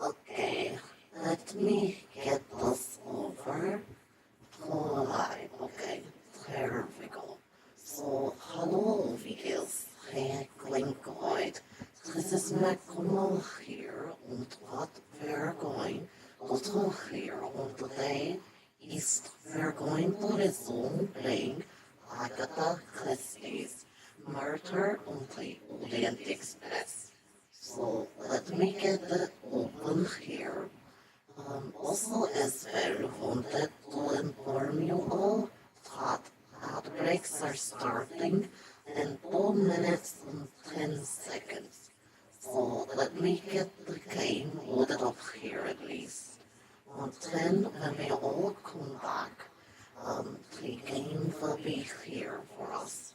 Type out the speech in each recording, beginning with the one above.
Okay, let me get this over. Alright, okay, there we go. So, hello, videos. Hey, Glinkoid. This is McConnell here, and what we're going to do here on today is we're going to resume playing Agatha Christie's Murder on the Orient Express. So, let me get it open here. Also, as well, wanted to inform you all that outbreaks are starting in 2 minutes and 10 seconds. So let me get the game loaded up here at least. And then when we all come back, the game will be here for us.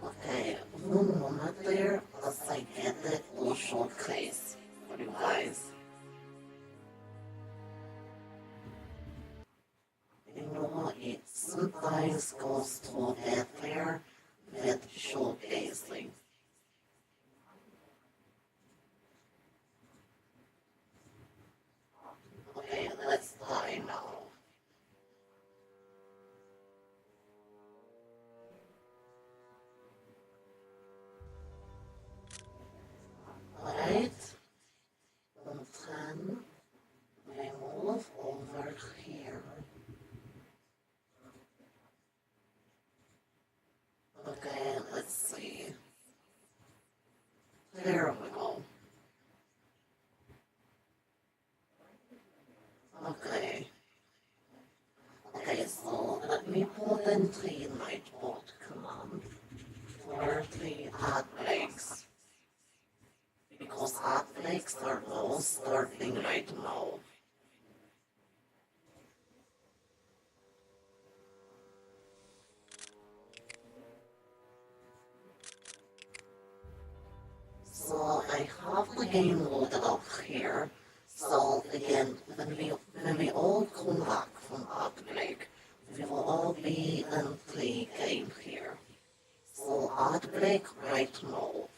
Okay, one moment there as I get the full showcase for you guys. You know, it sometimes goes to bad there with showcasing. Okay, let's try now. Alright, and then we move over here. Okay, let's see. There we go. Okay. Okay, so let me put in the nightbot command for the ad breaks. Because ad breaks are all starting right now. So I have the game loaded up here. So again, when we all come back from Outbreak, we will all be in the game here. So Outbreak right now.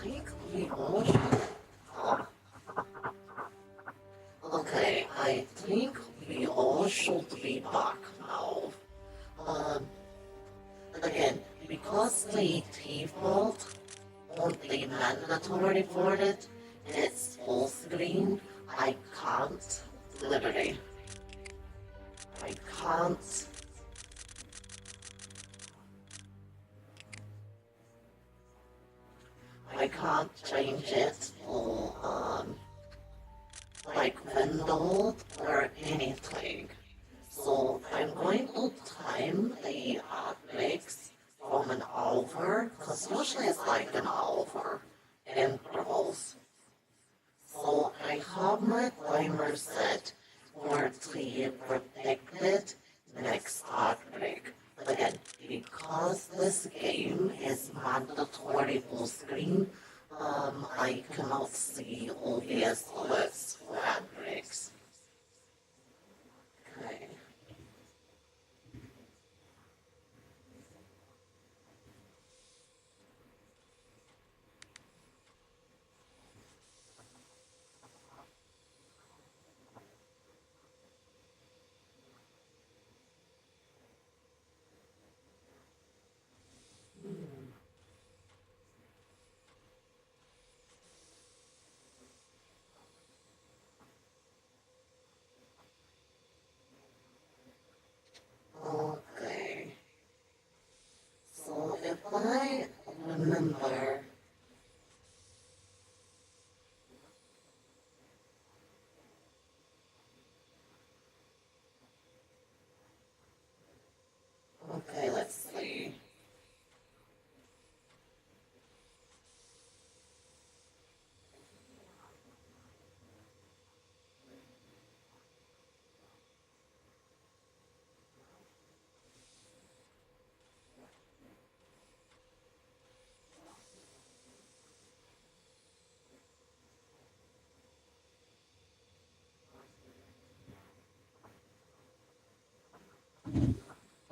think we all should. Okay, I think we all should be back now. Um, Again, because the default on the mandatory for it, it's full screen, I can't, literally, I can't, I can't change it to, like window or anything. So I'm going to time the breaks from an hour, because usually it's like an hour intervals. So I have my timer set for the predicted next break. But again, because this game is mandatory full screen, I cannot see obvious alerts for ad breaks. Okay. Okay. So if I remember, okay, let's see.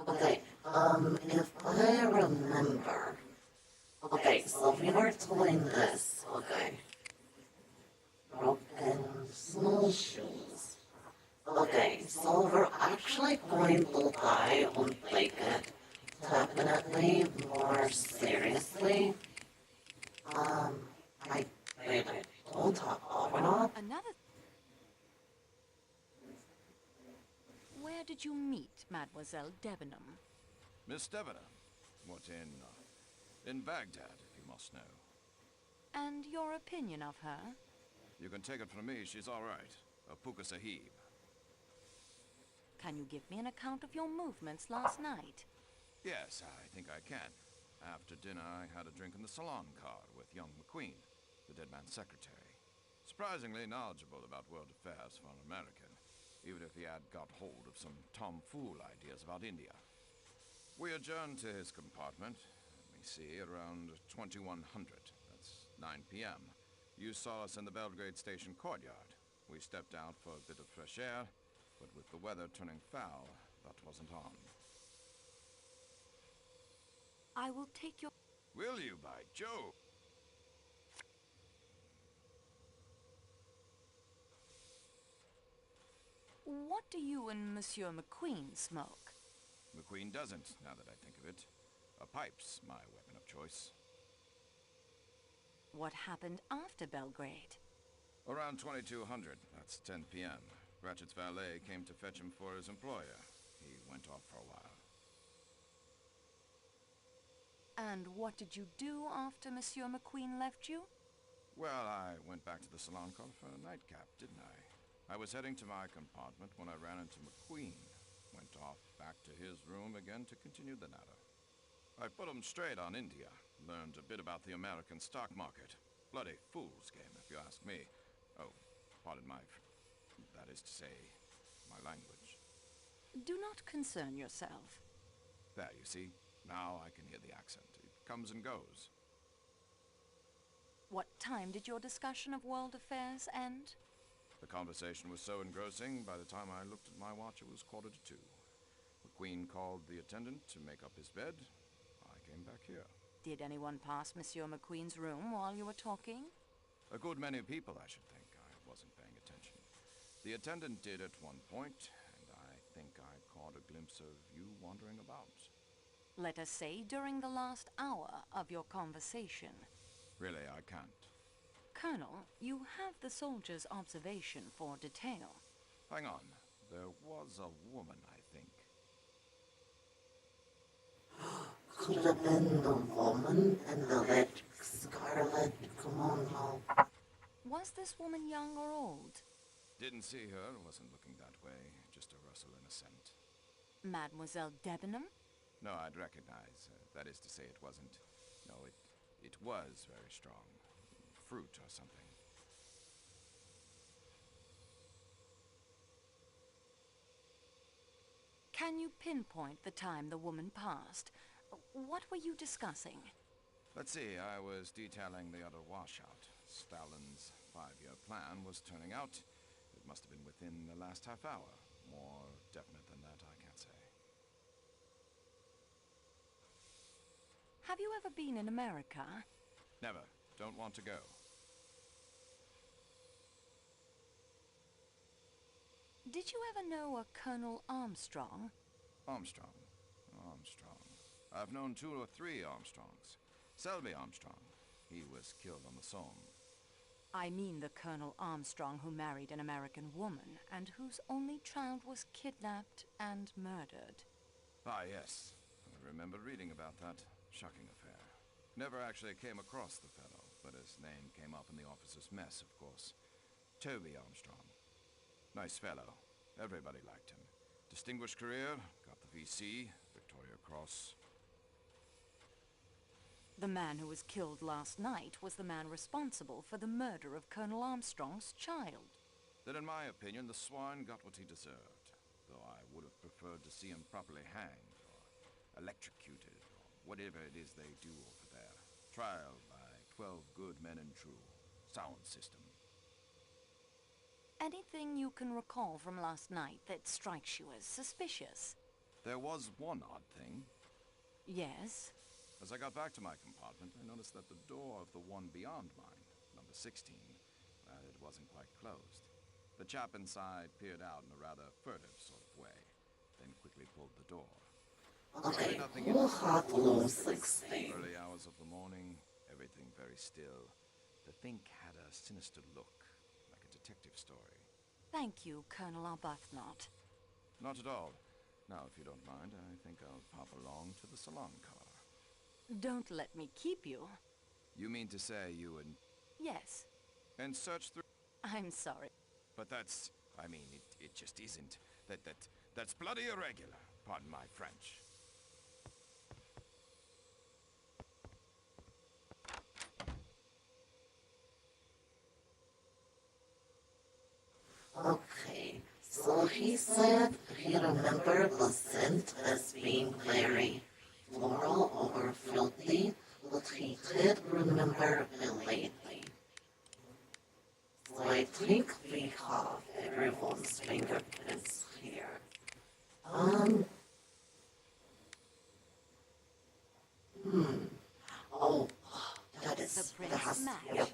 Okay, if I remember, okay, so we were doing this, okay. Broken snowshoes. Okay, so we're actually going to die on take it definitely more seriously. Um, I really don't have overlap. Another. Where did you meet Mademoiselle Debenham? Miss Debenham? What, in Baghdad, if you must know. And your opinion of her? You can take it from me, she's all right. A puka sahib. Can you give me an account of your movements last night? Yes, I think I can. After dinner, I had a drink in the salon car with young McQueen, the dead man's secretary. Surprisingly knowledgeable about world affairs for an American, even if he had got hold of some tomfool ideas about India. We adjourned to his compartment, let me see, around 2100. That's 9 p.m. You saw us in the Belgrade station courtyard. We stepped out for a bit of fresh air, but with the weather turning foul, that wasn't on. I will take your... Will you, by Jove? What do you and Monsieur McQueen smoke? McQueen doesn't, now that I think of it. A pipe's my weapon of choice. What happened after Belgrade? Around 2200, that's 10 p.m. Ratchet's valet came to fetch him for his employer. He went off for a while. And what did you do after Monsieur McQueen left you? Well, I went back to the salon car for a nightcap, didn't I? I was heading to my compartment when I ran into McQueen. Went off back to his room again to continue the natter. I put him straight on India. Learned a bit about the American stock market. Bloody fool's game, if you ask me. Oh, pardon that is to say, my language. Do not concern yourself. There, you see? Now I can hear the accent. It comes and goes. What time did your discussion of world affairs end? The conversation was so engrossing, by the time I looked at my watch, it was 1:45. McQueen called the attendant to make up his bed. I came back here. Did anyone pass Monsieur McQueen's room while you were talking? A good many people, I should think. I wasn't paying attention. The attendant did at one point, and I think I caught a glimpse of you wandering about. Let us say during the last hour of your conversation. Really, I can't. Colonel, you have the soldier's observation for detail. Hang on. There was a woman, I think. Could have been the woman in the red scarlet kimono. Was this woman young or old? Didn't see her, wasn't looking that way. Just a rustle and a scent. Mademoiselle Debenham? No, I'd recognize. That is to say, it wasn't. No, it was very strong. Fruit or something. Can you pinpoint the time the woman passed? What were you discussing? Let's see, I was detailing the other washout. Stalin's 5-year plan was turning out. It must have been within the last half hour. More definite than that, I can't say. Have you ever been in America? Never. Don't want to go. Did you ever know a Colonel Armstrong? Armstrong. I've known 2 or 3 Armstrongs. Selby Armstrong. He was killed on the Somme. I mean the Colonel Armstrong who married an American woman and whose only child was kidnapped and murdered. Ah, yes. I remember reading about that. Shocking affair. Never actually came across the fellow, but his name came up in the officer's mess, of course. Toby Armstrong. Nice fellow. Everybody liked him. Distinguished career, got the VC, Victoria Cross. The man who was killed last night was the man responsible for the murder of Colonel Armstrong's child. Then in my opinion, the swine got what he deserved. Though I would have preferred to see him properly hanged, or electrocuted, or whatever it is they do over there. Trial by 12 good men and true. Sound system. Anything you can recall from last night that strikes you as suspicious? There was one odd thing. Yes? As I got back to my compartment, I noticed that the door of the one beyond mine, number 16, it wasn't quite closed. The chap inside peered out in a rather furtive sort of way, then quickly pulled the door. Okay, who had room 16? Early hours of the morning, everything very still. The thing had a sinister look, like a detective story. Thank you, Colonel Arbuthnot. Not at all. Now, if you don't mind, I think I'll pop along to the salon car. Don't let me keep you. You mean to say you Yes. and search through... I'm sorry. But that's... I mean, it just isn't. That's bloody irregular. Pardon my French. Okay, so he said he remembered the scent as being very floral or fruity, but he did remember it lately. So I think we have everyone's fingerprints here. Oh, that is, The that prints has, match. yep.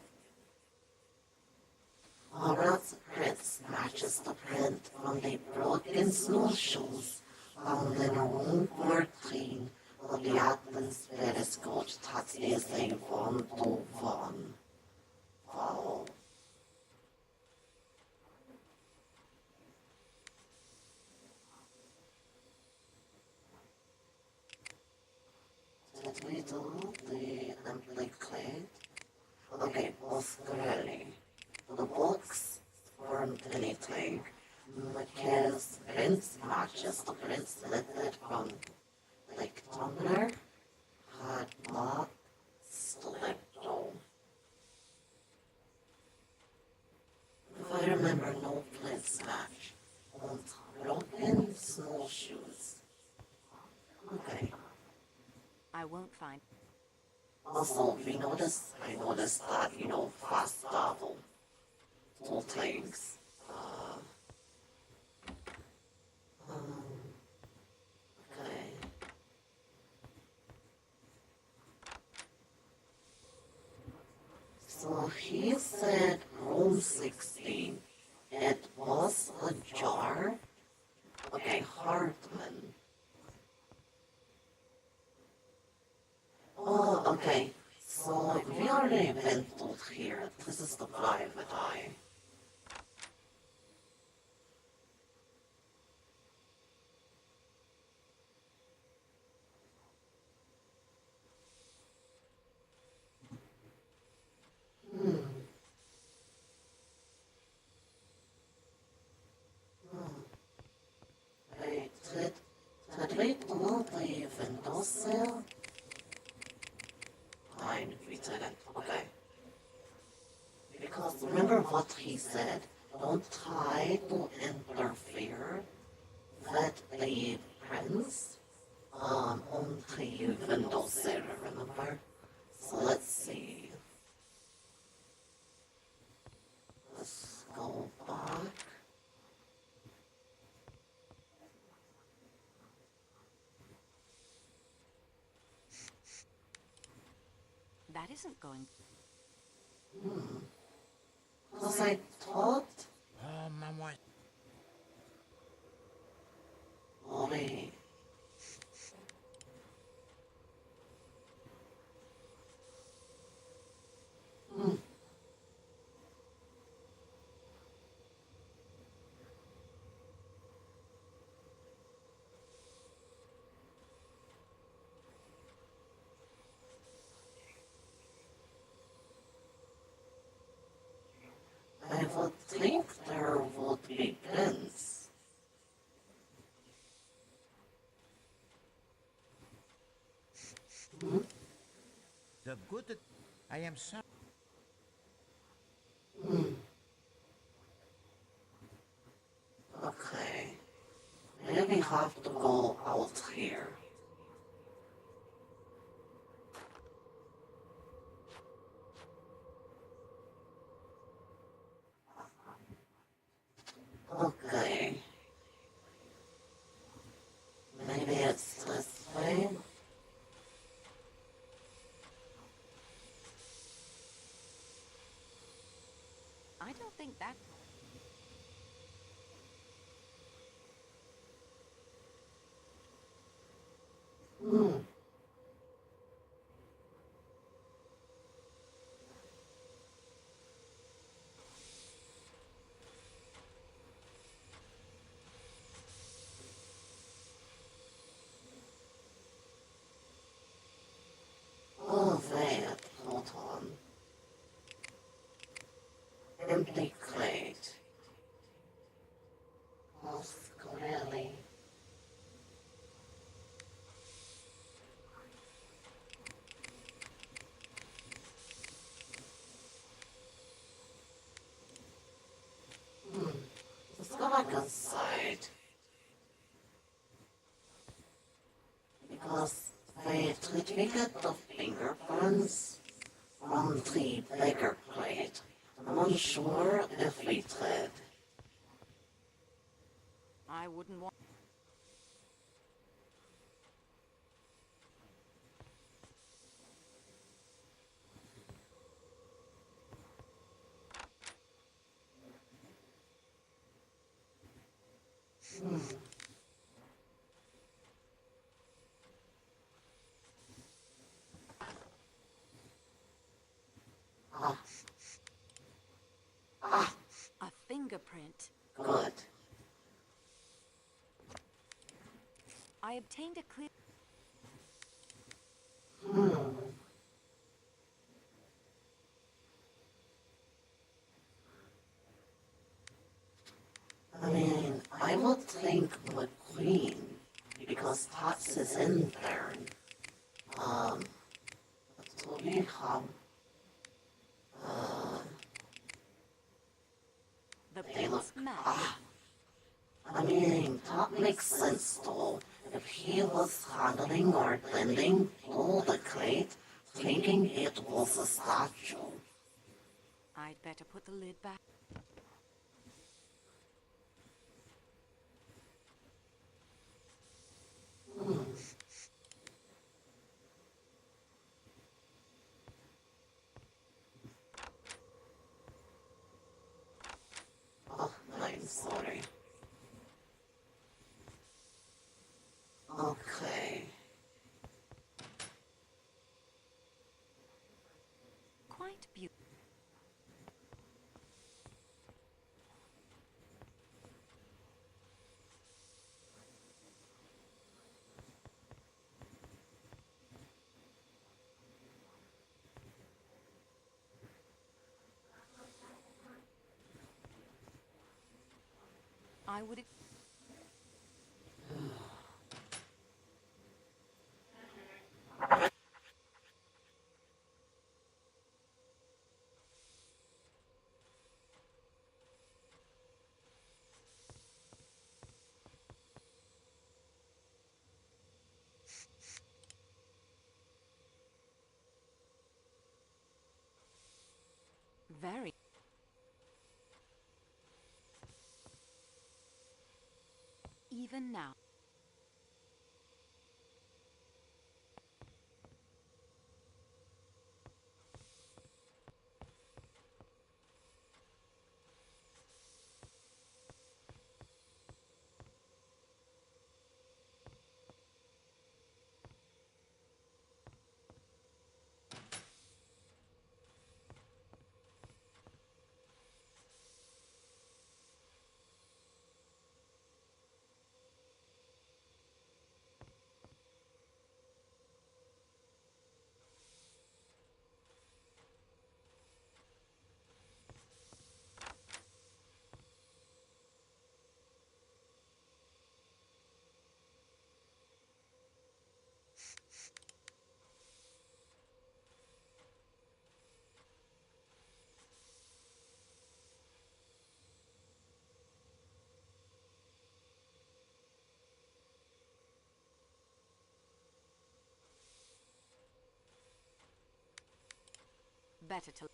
Horace's print matches the print from the broken snowshoes found in room 14 of the atmosphere is called Tatsese 121. Wow. Did we do the implicate? Okay, Oscarelli. The books weren't anything. McKenna's prints matches the prints listed from Lake Tumbler had not slipped on. If I remember, no prints match on broken snowshoes. Okay. I won't find... Also, I noticed that, fast travel. Two things. Okay. So he said room 16. It was a jar. Okay, Hartman. Oh, okay. So we already been told here. This is the private eye. Wait, did we pull the windowsill? Fine, we didn't. Okay. Because remember what he said. Don't try to interfere with the prince on the windowsill, remember? So let's see. Let's go back. That isn't going. Because I thought, Oh, Mama. oh wait. I would think there would be pins. The good. I am sorry. Okay. Maybe we have to go out here. Okay. Maybe it's this way. I don't think that. Oh, wait, hold on. Empty crate. Oh, really? Let's go back inside. Because, wait, did we get the fingerprints from the bigger plate? I'm unsure if we did. I wouldn't want. Ah, ah, A fingerprint. good. I obtained a clear. I mean, I would think McQueen, because Tots is in there. Um, so we have, The they look, prince match. I mean, that makes sense though. If he was handling or blending all the crate, thinking it was a statue. I'd better put the lid back. quite beautiful. I would. Very. Even now. Better to.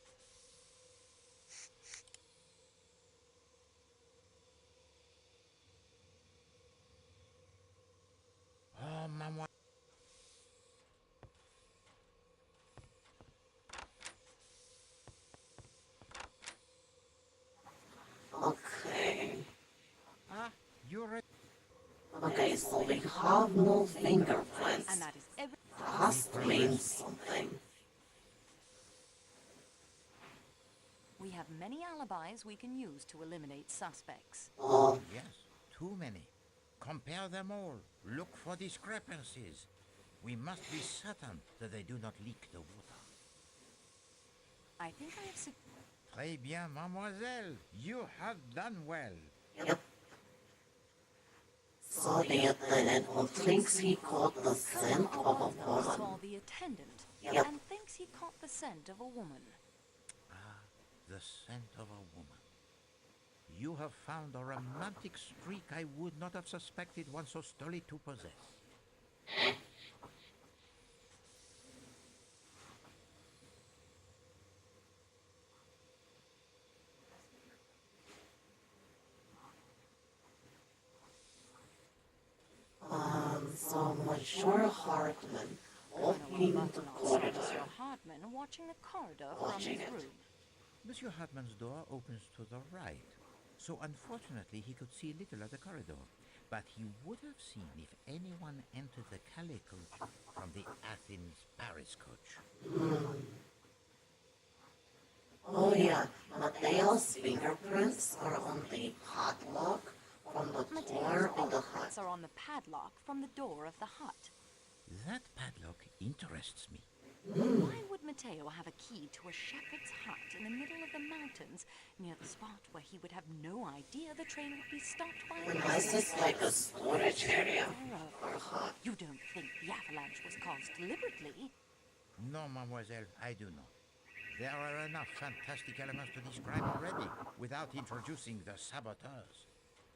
Oh, mademoiselle. Okay. Ah, you're right. Okay, so we have no fingerprints. And that is every. Has to mean something. We have many alibis we can use to eliminate suspects. Oh, Yes, too many. Compare them all. Look for discrepancies. We must be certain that they do not leak the water. I think I have. Très bien, mademoiselle. You have done well. yep. So the attendant thinks he caught the scent of a woman. Saw the attendant Yep. and thinks he caught the scent of a woman. Ah, the scent of a woman. You have found a romantic streak I would not have suspected one so stolid to possess. So Monsieur Hartman opening the corridor. Monsieur Hartman watching the corridor from Watching his it. room. Monsieur Hartman's door opens to the right, so unfortunately he could see little of the corridor. But he would have seen if anyone entered the Calais coach from the Athens-Paris coach. Oh yeah, Mateo's fingerprints are on the padlock from the door of the hut. Fingerprints are on the padlock from the door of the hut. That padlock interests me. Why would Mateo have a key to a shepherd's hut in the middle of the mountains, near the spot where he would have no idea the train would be stopped by a This is like a storage area burrow? or hut. You don't think the avalanche was caused deliberately? No, mademoiselle, I do not. There are enough fantastic elements to describe already, without introducing the saboteurs.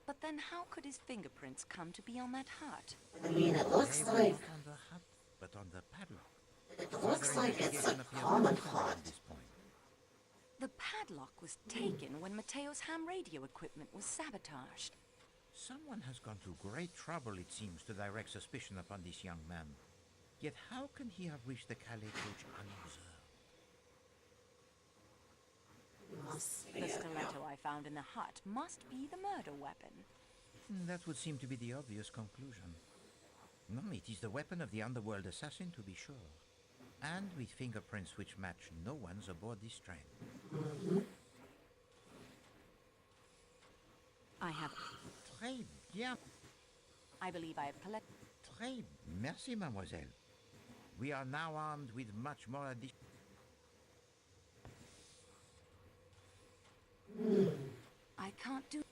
But then how could his fingerprints come to be on that hut? I mean, it looks They were like not on the hut, but on the padlock. it looks Further like it's a investigation appears common necessary hut. at this point. The padlock was taken when Mateo's ham radio equipment was sabotaged. Someone has gone to great trouble, it seems, to direct suspicion upon this young man. Yet how can he have reached the Calais coach unobserved? Must be The it. stiletto I found in the hut must be the murder weapon. That would seem to be the obvious conclusion. No, it is the weapon of the underworld assassin, to be sure. and with fingerprints which match no one's aboard this train. I have. Très bien. I believe I have collected. Très merci, mademoiselle. We are now armed with much more addition. I can't do.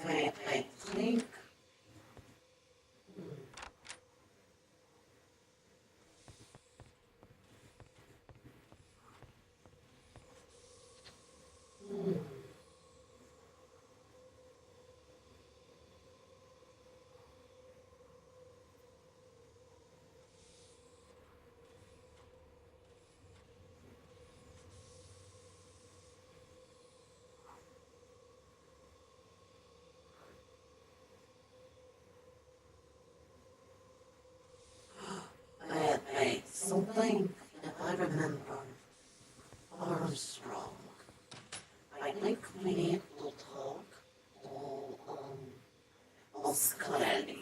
Wait, I think. Wait, something, if I remember, Armstrong. I think we need to talk to, Oscarelli.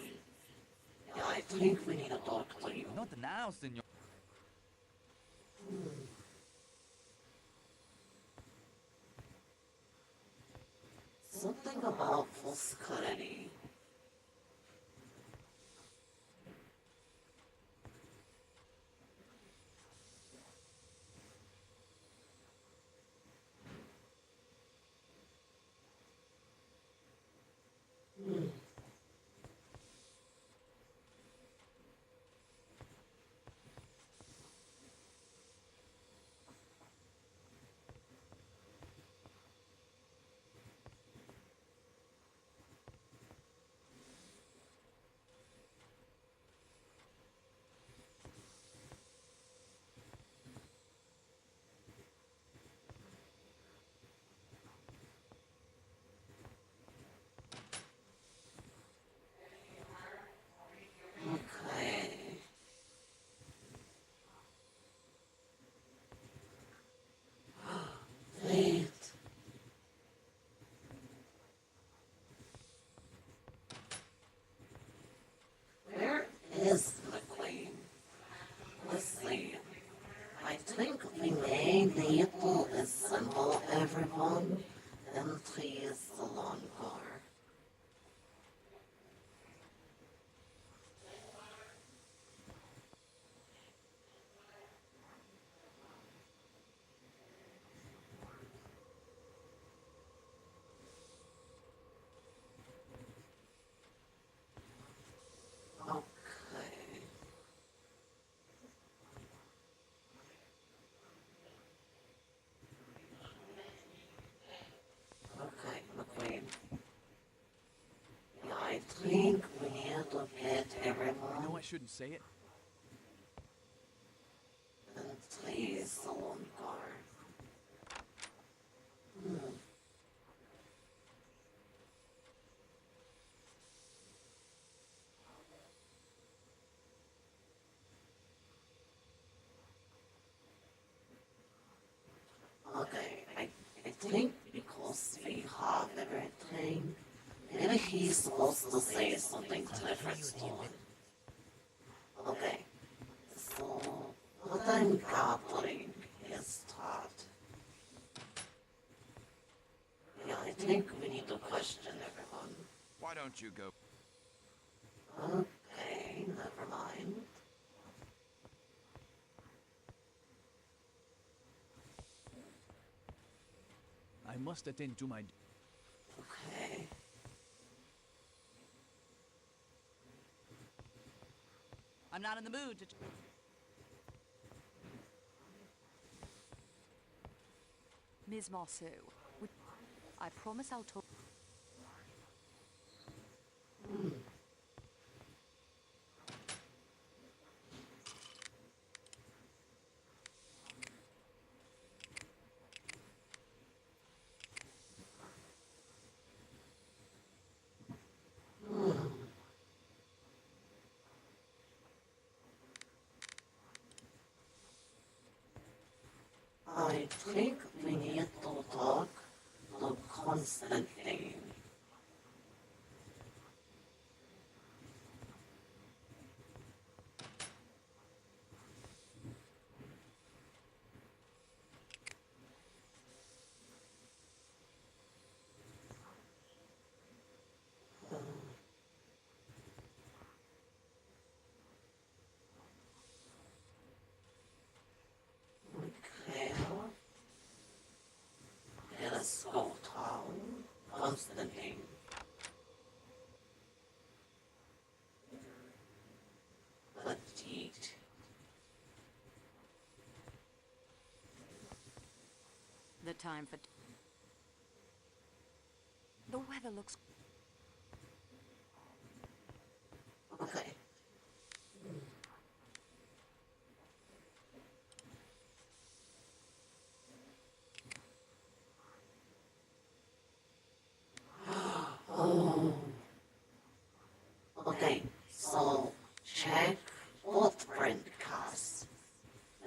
Yeah, I think we need to talk to you. Not now, senor. Something about Oscarelli. Okay. Wait. Where is McQueen? Let's see. I think we may need to assemble everyone and please the long car. Okay. Okay, McQueen. Yeah, I think we need to get I everyone know I shouldn't say it. and please the long car. Okay, I think because we have everything, maybe he's supposed to say something different soon. Okay, so what I'm gathering is that, yeah, I think we need to question everyone. Why don't you go? Okay, never mind. I must attend to my. Okay. I'm not in the mood to. Ms. Marceau, I promise I'll talk. I think we need to talk to Constantine. time for... The weather looks... Okay. Oh. Okay, so check footprint cast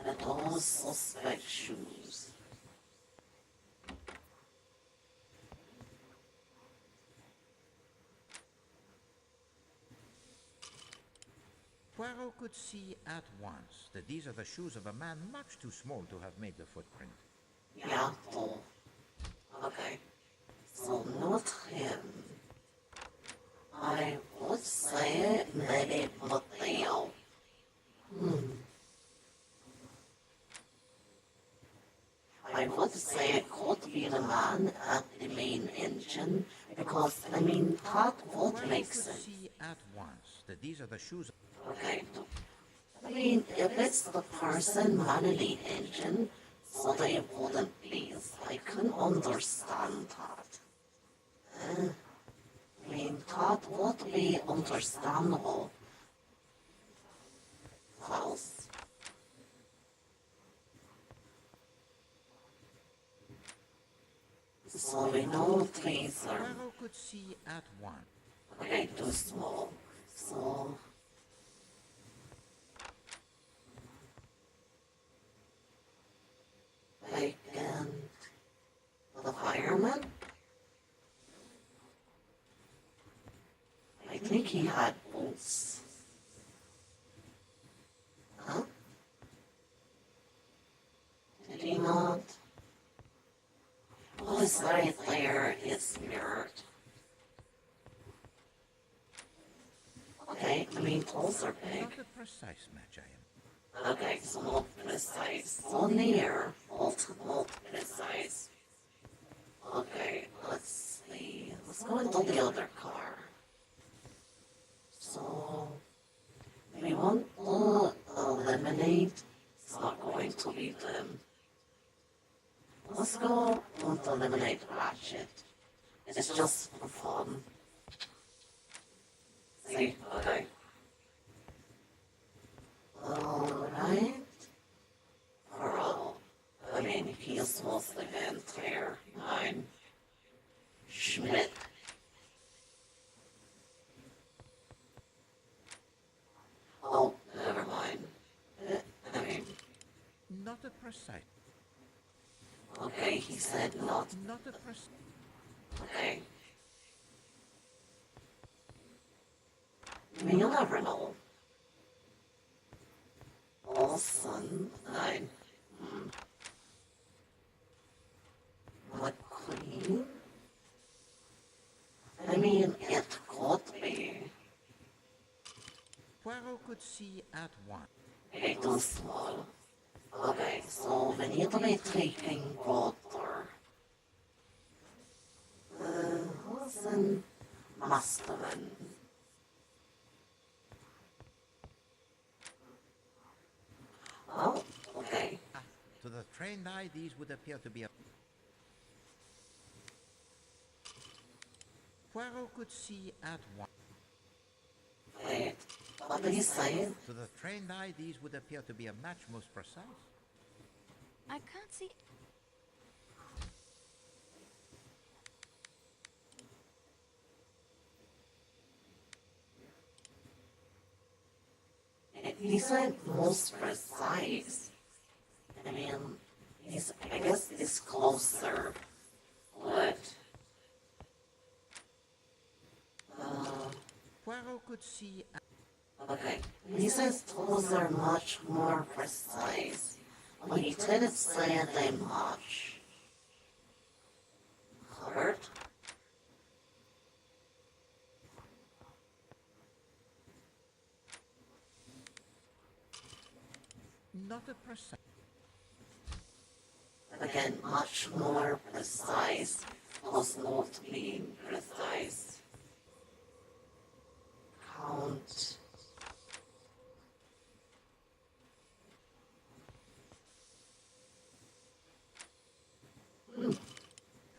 and all suspect shoes. Poirot could see at once that these are the shoes of a man much too small to have made the footprint. Yeah, oh. Okay, so not him. I would say maybe Mateo. I would say it could be the man at the main engine because, I mean, that would Poirot make could sense. see at once that these are the shoes Okay, I mean, if it's the person running the engine, so they wouldn't be, I can understand that. I mean, that would be understandable. Close. So we know these are Poirot could see at once. way too small. So vacant. The fireman? I think he had boots. Huh? Did he not? Oh, it's right there. It's mirrored. Okay, I mean, those are big. Not a precise match, I am. Okay, so not precise. So near, but not precise. Okay, let's see. Let's go into the other car. So, we want to eliminate. It's not going to be them. Let's go and eliminate Ratchet. It's just for fun. See? Okay. Alright. Pearl. I mean, he is mostly vampire. Mine. Schmidt. Oh, never mind. I mean, Not a precise. okay, he said not. Not a precise. Okay. I mean, you'll never know. Awesome. Nine. McQueen? I mean, it could be. Poirot could see at once. Way too small. Okay, so we need to be taking water. Who's in Masterman? Oh, okay. To the trained eye, these would appear to be a... Poirot could see at once. Wait, what did he say? To the trained eye, these would appear to be a match most precise. I can't see... He said most precise. I mean, I guess it's closer. But, Poirot could see at... okay. He says those are much more precise. But he didn't say they much. Hurt? Not a precise. Again, much more precise does not mean precise. Count.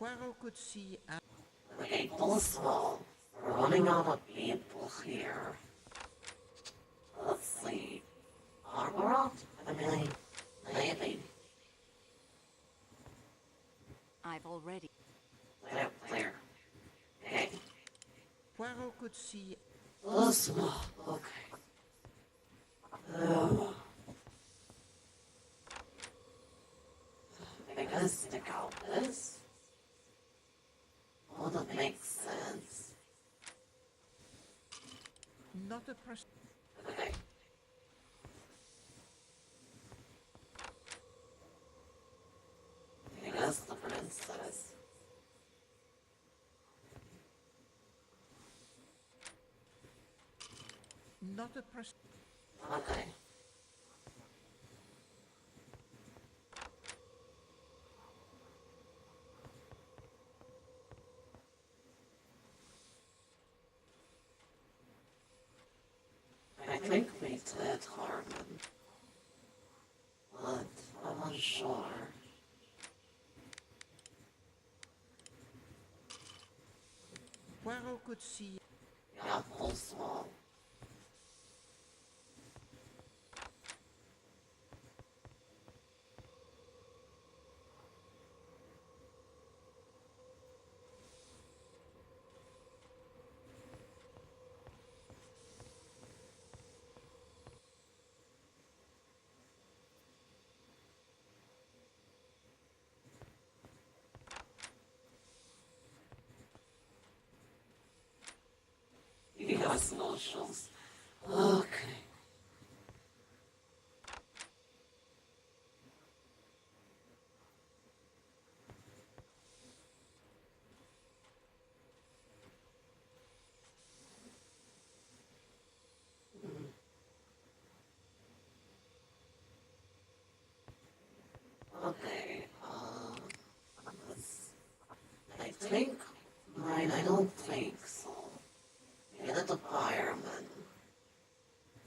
Poirot could see a... The gate was small. We're running out of people here. Let's see. Are we out? I mean, maybe. I've already... Clear. Okay. Poirot could see... Small. Okay. Because stick out this wouldn't make sense. Not a pres... Okay. Because the princess. Not a pres... Okay. I think we did, Harmon. But I'm unsure. Poirot could see... Yeah, full small. You got no shoes. Okay. Okay, let's... I think... Mine, I don't think so. Get at the fireman.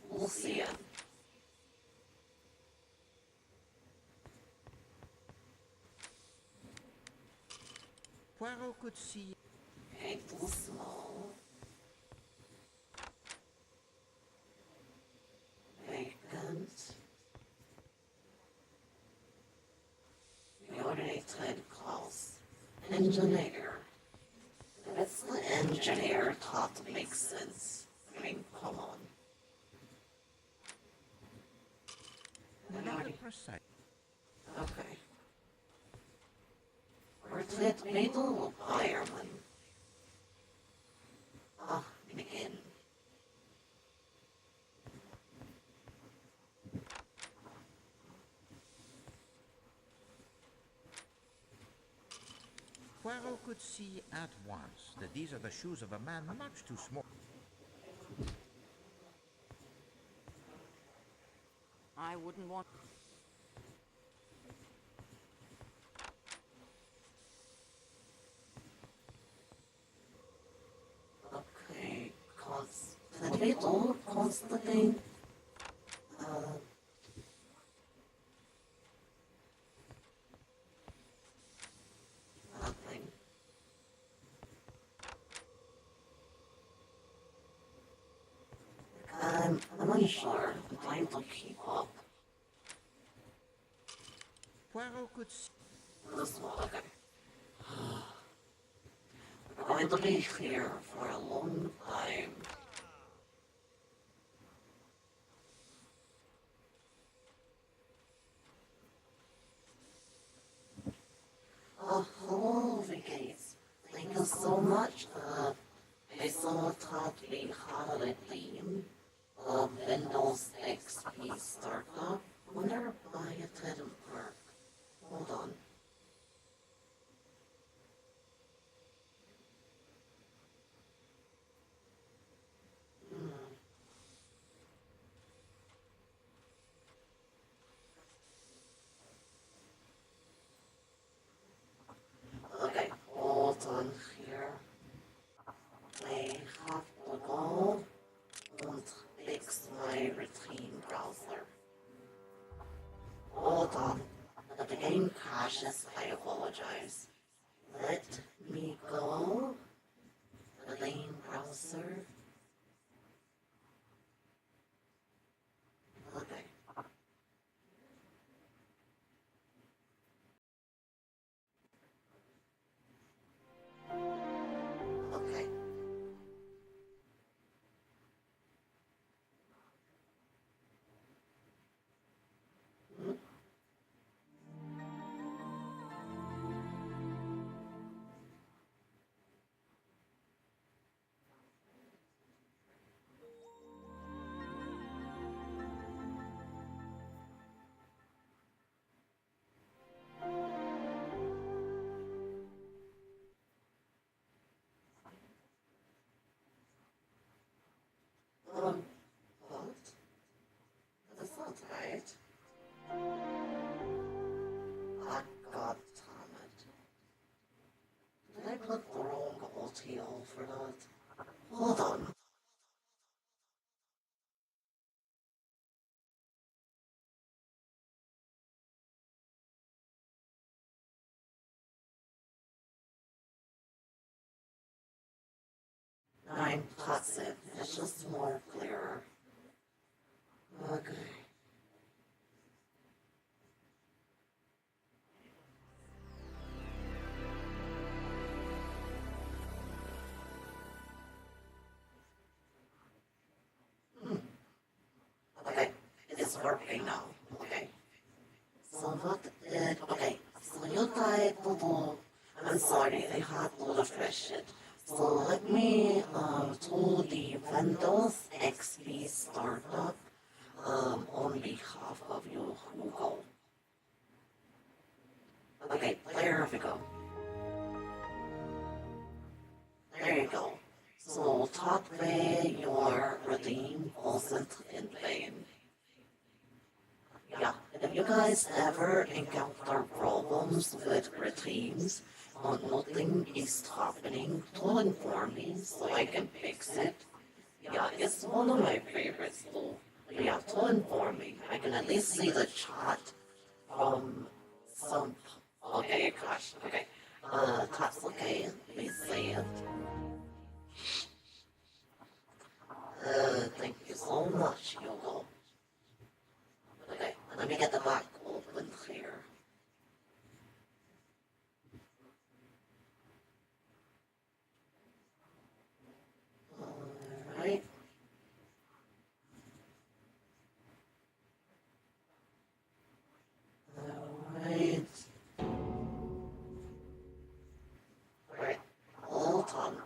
We'll see it. Poirot could see... Okay, too small. Vacant. United clause. Engineer. That's the engineer thought to make sense. I mean, come on. Not a precise... Okay. Portrait middle fireman. Begin. Poirot could see at once that these are the shoes of a man much too small. I wouldn't want... Okay, cause did we all cause the thing? Nothing. I'm unsure. I'm trying to keep up. Poirot could see... This one, okay. We're going to be here for a long time. Hello, Vickys. Thank you so much. I saw thought we had a theme. Windows XP startup. Wonder why it didn't work. Hold on. Okay, hold on here. I have to go and fix my routine browser. Hold on. If the game crashes, I apologize. Let me go. Elaine browser. Okay. Okay. What? That's not right. Ah, God damn it. Did I put the wrong OTL for that? Hold on. Nine plus it. It's just more clearer. Okay. Okay. It's working now. Okay. So what did... Okay. So you died, I'm sorry, I had to refresh it. So let me to the Windows XP startup on behalf of you, Hugo. Okay, there we go. There you go. So that way your redeem wasn't in vain. Yeah, if you guys ever encounter problems with redeems or nothing is happening, to inform me so I can fix it. Yeah, it's one of my favorites too. Yeah, to inform me. I can at least see the chat from some... Okay, gosh, okay. That's okay. Please say it. Thank you so much, Hugo. Okay, let me get the back open here. Alright. Alright. Alright. All done.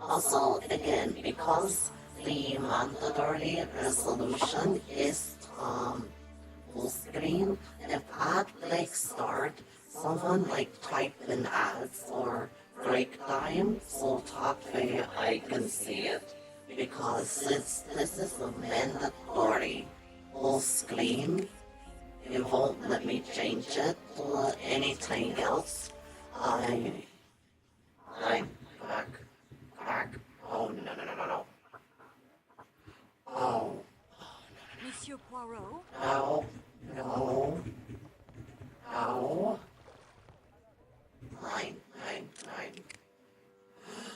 Also, again, because the mandatory resolution is full screen, if ad like start, someone like type in ads or break time, so that way I can see it. Because since this is a mandatory full screen, it won't let me change it to anything else. I'm back. Back. Oh, no, no, no, no, no. Oh, Monsieur Poirot? no, no, no. Nine, nine, nine.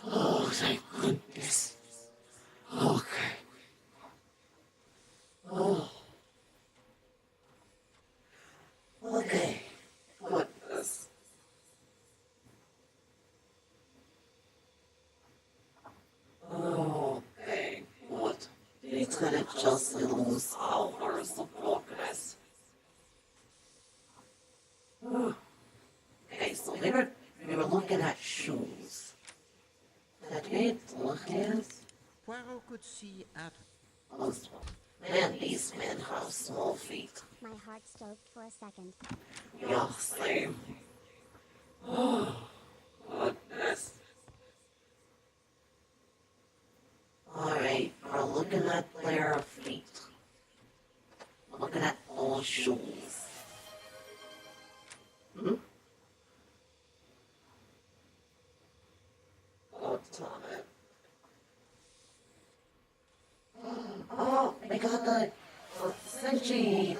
Oh, thank goodness. Okay. Oh, okay. Goodness. Okay, good. We couldn't just lose hours of progress. Okay, so we were looking at shoes. That it look at Poirot could see at those. Man, these men have small feet. My heart stopped for a second. Yeah, same. Oh, goodness.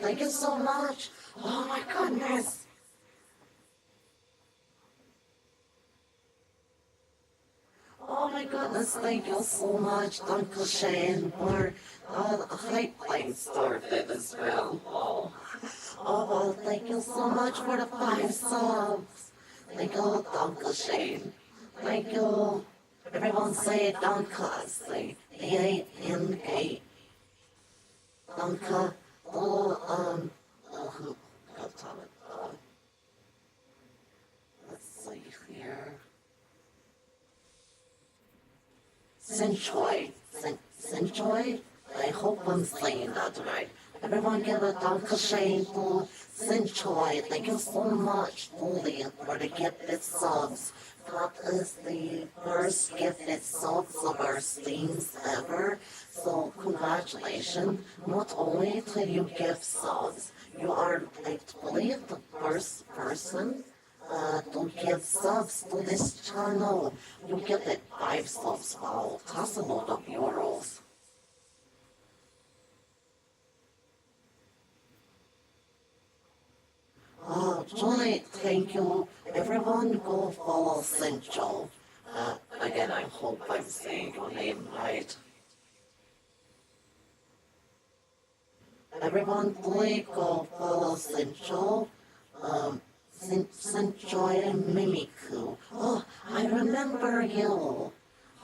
thank you so much. Oh my goodness. Oh my goodness, thank you so much, Uncle Shane, for the hype plane started as well. Oh, thank you so much for the 5 subs. Thank you, Uncle Shane. Thank you. Everyone say Danka, say D-A-N-K. Danka, who got it? Let's see here. Senchoy. Senchoy? I hope I'm saying that right. Everyone give a Dankeschön to Senchoy. Thank you so much, Fully, for the gifted subs. That is the first gifted subs of our streams ever. So congratulations. Not only do you give subs, you are, I believe, the first person to give subs to this channel. You give it 5 subs. Wow, that's a lot of euros. Joy, thank you. Everyone go follow Central. Again, I hope I'm saying your name right. Everyone please go follow Central. Senjoy and Mimiku. Oh, I remember you.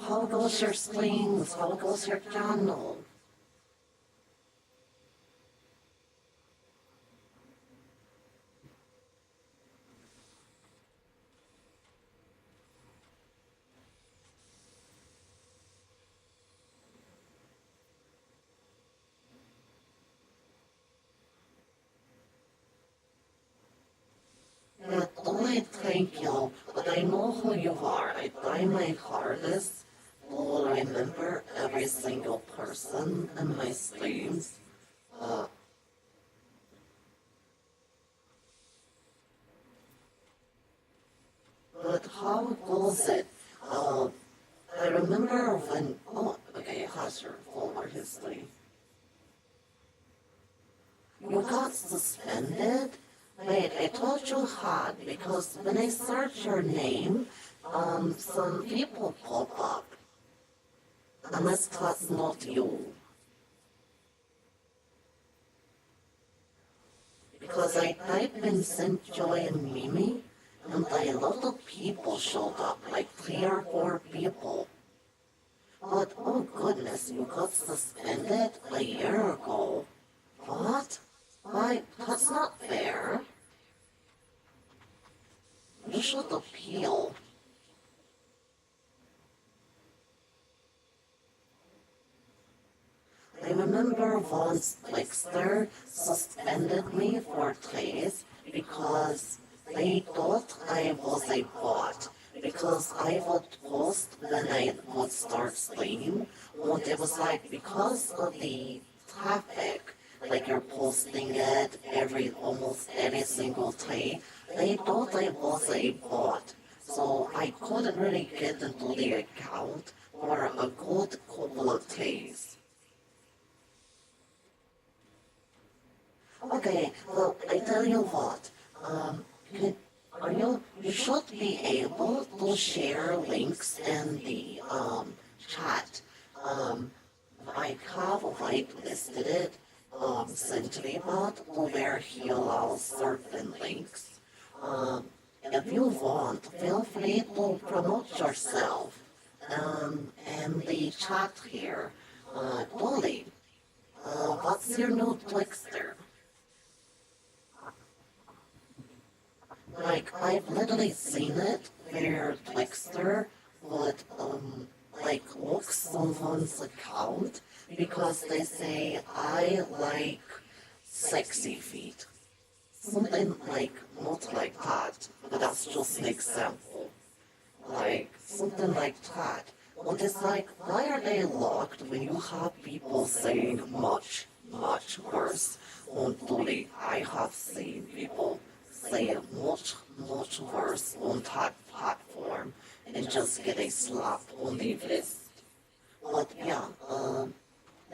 How goes your streams? How goes your channel? Yeah, only thank you, but I know who you are. I try my hardest to remember every single person in my streams. But how goes it? I remember when, oh, okay, how's your former history? You got suspended? Wait, I thought you had, because when I search your name, some people pop up. Unless that's not you. Because I type in Saint Joy and Mimi, and a lot of people showed up, like 3 or 4 people. But oh goodness, you got suspended a year ago. What? Why, that's not fair. You should appeal. I remember once Blixter suspended me for days because they thought I was a bot. Because I would post when I would start stream, and it was like because of the traffic, like you're posting it almost every single day, they thought I was a bot. So I couldn't really get into the account for a good couple of days. Okay, well, I tell you what, can, you should be able to share links in the, chat. Um, I have whitelisted it, SentryBot, to where he allows certain links. If you want, feel free to promote yourself, in the chat here. Dolly, what's your new Twixter? Like, I've literally seen it where Twixter would, like, look someone's account because they say, I like sexy feet. Something like, not like that, but that's just an example. Like, something like that. And it's like, why are they locked when you have people saying much, much worse? And truly, I have seen people say much, much worse on that platform and just get a slap on the wrist. But yeah,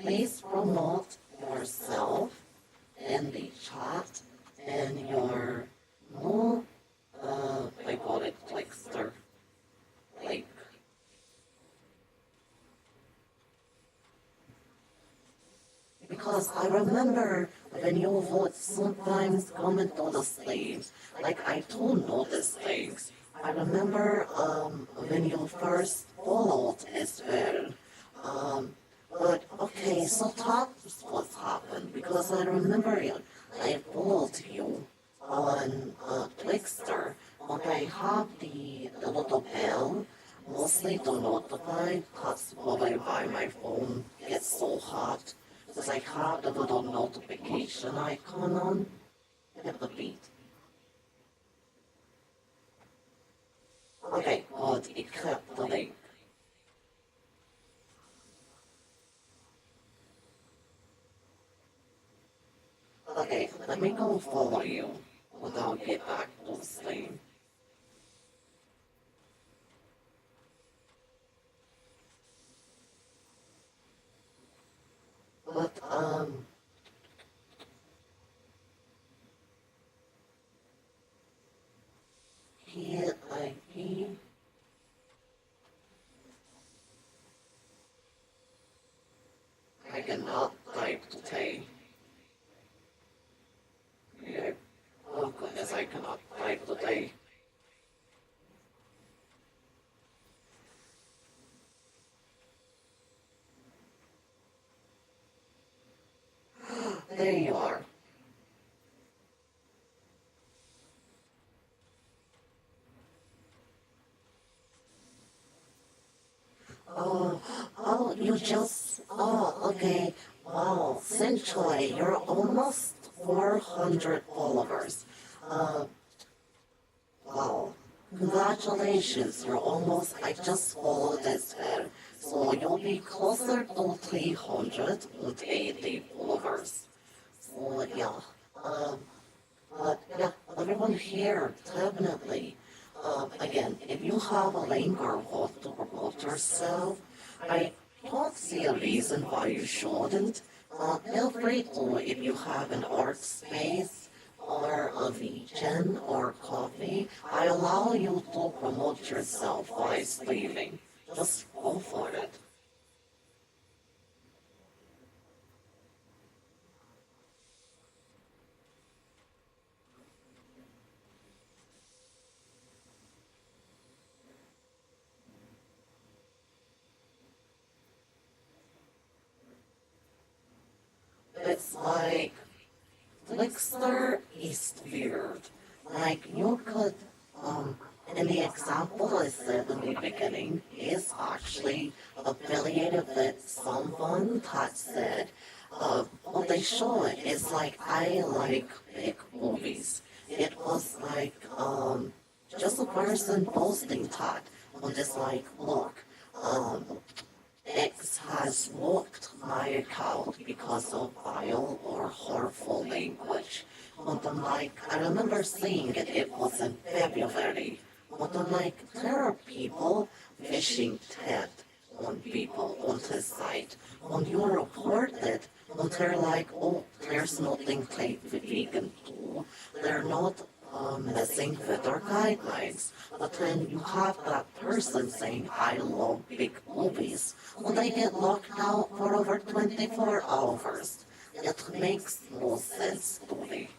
please promote yourself in the chat in your no I call it Clickster. Like because I remember when you would sometimes comment on the slaves, like I don't notice things. I remember when you first followed as well. Um, but okay, so that's what's happened because I remember I followed you on Twixter, but I have the little bell mostly to notify that's probably why my phone gets so hot. Because I have the little notification icon on at the beat. Okay, but it kept the link. Okay, let me go follow you without get back to the stream. But, here I cannot type today. Yeah. Oh goodness, I cannot type today. There you are. You just, okay. Wow, essentially, you're almost 400 followers. Uh, wow. Congratulations, you're almost, I just followed as well. So you'll be closer to 380 followers. So yeah, but yeah, everyone here, definitely. Again, if you have a link or want to promote yourself, I don't see a reason why you shouldn't. Feel free to if you have an art space or a vegan or coffee. I allow you to promote yourself while streaming. Just go for it. It's like Flixster is weird. Like you could, in the example I said in the beginning, is actually affiliated with someone that said, what they show it is like I like big movies. It was like just a person posting that on this like look. Um, X has blocked my account because of vile or harmful language. But I'm like, I remember seeing it, it was in February. But I'm like, there are people wishing death on people on this site. When you report it, when they're like, oh, there's nothing we can do. They're not messing with our guidelines. But then you have that person saying, I love big movies. When they get locked out for over 24 hours. It makes no sense to me.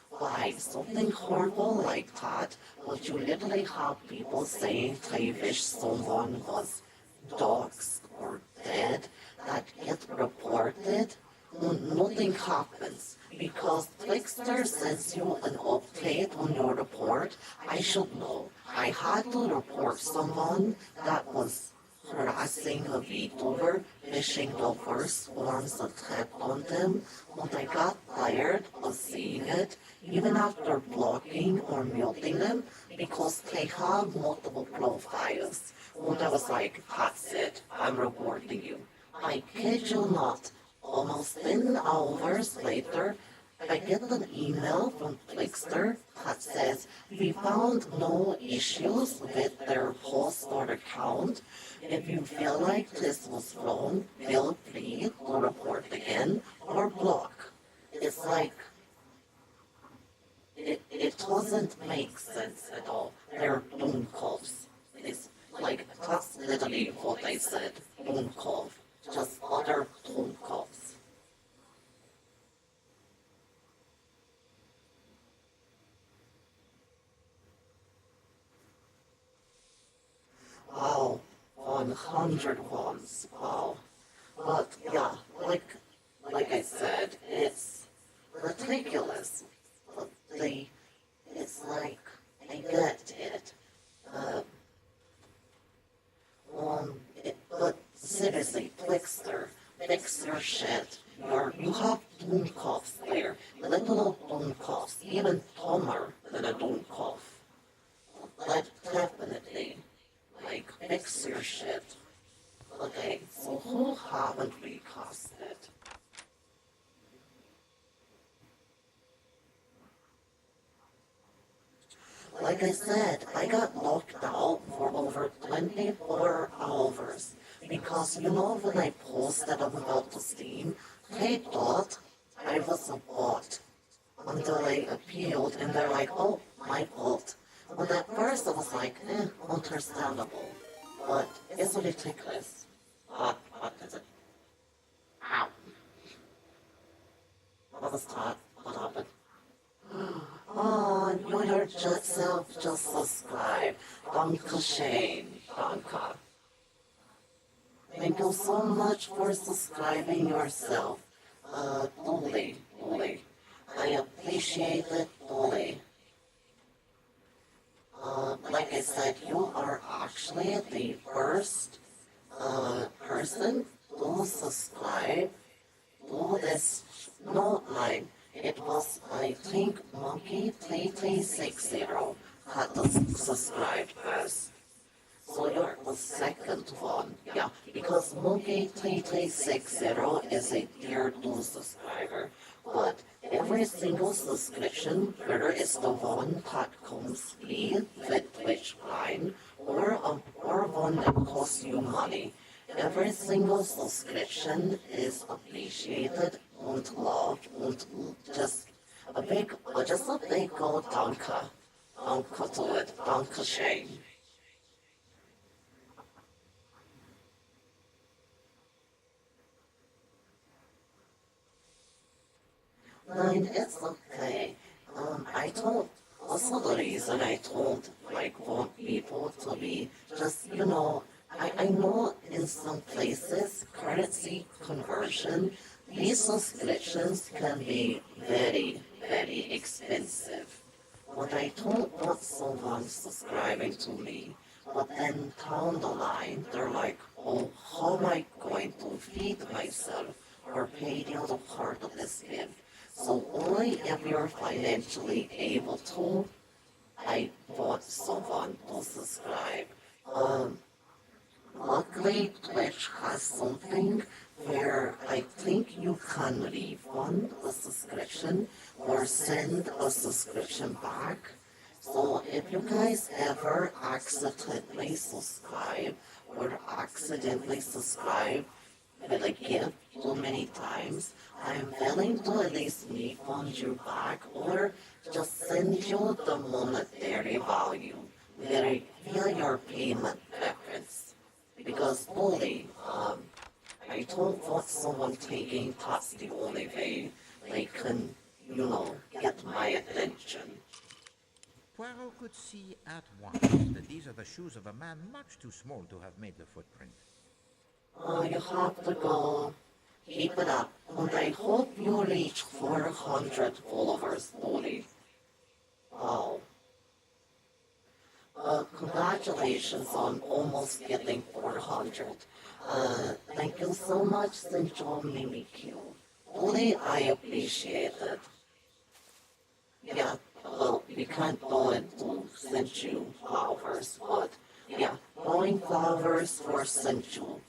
Why something horrible like that, but you literally have people saying they wish someone was doxxed or dead, that get reported, nothing happens. Because Twixter sends you an update on your report, I should know. I had to report someone that was harassing a VTuber, wishing the worst forms attack on them, but I got tired of seeing it, even after blocking or muting them, because they have multiple profiles. And I was like, that's it, I'm reporting you. I kid you not, almost 10 hours later, I get an email from Flixster that says, we found no issues with their post or account. If you feel like this was wrong, feel free to report again or block. It's like it doesn't make sense at all. They're Dunkopfs. It's like, that's literally what they said. Dunkopf. Just other Dunkopfs. Wow, 100 ones. Wow. But yeah, like I said, it's ridiculous. But it's like, I get it. Uh, but seriously, fix your shit. You have Dummkopfs there, little Dummkopfs, even dumber than a Dummkopf. Like, definitely, like, fix your shit. Okay, so who haven't we casted? Like I said, I got locked out for over 24 hours because when I posted about the Steam, they thought I was a bot until I appealed and they're like, oh, my fault. But at first I was like, understandable. But it's ridiculous. What is it? Ow. What was that? What happened? Oh, you yourself just subscribe. Dankeschön. Danke. Thank you so much for subscribing yourself. Dolly. I appreciate it, Dolly. Like I said, you are actually the first person to subscribe to this note line. It was, I think, Monkey3360 had subscribed first. So you're the second one. Yeah, because Monkey3360 is a tier 2 subscriber. But every single subscription, whether it's the one that comes free with Twitch Prime or one that costs you money, every single subscription is appreciated and loved and just a big old danke. Danke to it. Danke schön. Nine, it's okay. I told, also the reason I told, want people to be just, I know in some places, currency conversion, these subscriptions can be very, very expensive. But I don't want someone subscribing to me, but then down the line, they're like, oh, how am I going to feed myself or pay the other part of this bill? So only if you're financially able to, I want someone to subscribe. Luckily, Twitch has something where I think you can refund a subscription or send a subscription back. So if you guys ever accidentally subscribe or accidentally subscribe with a gift too many times, I'm willing to at least refund you back or just send you the monetary value via your payment preference. Because only, I don't want someone thinking that's the only way they can, get my attention. Poirot could see at once that these are the shoes of a man much too small to have made the footprint. Oh, you have to go. Keep it up, and I hope you reach 400 followers, Molly. Wow. Congratulations on almost getting 400. Thank you so much, St. John Mimikyu. Molly, I appreciate it. Yeah, well, we can't go into send you flowers, but yeah, growing flowers for sent you.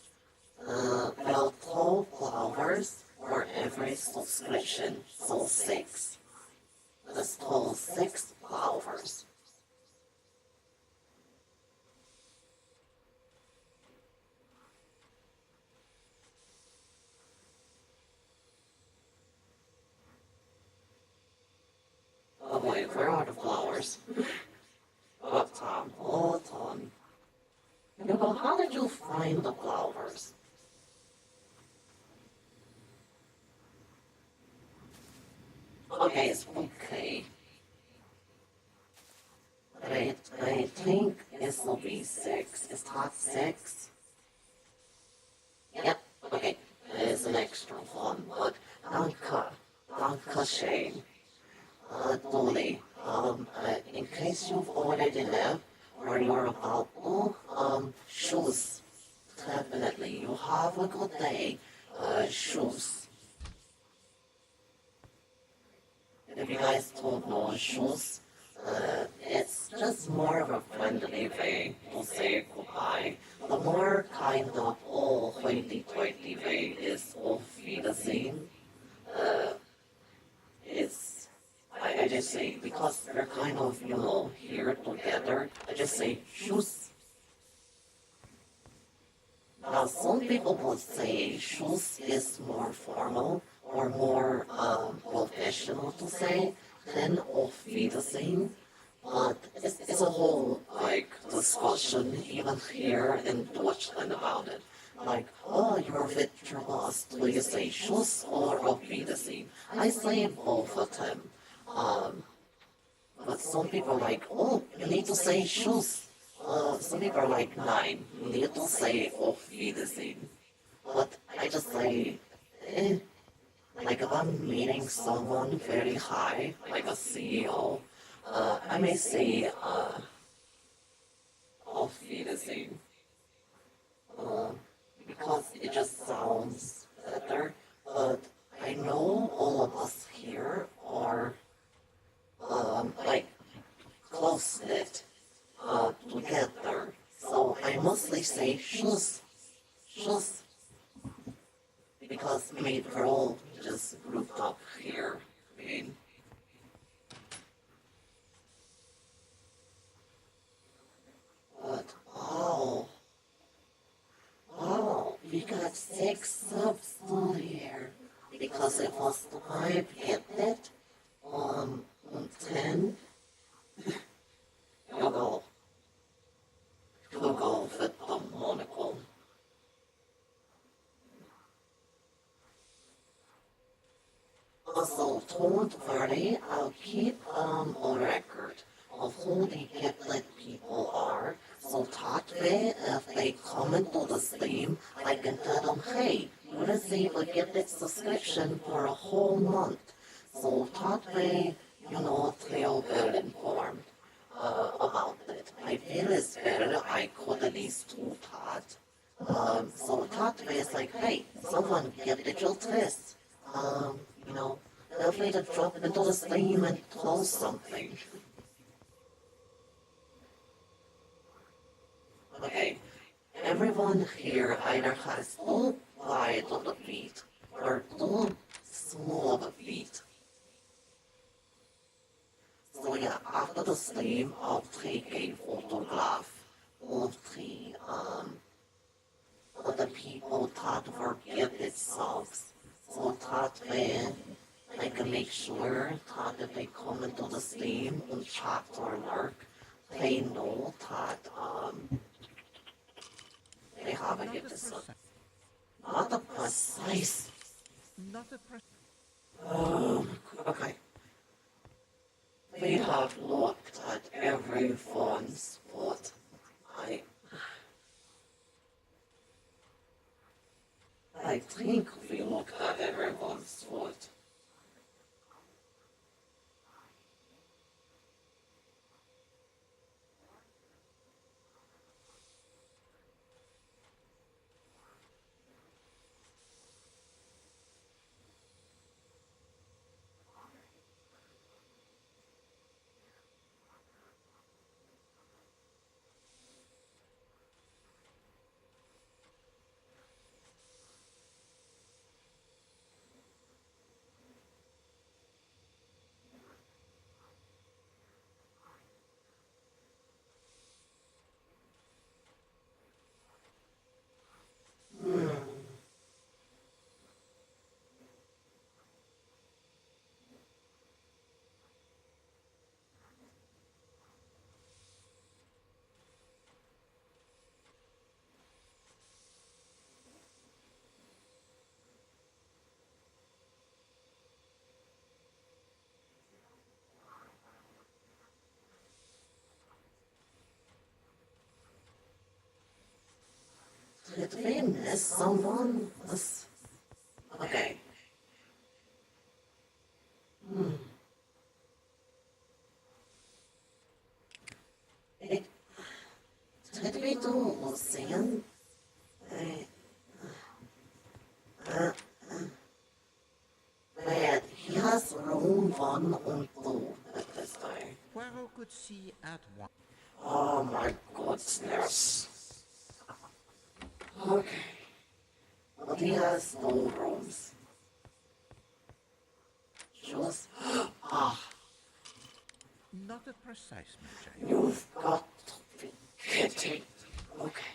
Well, 12 flowers for every subscription, so 6. That's total 6 flowers. Oh wait, where Glovers. But hold on. You know, how did you find the Glovers? Okay, it's okay. I think it's will be 6. It's top 6. Yep, okay. It's an extra one, but Danke Shane. Dolly, in case you've already left, or you're about to, shoes. Definitely, you have a good day. Shoes. If you guys don't know shoes, it's just more of a friendly way to say goodbye. The more kind of hoity-toity way is auf Wiedersehen. It's I just say, because they're kind of, here together, I just say, shoes. Now, some people would say shoes is more formal or more professional to say than auf Wiedersehen. But it's a whole, discussion even here in Deutschland about it. Like, oh, you're with your boss. Do you say Schuss or auf Wiedersehen? I say both of them. But some people are like, oh, you need to say Schuss. Some people are like, nine, you need to say auf Wiedersehen. But I just say, like if I'm meeting someone very high, like a CEO, I may say, auf Wiedersehen. Because it just sounds better. But I know all of us here are, like, close-knit, together. So I mostly say schuss, schuss. Because, we're all just grouped up here. But, we got 6 subs on here. Because it was 5, get it? 10. You'll go with the monocle. Also, don't worry, I'll keep a record of who the gifted people are, so that way, if they comment to the stream, I can tell them, hey, you receive a gifted subscription for a whole month. So that way, they'll well informed about it. I feel it's better I could at least do that. So that way it's like, hey, someone gifted your test. Feel free to drop it into the stream and post something. Okay, everyone here either has too wide of the feet or too small of a feet. So yeah, after the stream, I'll take a photograph of the people that were gifted subs. So that way, I can make sure that if they come into the stream and chat or lurk, they know that they have a gifted sub. Not a precise. Not a precise. Okay. We have looked at everyone's spot. I think we looked at everyone's spot. Did we miss someone? Okay. It, did we do Ocean? I, Wait, he has room 1 and 2 at this time. Poirot could see at once. Oh my goodness. Okay. But he has no rooms. Just... Not a precise match, I hope. You've got to be kidding. Okay.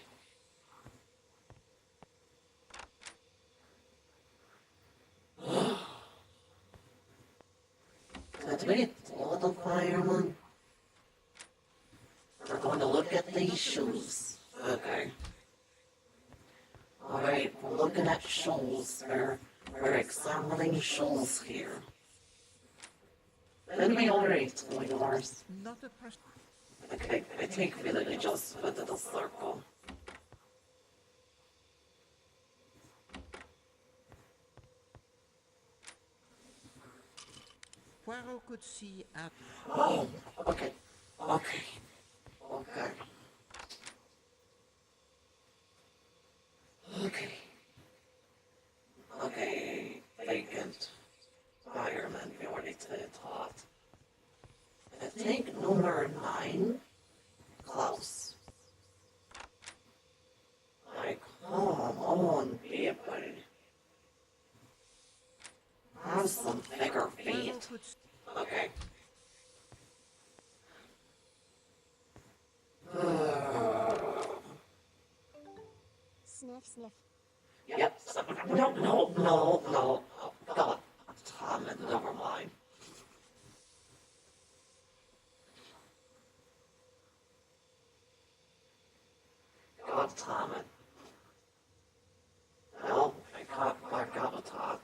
Did we do the fireman? We're going to look at these shoes. Okay. Alright, we're looking at shoes. We're examining shoes here. Did we already do yours? Not a precise... Okay, I think we literally just went in a circle. Poirot could see at... Oh, okay, okay, okay. Okay. Okay, vacant. Fireman, we already did hot. I think number 9, Klaus. Like, come on, people. Have some bigger feet. Poirot could... Okay. Sniff, sniff. Yep. No. Oh, God. Tom, never mind. God, Tom. No, I got a tot.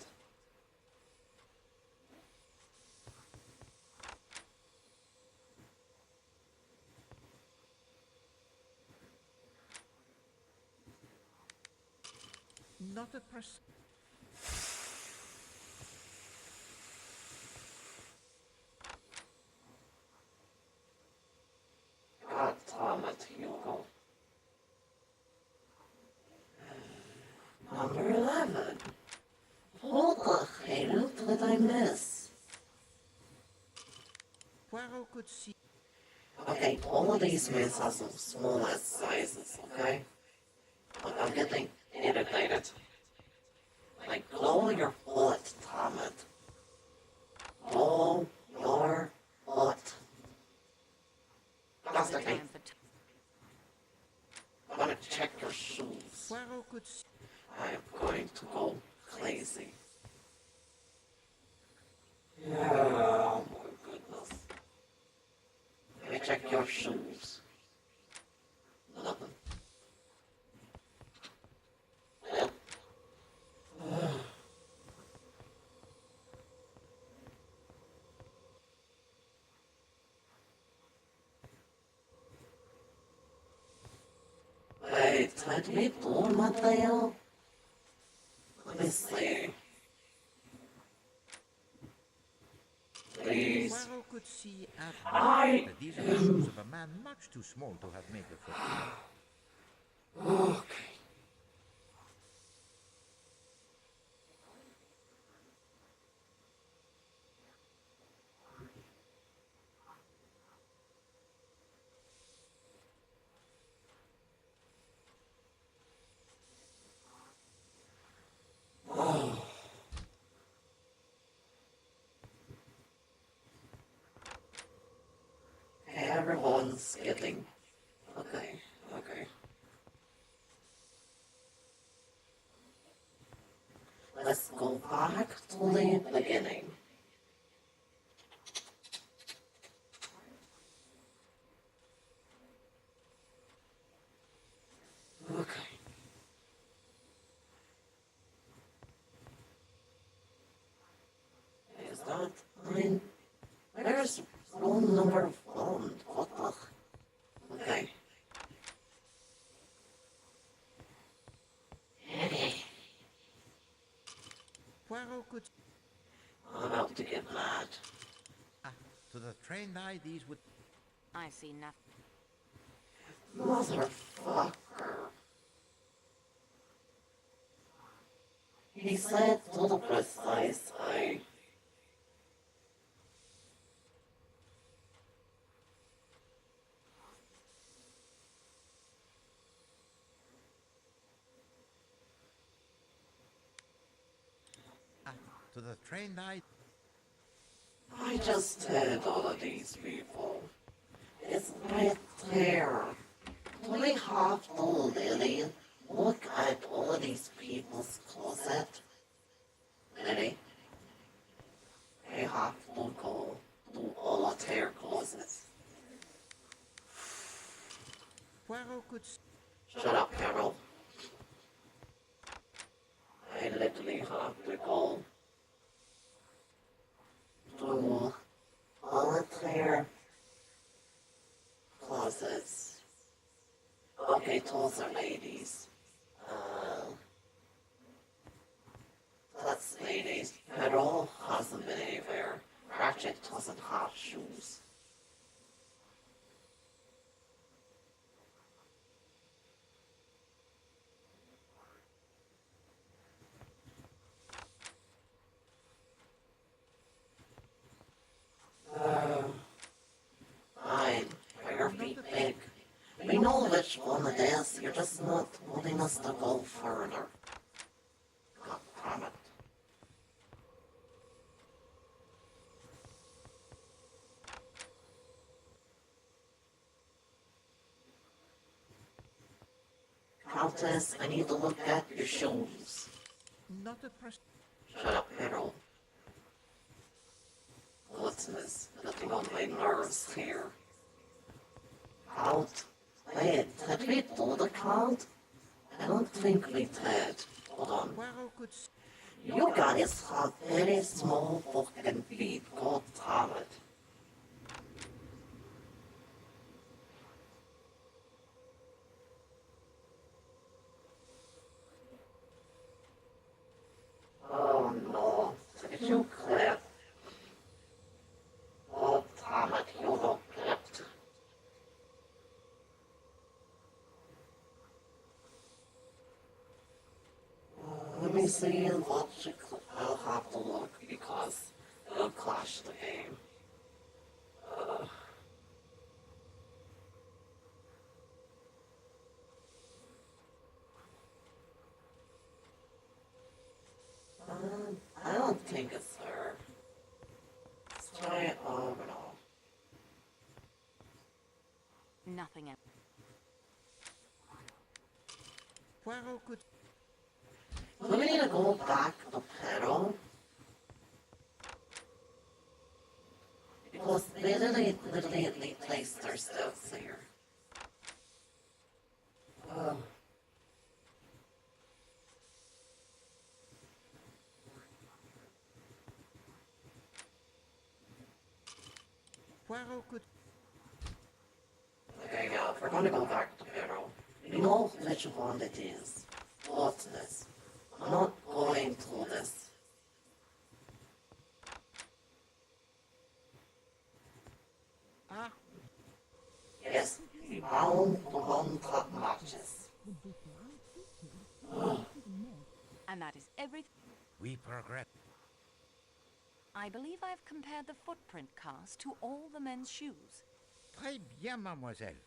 Not a precise... God, Tom, Hugo. Number 11. What the hell did I miss? Poirot could see... Okay, all of these men have some smallest sizes, okay? Look, I'm getting irritated. Like, blow your foot, Thomas. Blow your foot. That's the thing. Time for I'm gonna check your shoes. Poirot could see... I am going to go crazy. Oh my goodness. Let me check your shoes. Nothing. Yep. Wait, did we do Mateo? Let me see. Please. Poirot could see at I once that these are the shoes of a man much too small to have made the footprint. Okay. Everyone's getting... Okay. Let's go back to the beginning. Okay. Is that... I mean... Where's room number 1? What the... Okay. Poirot could... I'm about to get mad. Ah, to the trained eye, these would... I see nothing. Motherfucker. He said to the precise eye. Ah, to the trained eye... I just had all of these people. It's right there. Do we have to really look at all of these people's closet? Really? We have to go to all of their closets. Poirot could... Shut up, Carol. I literally have to go to all of their closets. Okay, those are ladies. That's ladies. Carol hasn't been anywhere. Ratchet doesn't have shoes. Fine. Your feet big. We know which one it is. You're just not wanting us to go further. God damn it. Countess, I need to look at your shoes. Not a pres... Shut up, Carol. Goodness, getting on my nerves here. Count? Wait, did we do the count? I don't think we did. Hold on. Poirot could... You guys have very small fucking feet. God damn it. Oh no. Did you clip? Oh damn it, you look clipped. Let me see what you clip. I'll have to look because it'll clash the game. I don't think it's her. Let's try it over now. Nothing else. Poirot could... Do we need to go back to Pedro? Because they literally placed their stuff here. Poirot could... Okay, yeah, if we're gonna go back to Pedro, we know which one it is. What's this? I'm not going to this. Ah, Yes, we found the one that matches. And that is everything. we progress. I believe I've compared the footprint cast to all the men's shoes. Très bien, mademoiselle.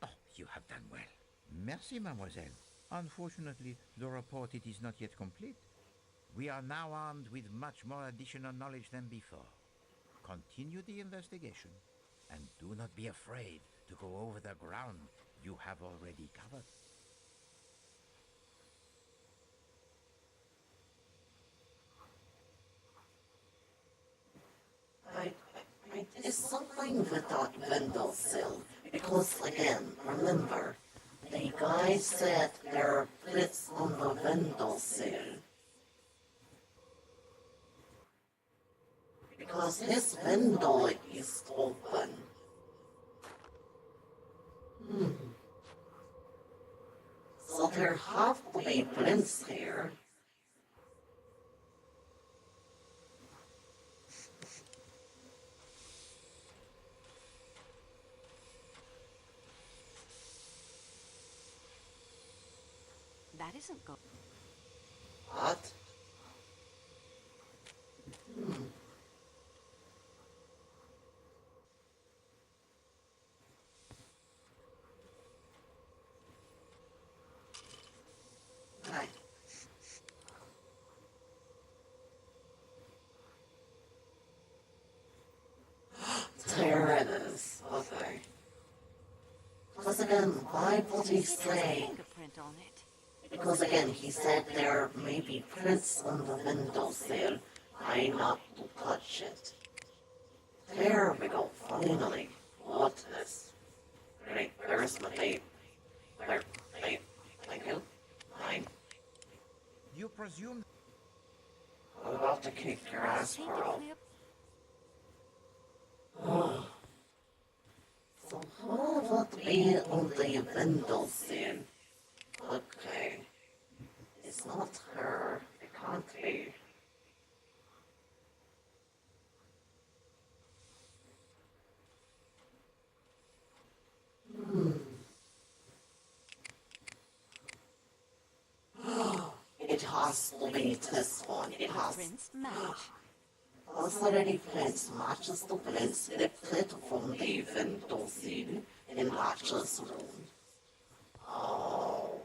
Oh, you have done well. Merci, mademoiselle. Unfortunately, the report it is not yet complete. We are now armed with much more additional knowledge than before. Continue the investigation, and do not be afraid to go over the ground you have already covered. There's something with that windowsill. Because again, remember, the guy said there are bits on the windowsill. Because this window is open. So there have to be prints here. That isn't good. What? Hi. There it is. Okay. Because again, why would he It has a say? fingerprint on it. Because again, he said there may be prints on the windowsill. I not to touch it. There we go, finally. What is? Great, where's my tape? Where? Tape. Thank you. Fine. You presume I'm about to kick your ass, Painted bro. clear. So how would it be on the windowsill? Okay. It's not her. It can't be. It has to be this one. It has. Prints match. Already prints matches the prints lifted from the windowsill in Archer's room. Oh.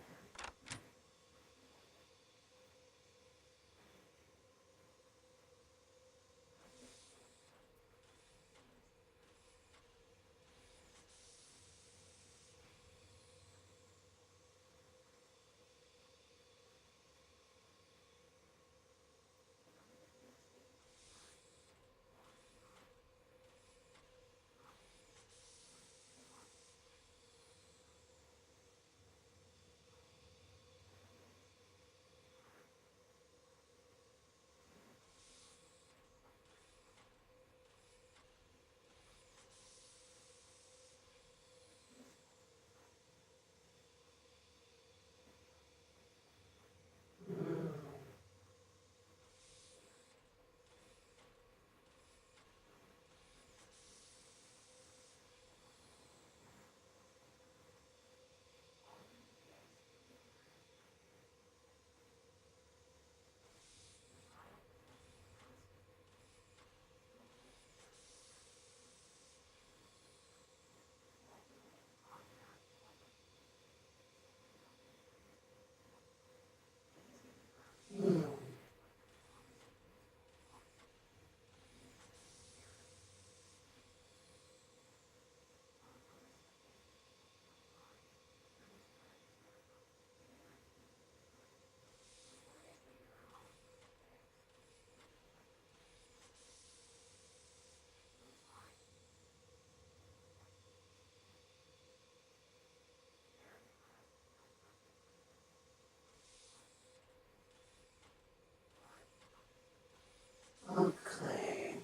Okay.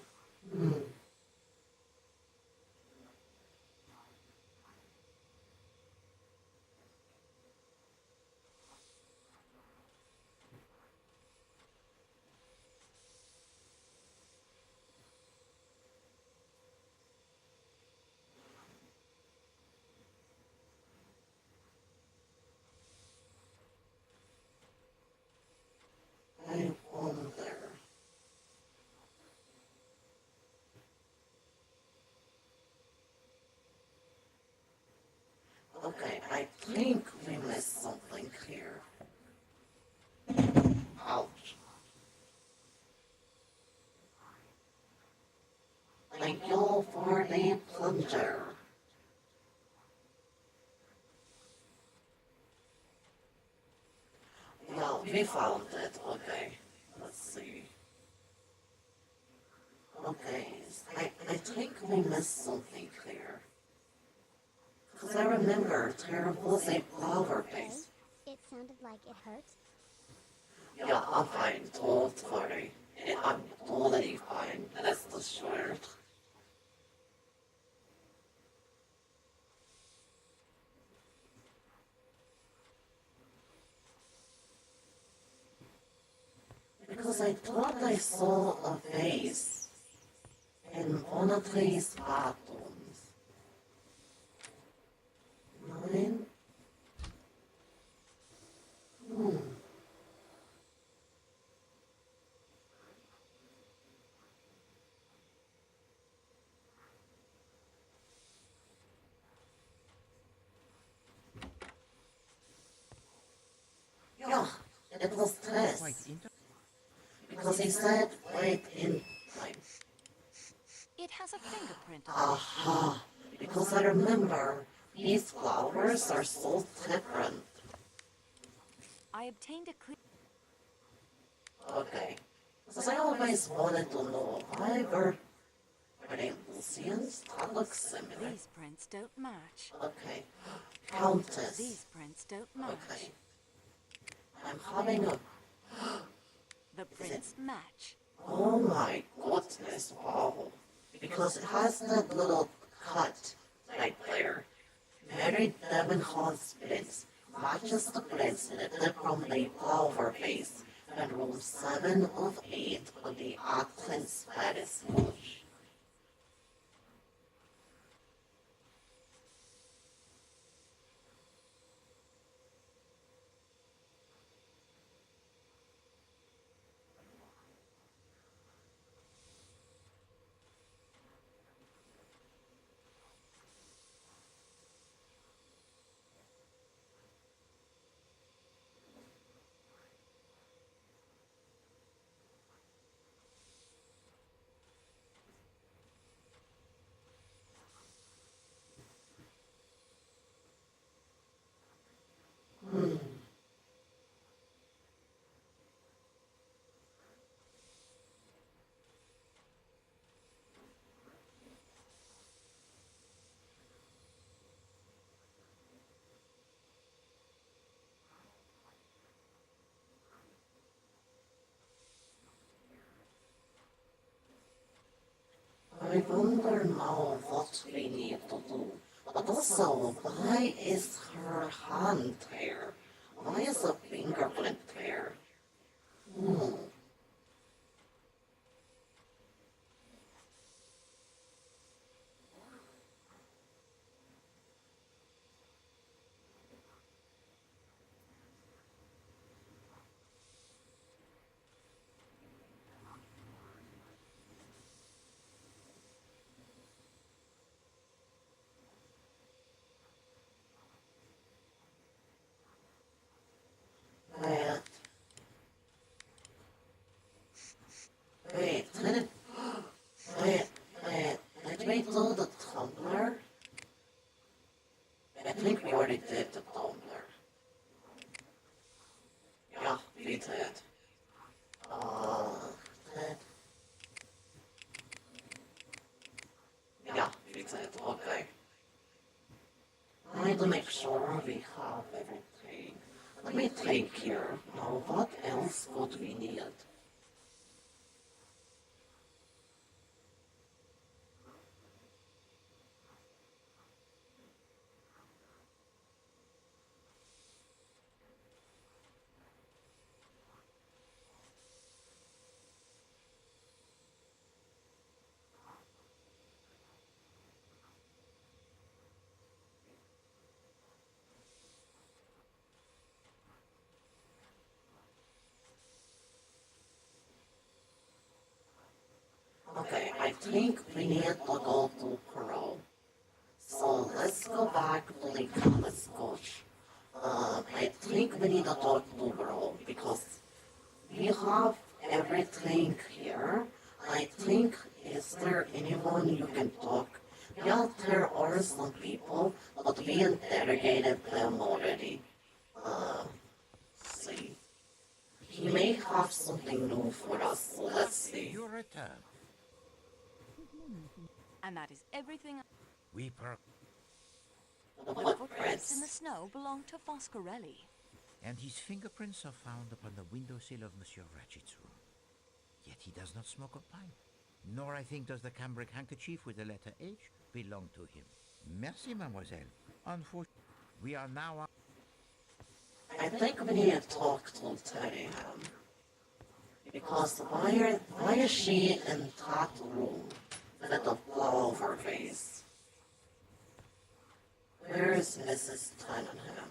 I wonder. Okay, I think we missed something here. Ouch. Thank you for the plunger. Yeah, we found it. Okay. Let's see. Okay, I think we missed something here. Because I remember there was a flower base. It sounded like it hurt. Yeah, I'm fine. Don't worry. I'm totally fine. That's the short. Because I thought I saw a face in one of these bathrooms. Nine? It was Quite Tess. interesting. Because he said, wait in time. It has a fingerprint on it. Aha. Because I remember these flowers are so different. I obtained a clear... Okay. Because I always wanted to know why were they Lucians? That looks similar. These prints don't match. Okay. Countess. These prints don't match. Okay. I'm having a... The prints match. Oh my goodness, wow. Because it has that little cut right there. Mary Debenhardt's prints matches the prints knitted from the flower vase and room 7 of 8 of the Athens Paris Lodge. I wonder now what we need to do. But also, why is her hand there? Why is a fingerprint there? Hmm. Wait, wait, wait, did we do the tumbler? I think we already did the tumbler. Yeah, we did. Did. Yeah, we did, okay. I need to make sure we have everything. Let me think here. Now, what else would we need? Okay, I think we need to go to Pearl. So let's go back to the Thomas coach. I think we need to talk to Pearl because we have everything here. I think, is there anyone you can talk? Yeah, there are some people, but we interrogated them already. See. He may have something new for us, so let's see. Your return. And that is everything. We per... The The footprints in the footprints. snow belong to Foscarelli. And his fingerprints are found upon the windowsill of Monsieur Ratchet's room. Yet he does not smoke a pipe. Nor, I think, does the cambric handkerchief with the letter H belong to him. Merci, mademoiselle. Unfortunately, we are now... I think we need to talk to Teddy. Because why is she in that room with the flower vase? Where is Mrs. Tannenham?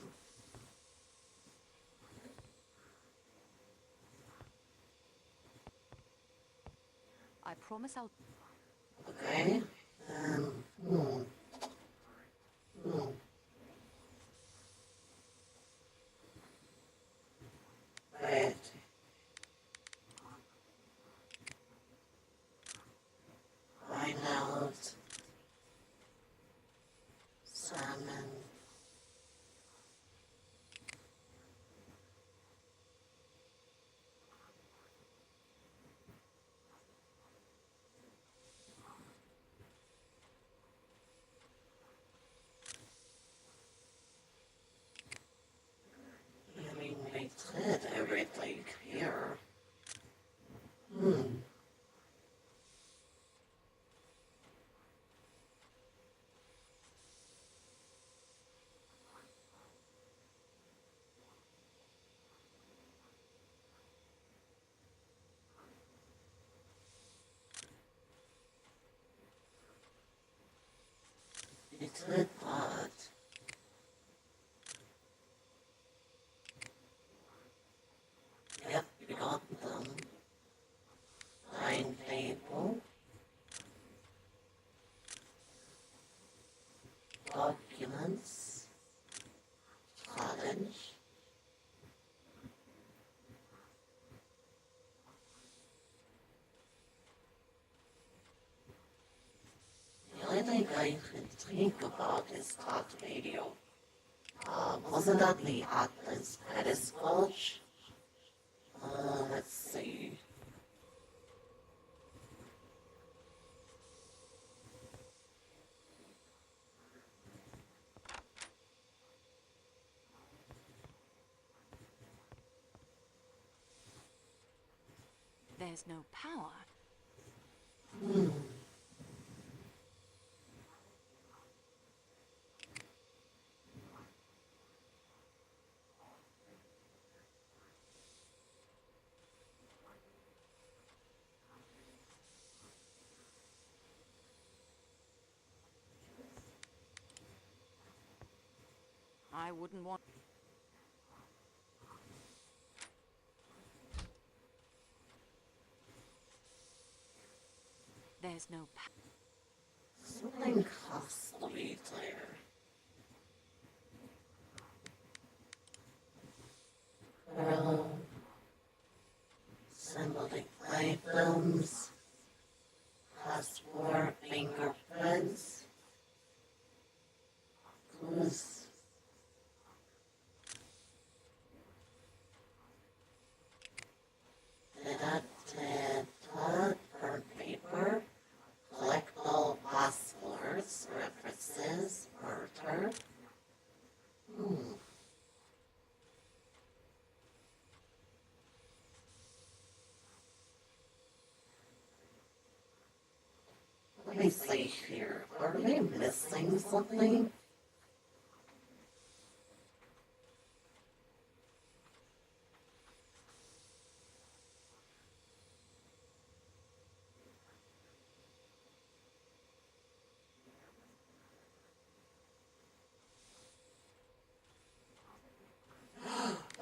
I promise I'll... Okay. Hmm. Wait. did that. Yep, we got them. 9 people. Documents. Challenge. The only thing I can think about is that video. Wasn't that the Atlas Pettis Gulch? Let's see. There's no power. I wouldn't want... There's no power. Something has to be there. Well, symbolic items, passport, fingerprints, clues. Burnt paper, collectible passwords, references, murder. Let me see here. Are we missing something?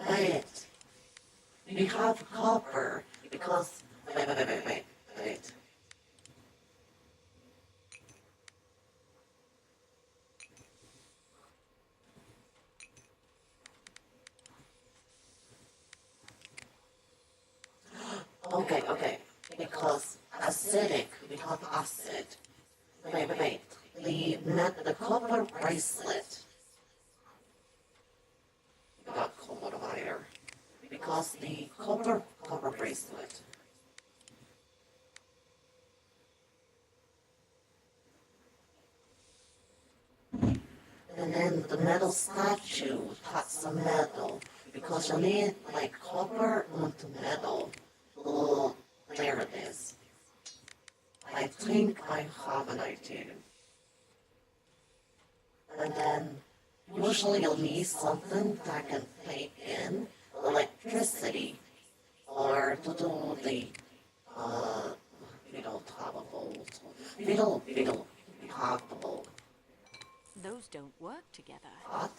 Wait. We have copper because. Wait. Okay. Because acidic, we have acid. Wait. The copper bracelet. We got cold wire. Because the copper bracelet. And then the metal statue, that's the metal. Because you need like copper onto metal. Oh, there it is. I think I have an idea. And then usually you'll need something that can take in electricity or to do the we don't have a volt. We have the volt. Those don't work together. What?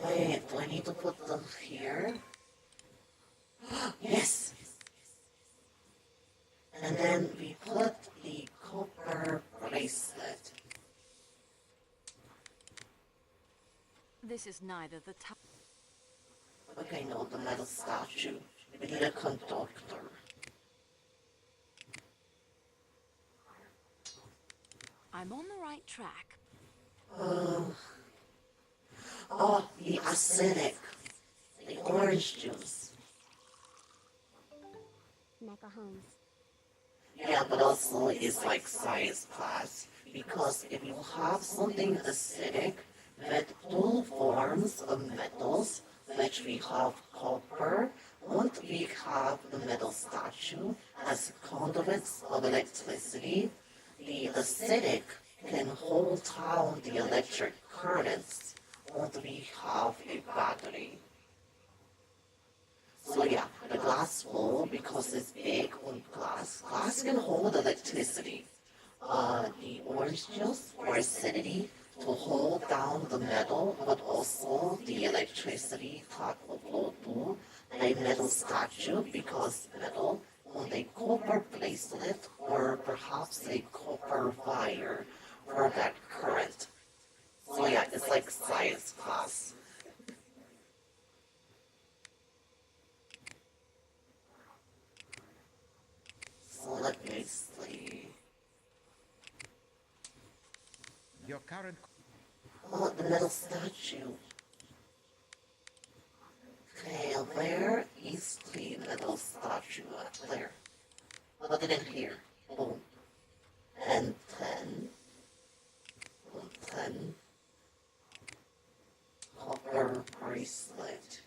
Wait, do I need to put them here? Yes! And then we put the copper bracelet. This is neither the type... Okay, no, the metal statue. We need a conductor. I'm on the right track. Oh, the acidic. The orange juice. Mecha Holmes. Yeah, but also it's like science class. Because if you have something acidic with two forms of metals, which we have copper, won't we have the metal statue as conduits of electricity? The acidic can hold down the electric currents, Don't we have a battery? So yeah, the glass wall, because it's big on glass can hold electricity. The orange juice for acidity to hold down the metal, but also the electricity type of flow to a metal statue because metal on a copper bracelet or perhaps a copper wire for that current. So yeah, it's like science class. So let me see. Your current Oh, the metal statue. Okay, where is the metal statue at there? Look at it here. Boom. And 10. 10. Copper bracelet.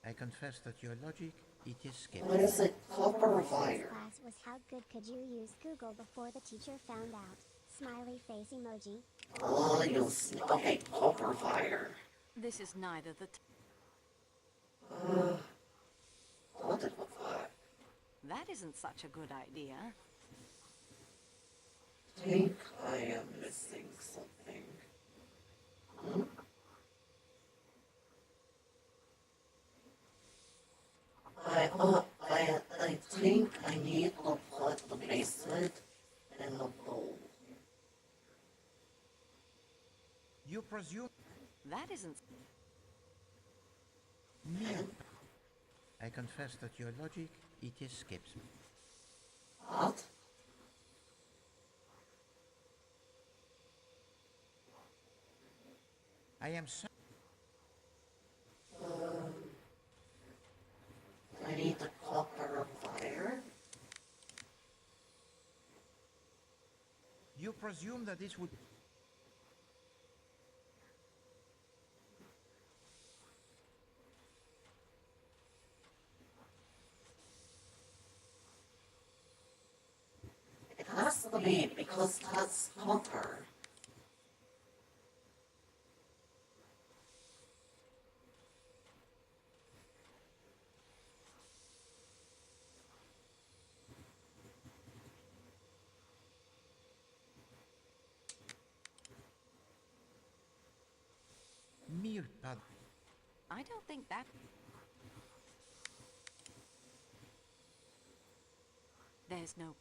I confess that your logic, it is skeptical. What is it? Copper This wire. class was how good could you use Google before the teacher found out. Smiley face emoji. Oh, okay, copper wire. This is neither the What did look like? That isn't such a good idea. I think I am missing something. I think I need to put the bracelet in the bowl. You presume That isn't. mere. I confess that your logic, it escapes me. What? I am sorry. I need the copper wire. You presume that this would. It has to be because that's copper. Mere pad. I don't think that. There's no.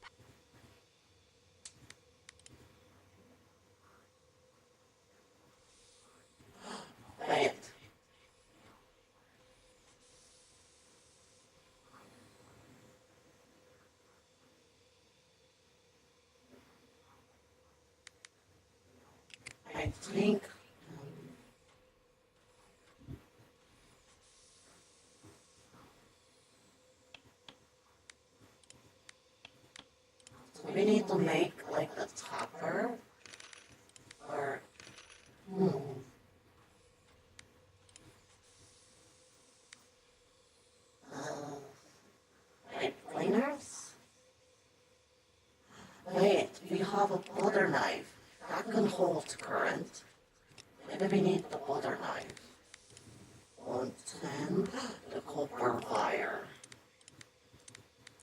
Wait. I think we need to make like the topper or like cleaners. Wait, we have a butter knife that can hold current. Maybe we need the butter knife. 110, the copper wire.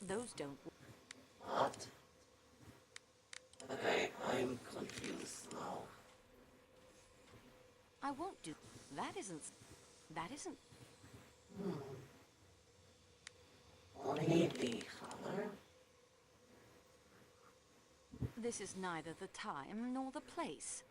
Those don't. What? Okay, I'm confused now. I won't do. That isn't. That isn't. We need the hammer. This is neither the time nor the place.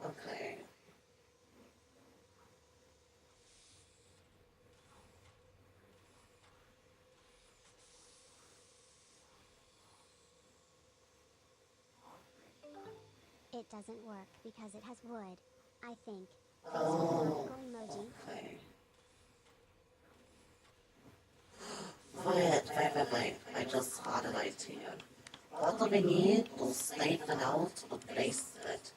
Okay. It doesn't work because it has wood. I think. Oh, Emoji. okay. wait. I just had an idea. What do we need to straighten out to place it?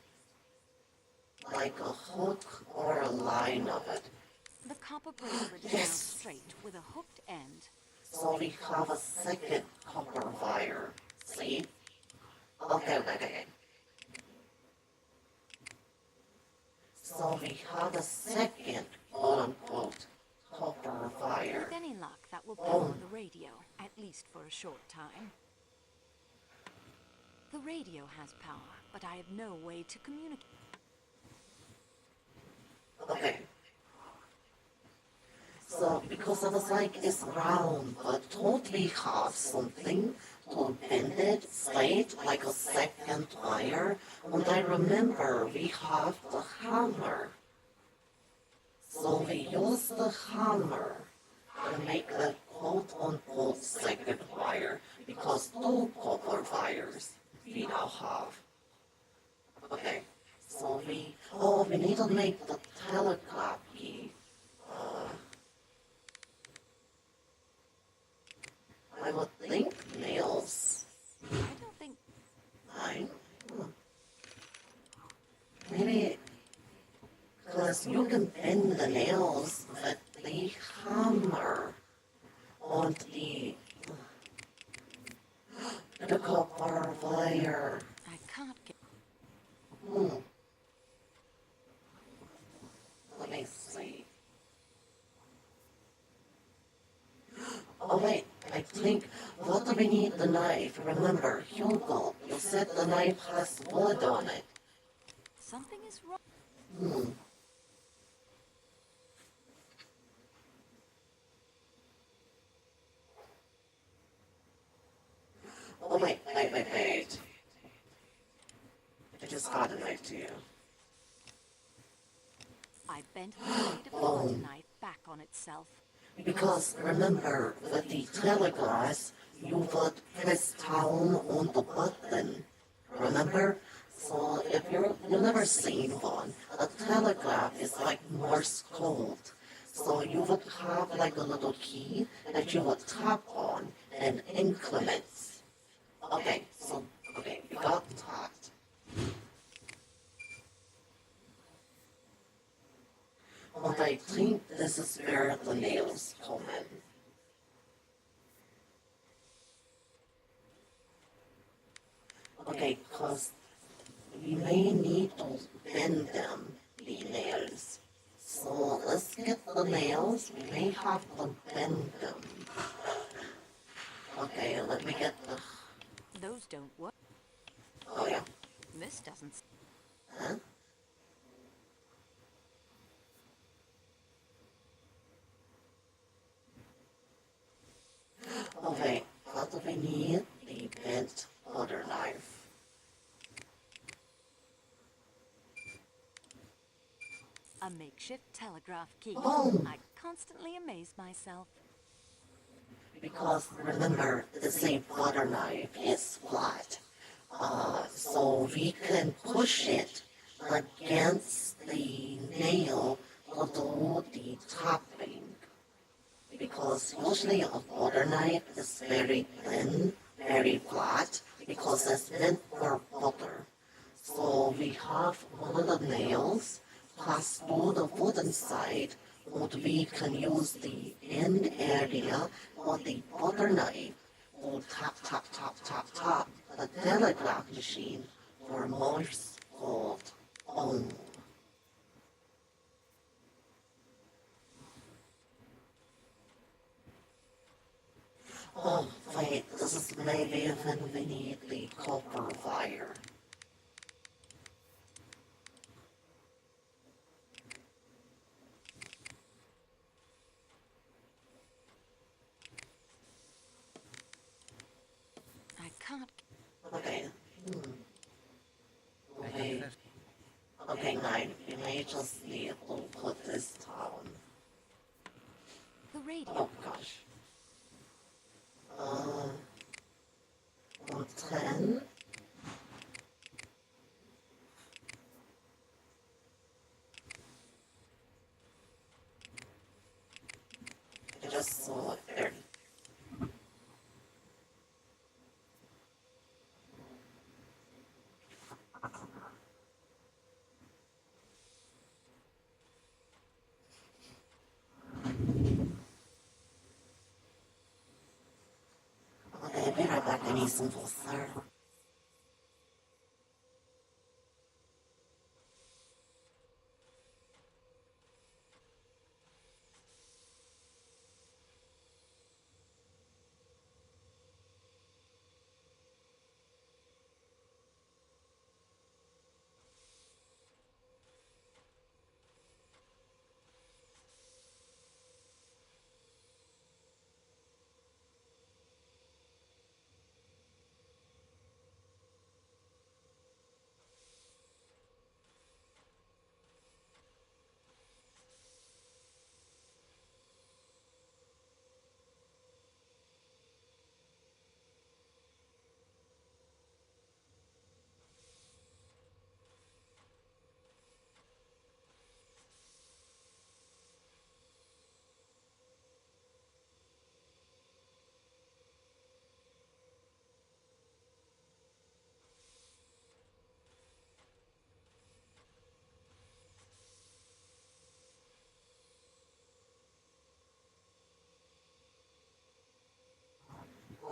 Like a hook or a line of it. The copper bracelet is now Yes. straight with a hooked end. So we have a second copper wire. See? Okay. So we have a second, quote-unquote, copper wire. With any luck, that will power the radio, at least for a short time. The radio has power, but I have no way to communicate. Okay. So, because I was like, it's round, but don't we have something to bend it straight, like a second wire? And I remember we have the hammer. So we use the hammer to make the quote-unquote second wire, because two copper wires we now have. Okay, so we need to make the telegraph key. I would think nails. I don't think I, maybe, because you can bend the nails with the hammer on the copper wire. I can't get. Let me see. Oh wait, I think, what do we need the knife? Remember, Hugo, you said the knife has wood on it. Something is wrong. Oh wait. I just got a knife to you. I bent the blade of the butter knife back on itself. Because remember, with the teleglass, you would press down on the button. Remember? So if you've never seen one, a telegraph is like Morse code. So you would have like a little key that you would tap on and increments. Okay, we got tapped. But I think this is where the nails come in. Okay, because we may need to bend them, the nails. So let's get the nails. We may have to bend them. Okay, let me get the... Those don't work. Oh yeah. This doesn't. Huh? Okay, what do we need? The bent butter knife. A makeshift telegraph key. Oh. I constantly amaze myself. Because remember, the same butter knife is flat. So we can push it against the nail to do the topping. Because usually a butter knife is very thin, very flat, because it's meant for butter. So we have one of the nails pass through the wooden side, and we can use the end area of the butter knife to tap the telegraph machine for Morse code. Oh. Oh, wait, this is maybe when we need the copper wire. I can't. Okay. I Okay. confess Okay, Nine, you may just need to put this down. The radio. Oh gosh. 10. I just saw it there. Any simple, sir?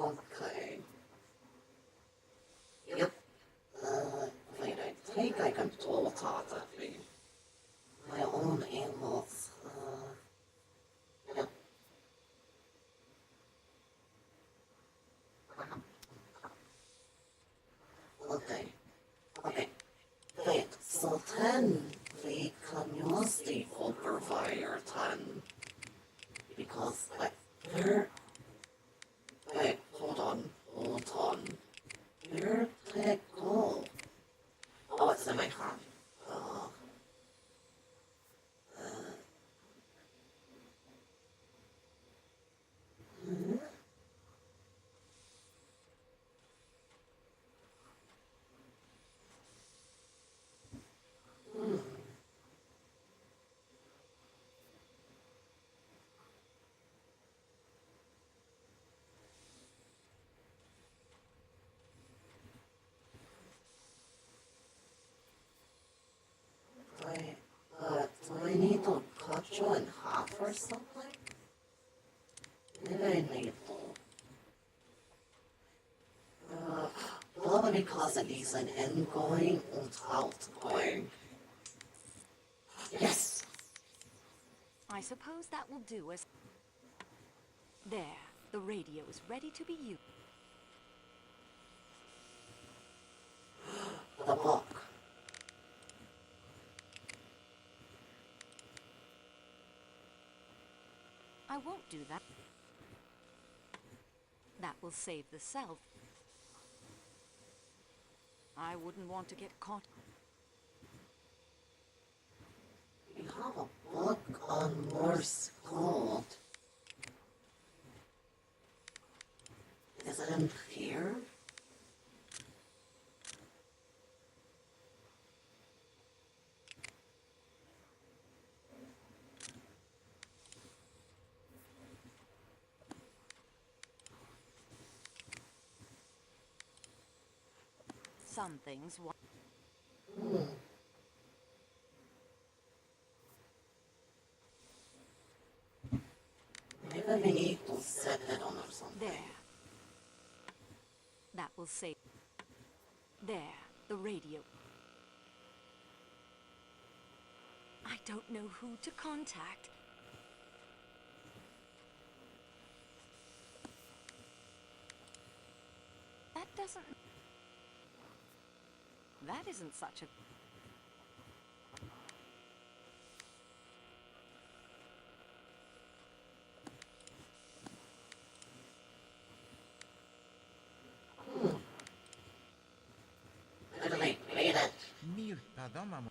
Okay. Yep. Wait, I think I can pull telepathy. My own animals. Yep. Okay. Okay. Wait, so then we can use the overfire then. Because, like, where... Wait, hold on. Hold on. Where did it go? Oh, it's in my car. Uh, wait, do I need to cut you in half or something? Maybe I need to. Probably because it needs an ingoing and outgoing. Yes! I suppose that will do as... There, the radio is ready to be used. The book. I won't do that. That will save the self. I wouldn't want to get caught. We have a book on Morse code. Is it in here? Some things... Maybe we need to set it on or something. There. That will save... There, the radio. I don't know who to contact. That doesn't... That isn't such a... Read it. Mille pardon, maman.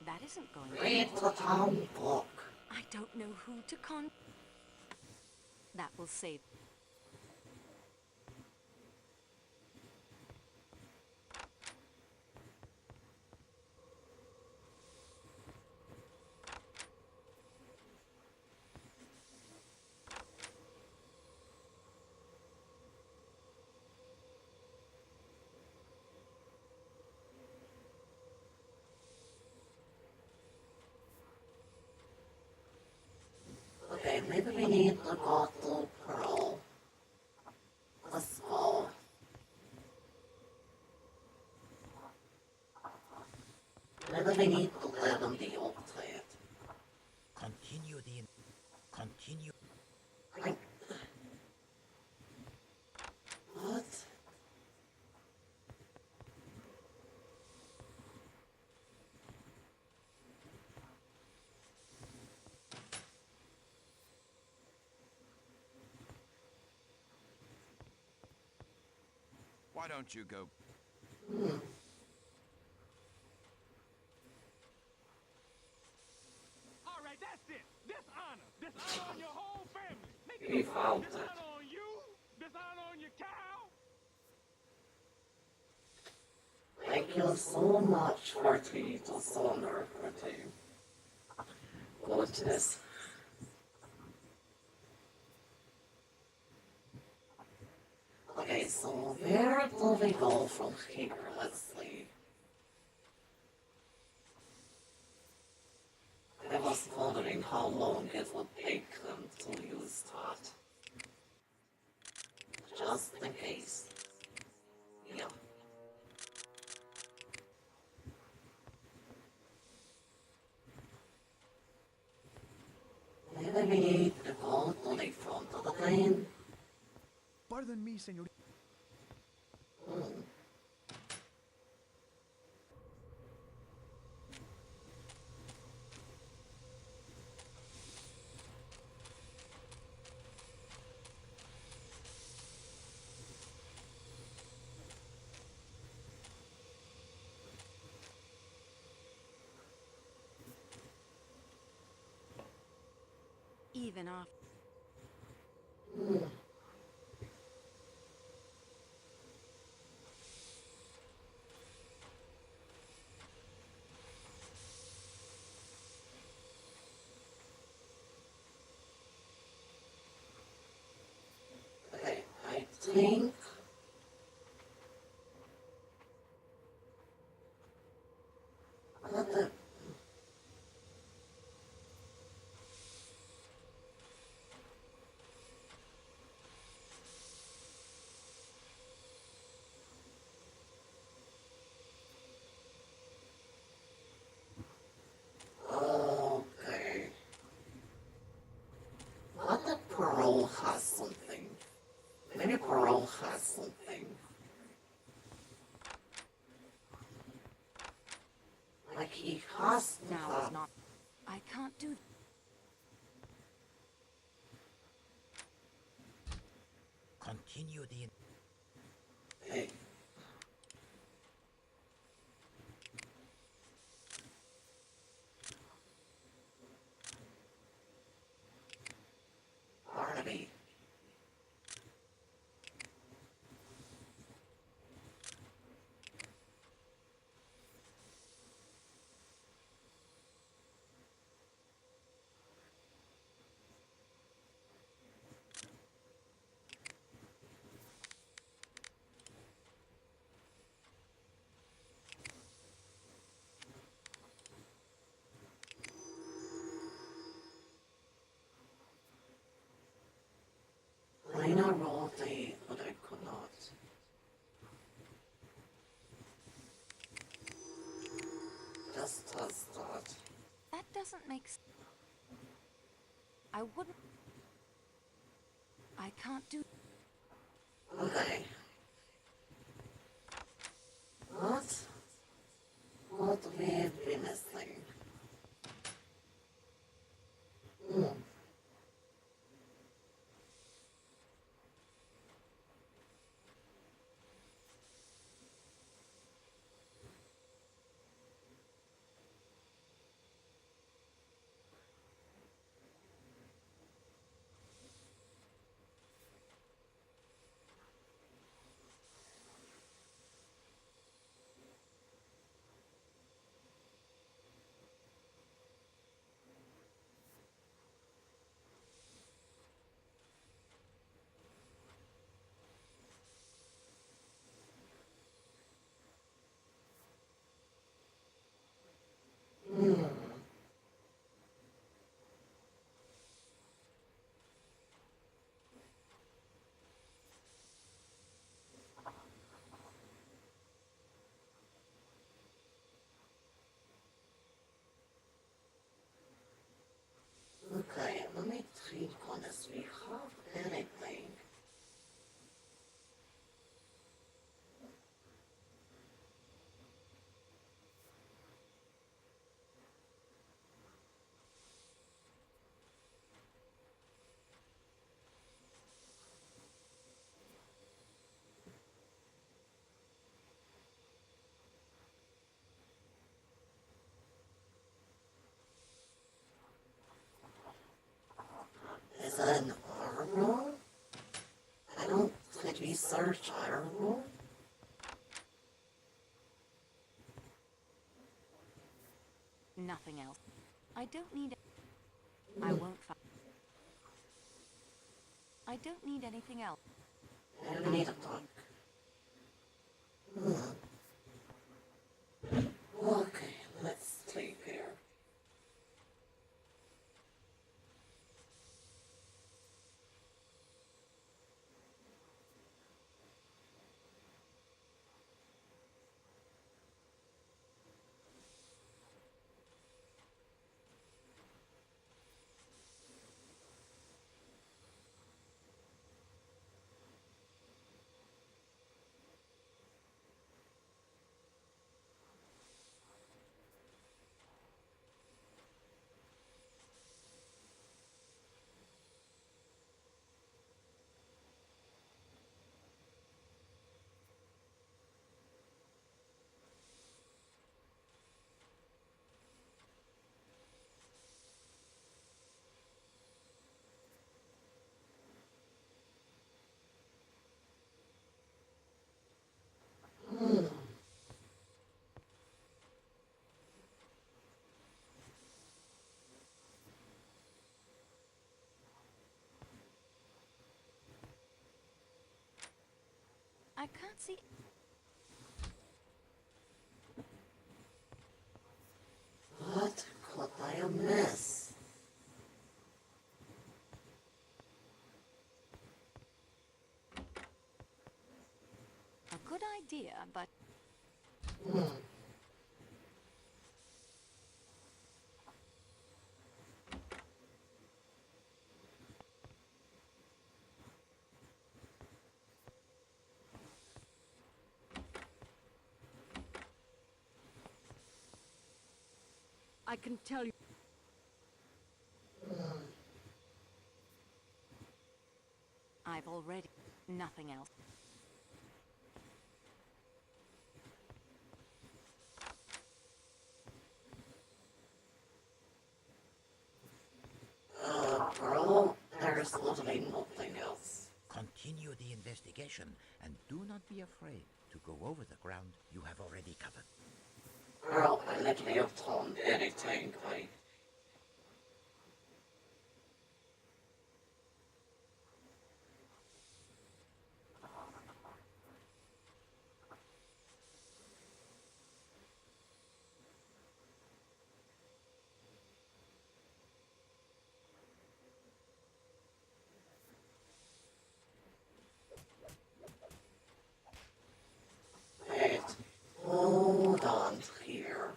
That isn't going to... Read the town book. I don't know who to con... That will save... Okay, maybe we need to go to Pearl. Let's go. need to let him deal with it. Continue the... Continue... I... What? Why don't you go... All right, that's it. Dishonor. Dishonor on your whole family. Make He it found it. dishonor on you. Dishonor on your cow. Thank you so much for the dishonor for the goodness. Okay, so where do we go from here? Let's see. I was wondering how long it would take them to use that. Just in case. Yeah. Maybe we need to go to the front of the plane. Pardon me, senor. Even after... Okay, I think... What the... Okay. What if Pearl has something? Maybe Pearl has something. Like he has to Now have... is not... I can't do... Continue the... Hey. Barnaby. Lena rolled a, but I could not. Just does that. That doesn't make sense. I wouldn't... I can't do... Okay. What? What we be missing? research, I don't know. Nothing else. I don't need... I won't find... I don't need anything else. And we need to talk. Okay, let's sleep here. I can't see... What could I miss? A good idea, but... I can tell you... I've already... Nothing else. Girl, there's literally nothing else. Continue the investigation and do not be afraid to go over the ground you have already covered. Girl, I literally have done anything. Wait, hold on here.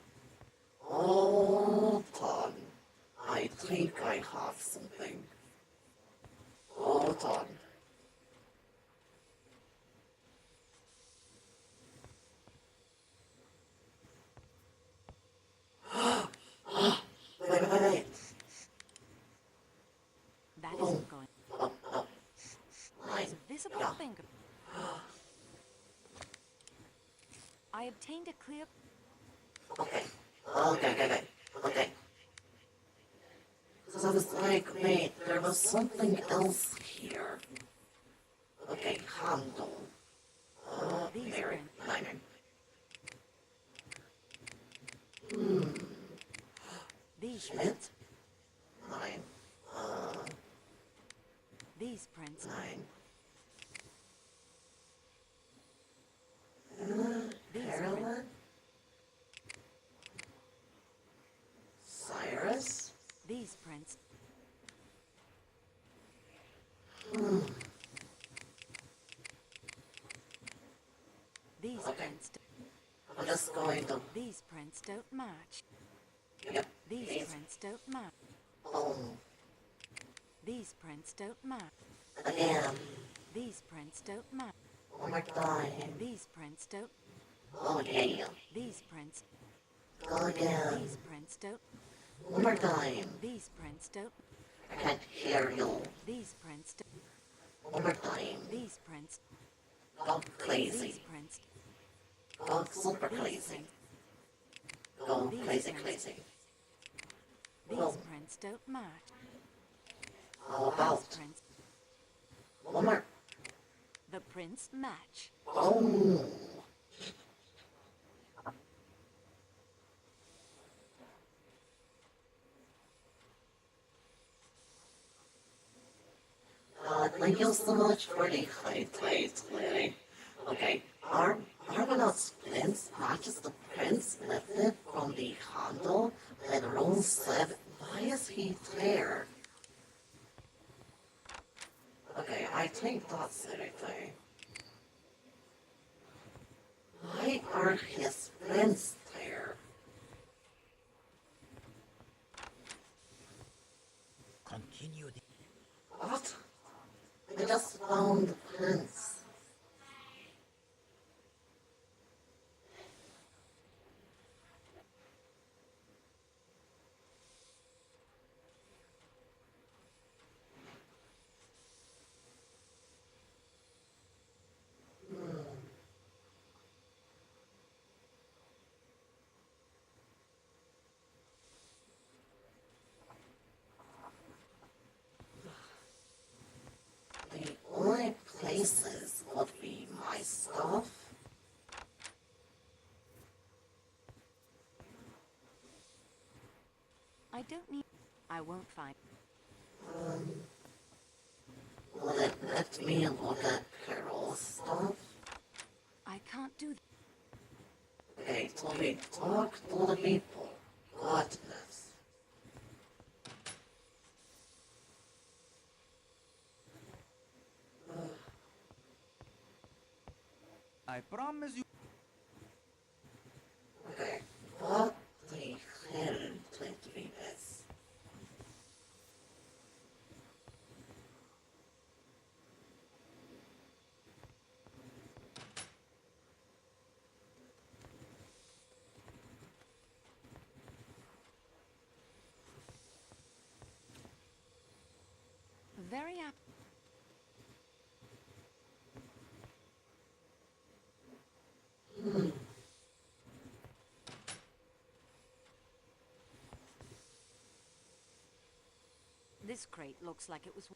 Hold on. I think I have something. Hold on. Wait. That isn't going... I, There's a visible yeah. finger. I obtained a clear... Okay. So I was like, wait, there was something else here. Okay, handle. These Mary, prints... These Schmidt? prints... 9. These prints... 9. These prints... Carolyn? Cyrus? These prints... These Okay. prints... I'm just going to... These prints don't match. Yep. These Please. prints don't match. Boom. These prints don't match. Again. These prints don't match. One more time. These prints don't... Go again. These prints... Go again. These prints don't... One more time. These prints don't... I can't hear you. These prints don't... One more time. These prints... Go These crazy. prints... Go super These crazy. prints... Go These crazy, prints- crazy. These prints don't match. How These about prints... one more? The prints match. Oh. Thank you so much for the highlights, Larry. Okay, are we not splints, not just the prince lifted from the handle that Rome said, why is he there? Okay, I think that's everything. Why are his friends there? Continue the What? I just found the prince. The only places would be my stuff. I don't need... I won't find... Will it let me look at Carol's stuff? I can't do that. Okay, Toby, talk to the people. Got this. I promise you. Okay, what the hell did we miss? Very apt. This crate looks like it was...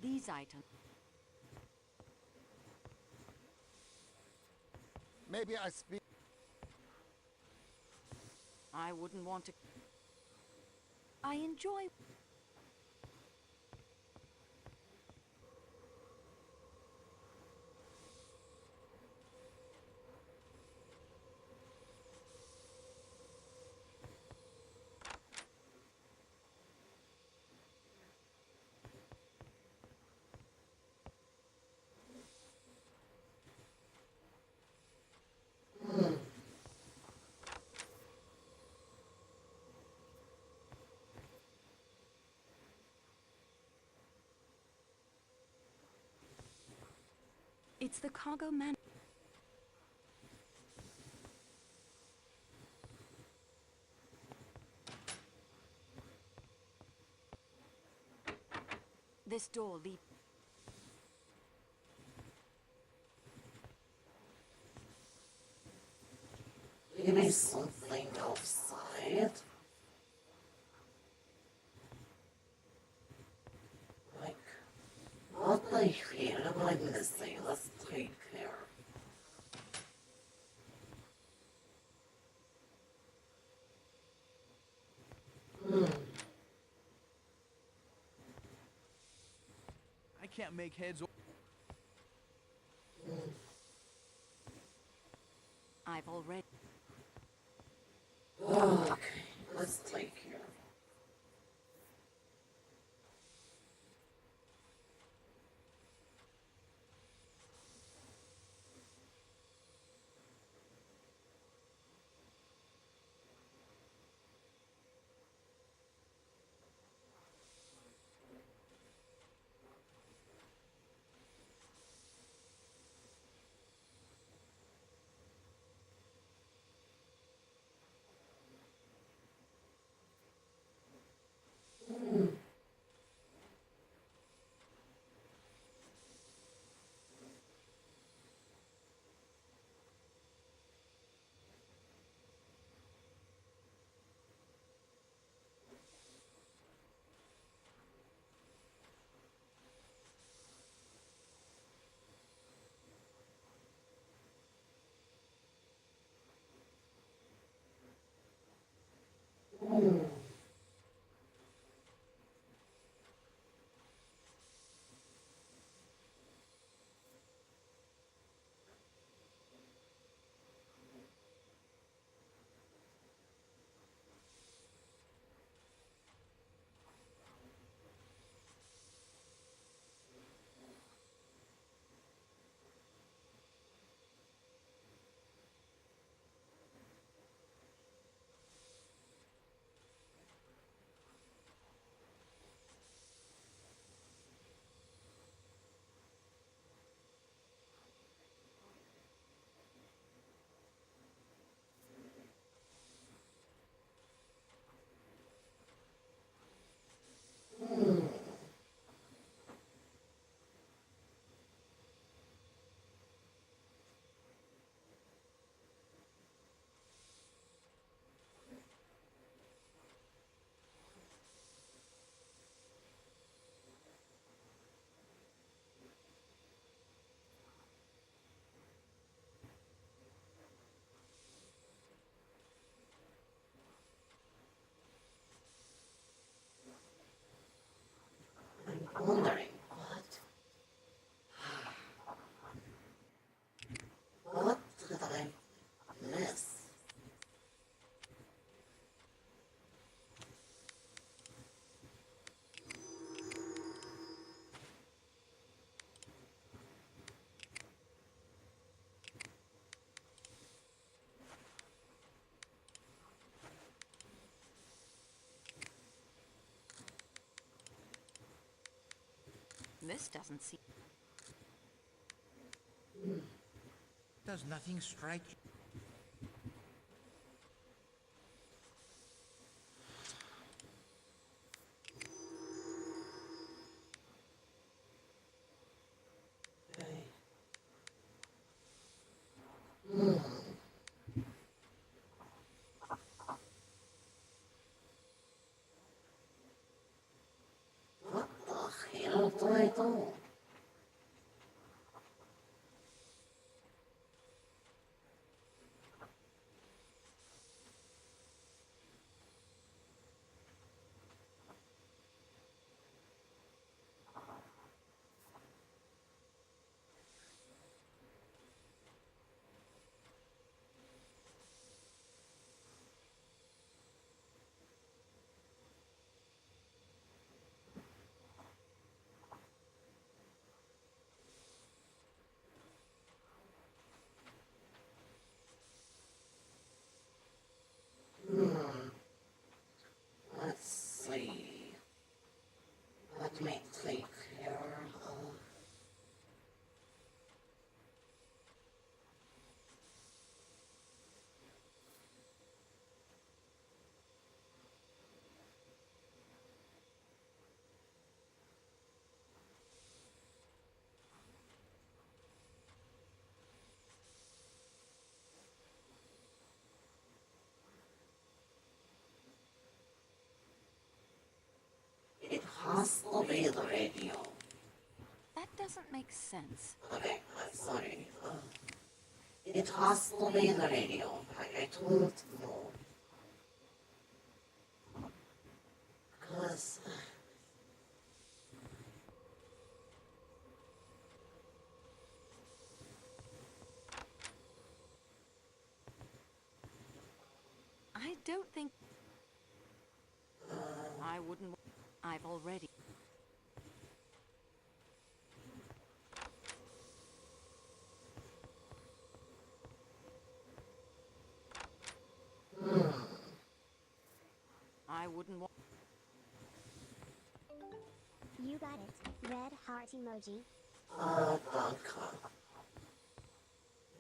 These items... Maybe I speak. I wouldn't want to... I enjoy... It's the cargo man... This door leads... Maybe something outside? Like, what the hell am I missing? Let's take care. I can't make heads or... I've already... Okay, let's take care. I'm wondering what did I miss? This doesn't seem... Does nothing strike you? Okay. What the hell do I do? Let's see. Let me think here. It has to be the radio. That doesn't make sense. Okay, I'm sorry. It has to be the radio. I don't know. Because I don't think... I wouldn't... I've already... I wouldn't want... You got it. Red heart emoji. Danke.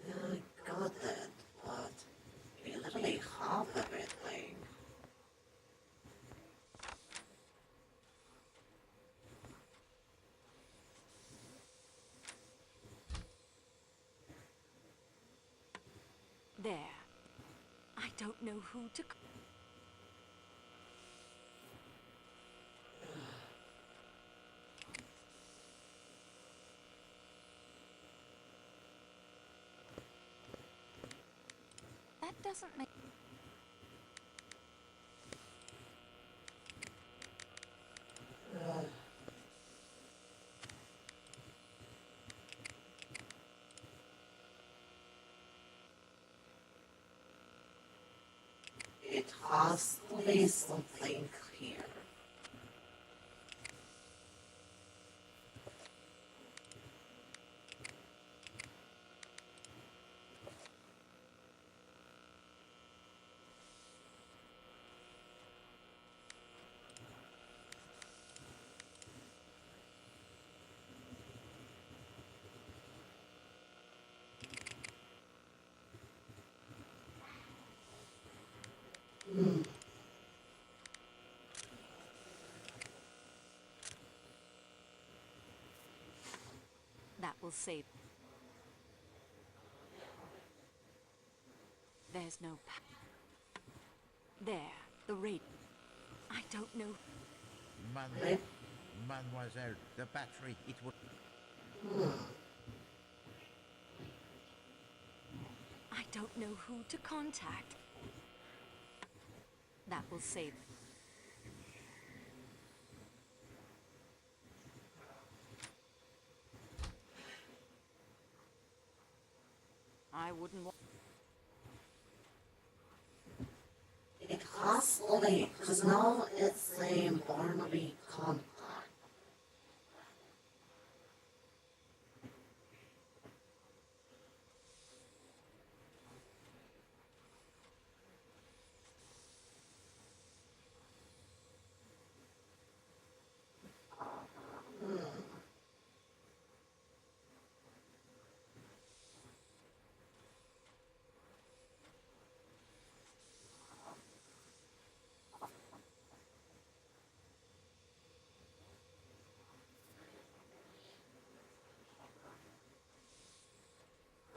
Yeah, I got that, but we literally have everything. There. I don't know who to... That doesn't make... has to be something here. That will save. There's no there, the rate. I don't know. Mademoiselle, the battery, it would... I don't know who to contact. That will save. I wouldn't want. It has to be, because now it's saying Barnaby contact.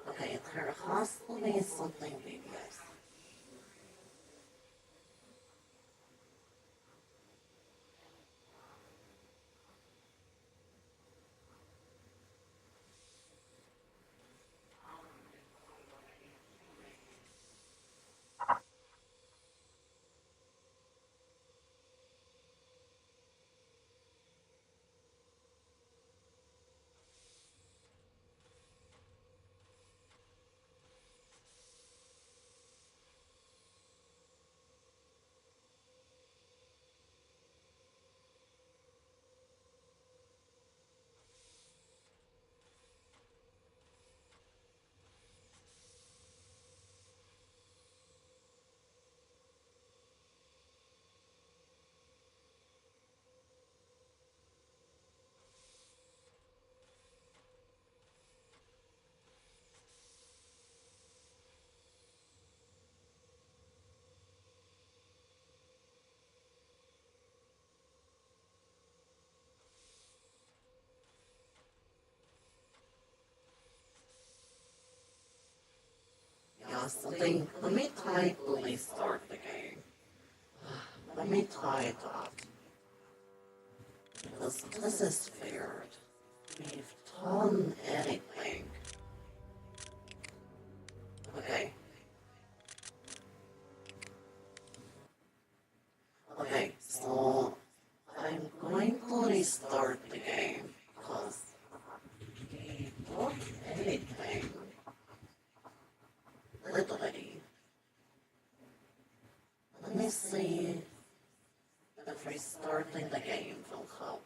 Okay, there has to be something previous. Yeah, something. Let me type when we start the game. Let me type that. Because this is weird. We've done anything. Okay. Okay, so I'm going to restart the game because we don't anything. Literally. Let me see if restarting the game will help.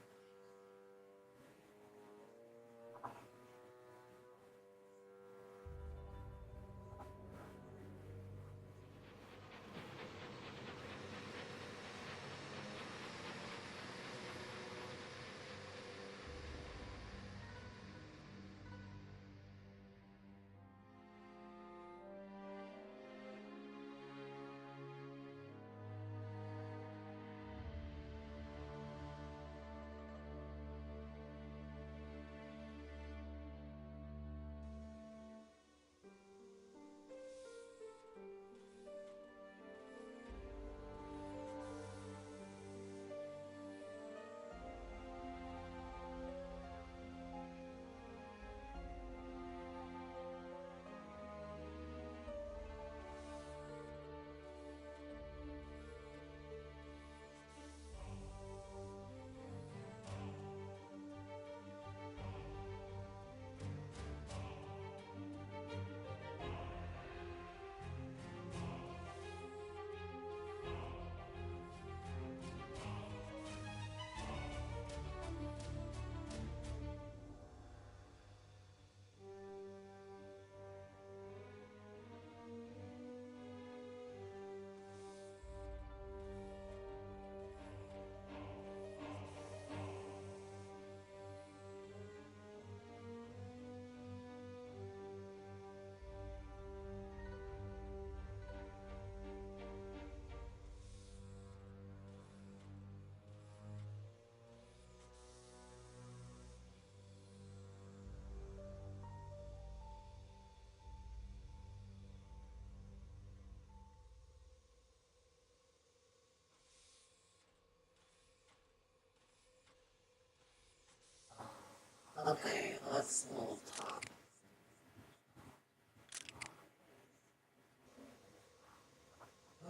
Okay, let's move top.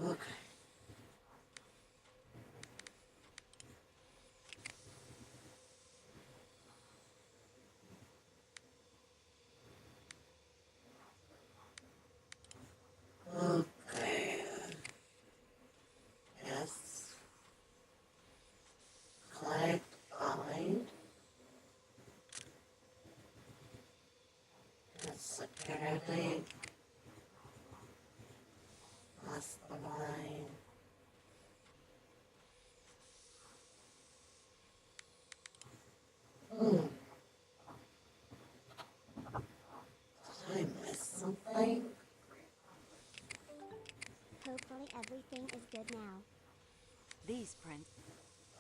Okay. Okay. Yes. Collect behind. Security. That's the line. Did I miss something? Hopefully everything is good now. These prints.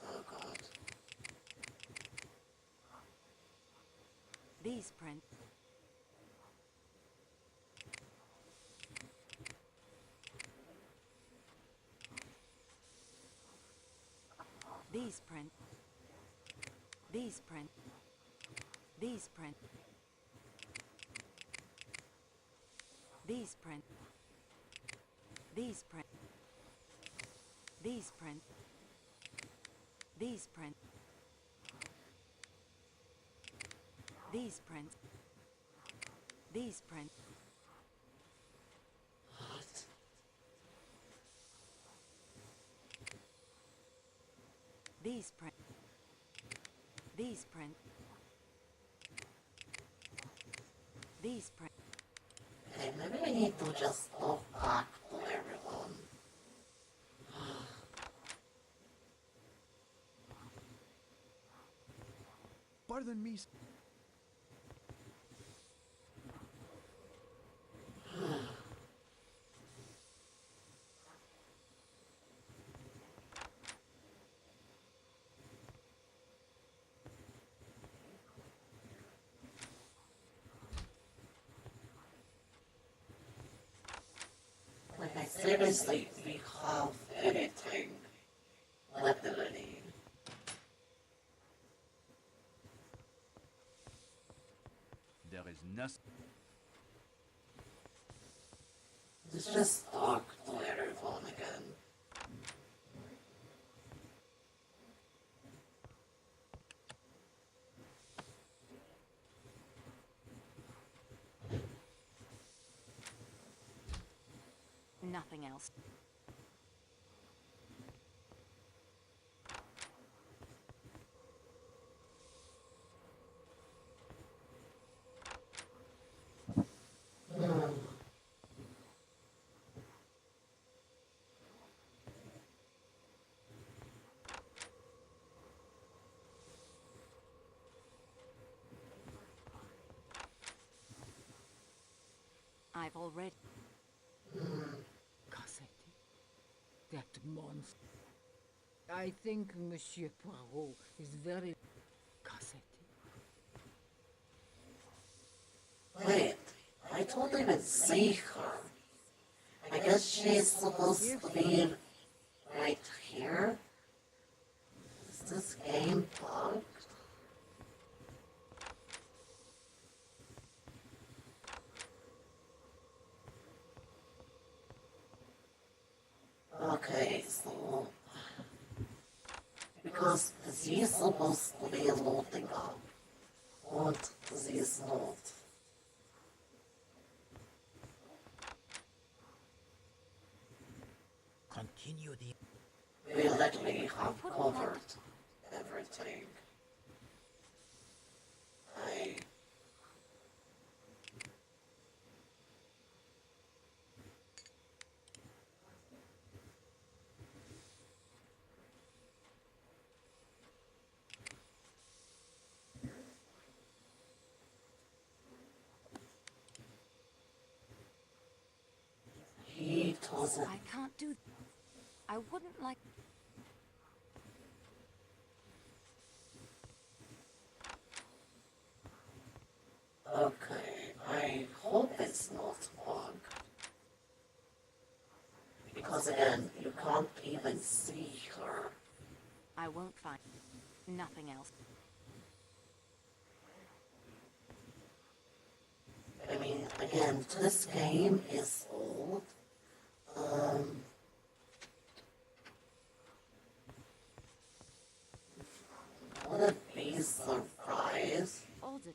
Oh god. These prints. These print. These print. These print. These print. These print. These print. These print. These print. These print. What? These print. These print. These print. Okay, maybe I need to just go back to everyone. Pardon me. Like, I seriously, we have anything. Literally. There is nothing. Let's just talk to everyone again. Nothing else. I've already. Cassetti. That monster. I think Monsieur Poirot is very... Cassetti. Wait, I don't even see her. I guess she's supposed to be right here? Is this game bugged? Okay, so... Because she's supposed to be loading up. But she's not. Continue the... We literally have covered everything. I... He doesn't... I can't do. I wouldn't like. Okay, I hope it's not bugged. Because again, you can't even see her. I won't find. Nothing else. again, this game is old. Wouldn't be surprised. All the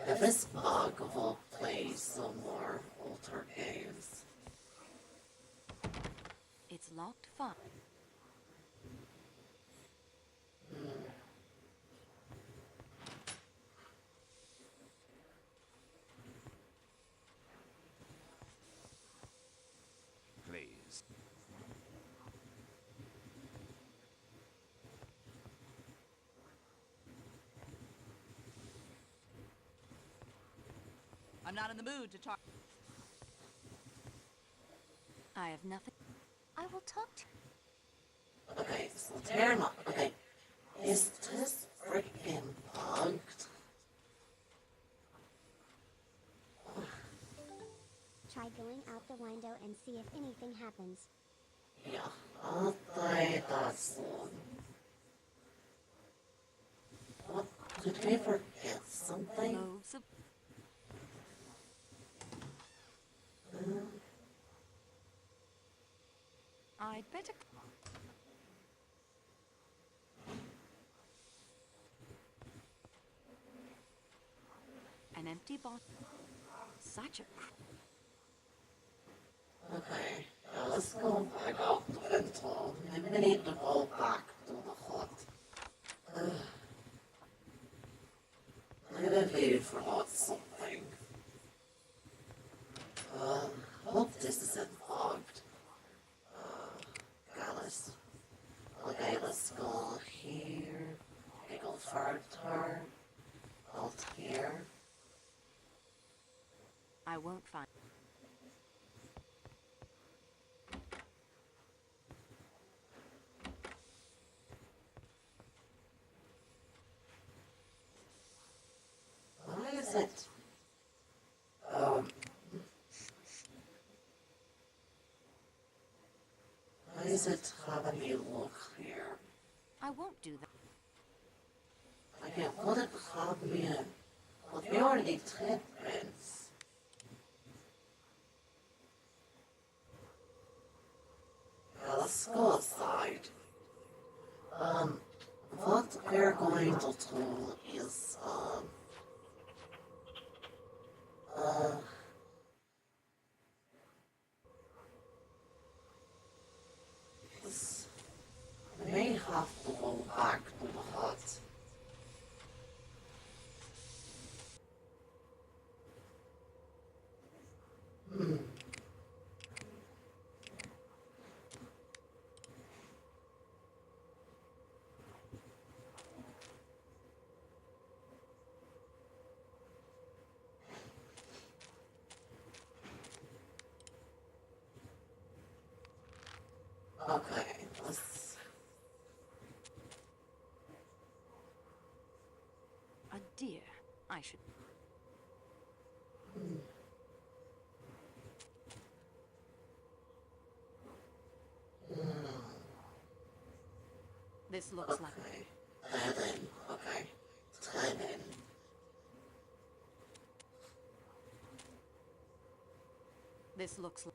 If this bug will play some more older games. It's locked fast. Please. I'm not in the mood to talk. I have nothing. I will talk to Okay, so they're not. Okay, is this freaking bugged? Try going out the window and see if anything happens. Yeah, I'll try that soon. What? Did we forget something? loaves of I'd better. An empty bottle. Such a. Okay, now let's go back out the window. Maybe we need to go back to the hut. Maybe we forgot something. Hope this isn't bugged. Guys. Okay, let's go here. Okay, go further. Out here. I won't find. Why is it? Why is it having me look here? I won't do that. I can't put it have me in. But we already did this. Yeah, let's go outside. What we're going to do is, is we may have to go back to the hut. Okay, let's... A deer. I should. This looks like. Okay, dead end. Okay, dead end. This looks like.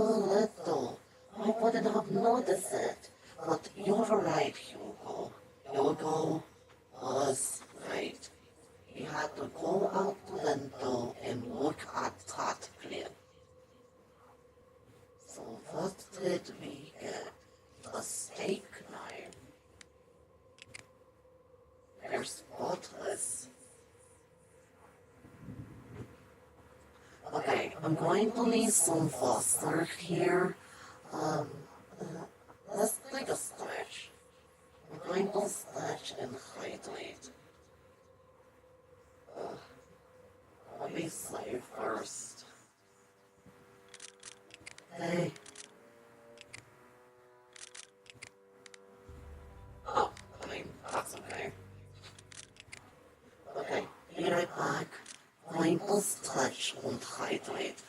little. I wouldn't have noticed it. But you're right, Hugo. Hugo was right. He had to go out the window and look at that cliff. So what did we get? A steak knife. They're spotless. Okay, I'm going to need some faster here. Um, let's take a stretch. I'm going to stretch and hydrate. Let me say first. Hey. Oh, I mean, that's okay. Okay, be right back. Going to stretch and hydrate.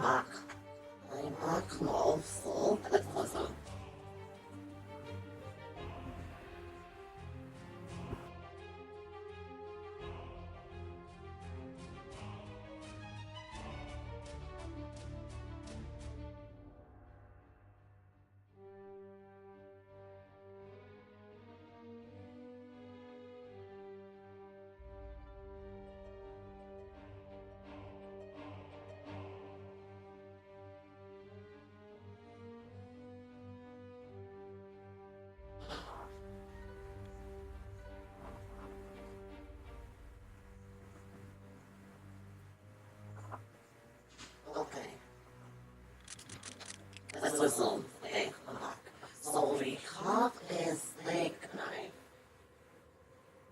back. I'm back now, so it wasn't. Okay. This is something back. So we have a snake knife.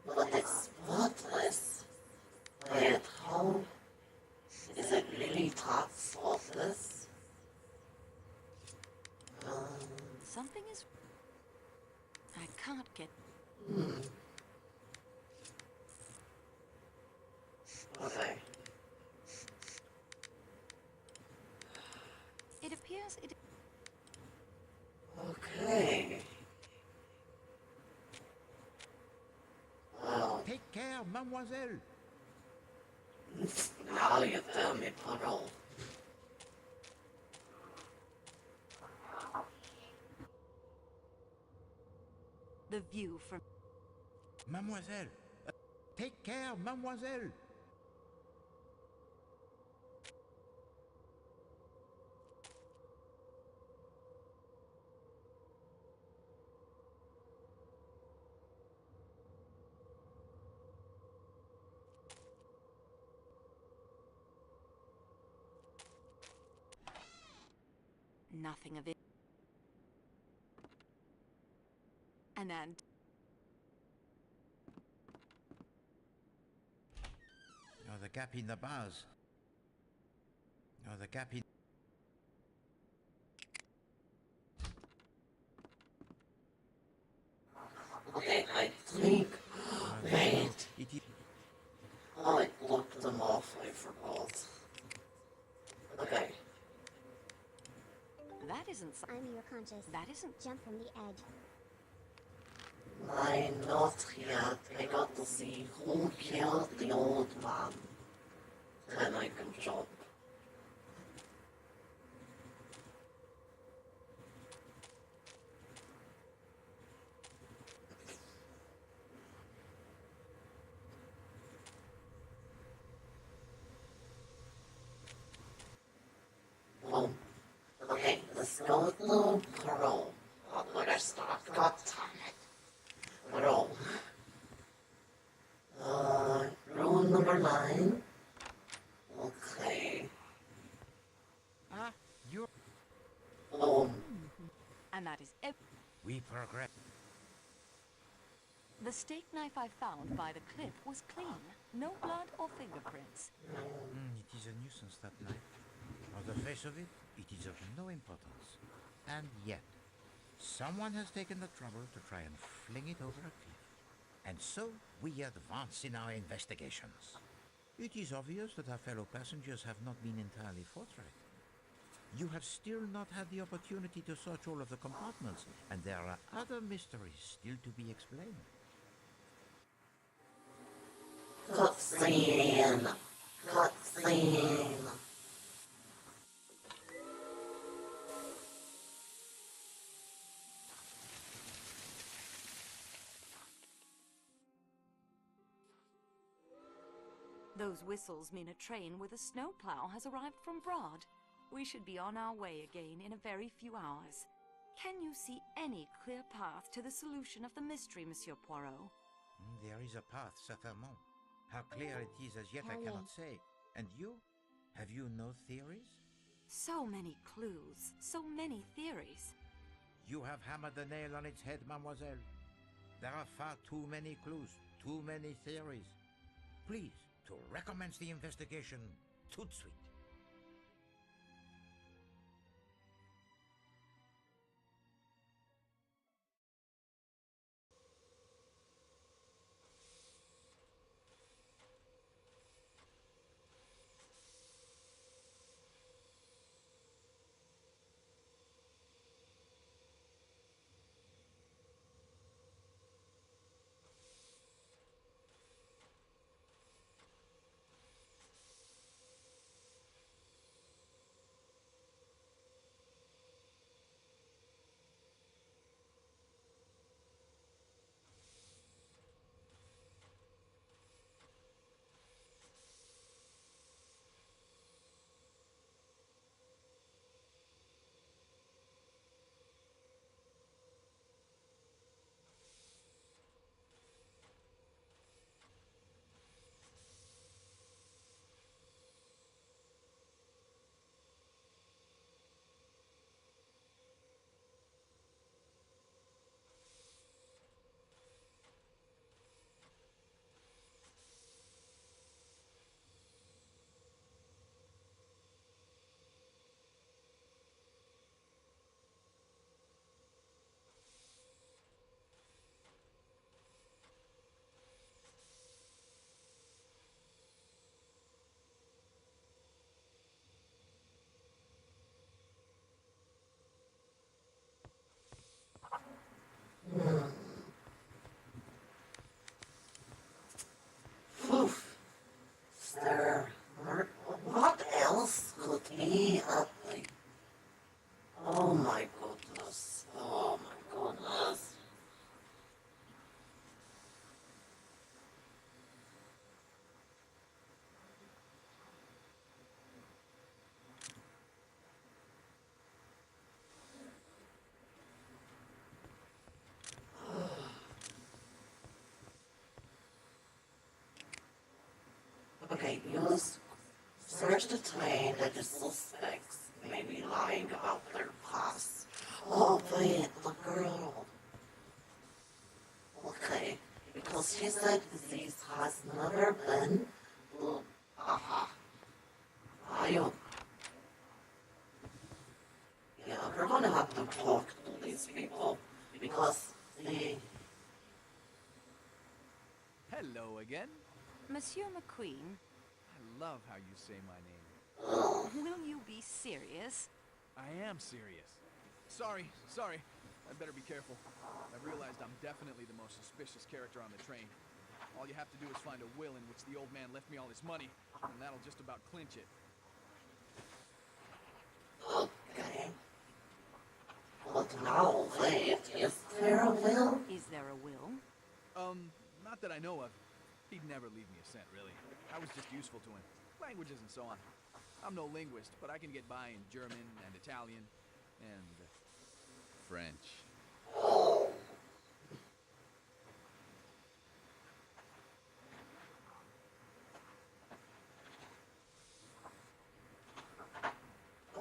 But it's spotless. Wait, how? Is it really that spotless? Something is... I can't get... Okay. It appears it... Okay. Well, Take care, mademoiselle. now you tell me, Poirot. The view from... Mademoiselle. Take care, mademoiselle. Nothing of it. And Oh, the gap in the bars. Oh, the gap in... Okay, I think. Wait. It is... I looked them off, I forgot. Okay. that isn't... I'm your conscious. That isn't... Jump from the edge. Not yet. I got to see who killed the old man. Then I can jump. Oh. Okay, let's go to Pearl. Oh, look, I stopped. God damn it. Pearl. Rule number 9. Okay. Ah, you're... And that is... We progress. The steak knife I found by the cliff was clean. No blood or fingerprints. It is a nuisance, that knife. On the face of it, it is of no importance. And yet, someone has taken the trouble to try and fling it over a cliff. And so, we advance in our investigations. It is obvious that our fellow passengers have not been entirely forthright. You have still not had the opportunity to search all of the compartments, and there are other mysteries still to be explained. Cutscene. Cutscene. Those whistles mean a train with a snowplow has arrived from Broad. We should be on our way again in a very few hours. Can you see any clear path to the solution of the mystery, Monsieur Poirot? There is a path, certainement. How clear it is as yet I Hurry. cannot say. And you? Have you no theories? So many clues, so many theories. You have hammered the nail on its head, mademoiselle. There are far too many clues, too many theories. Please, to recommence the investigation, tout de suite. was search the train that the suspects may be lying about their past. Oh, wait, the girl. Okay, because she said this has never been. Aha. I Yeah, we're gonna have to talk to these people because they. Hello again. Monsieur McQueen, I love how you say my name. will you be serious? I am serious. Sorry. I better be careful. I've realized I'm definitely the most suspicious character on the train. All you have to do is find a will in which the old man left me all his money, and that'll just about clinch it. Okay. But now, wait, is there a will? Is there a will? Not that I know of. He'd never leave me a cent, really. I was just useful to him. Languages and so on. I'm no linguist, but I can get by in German and Italian and French.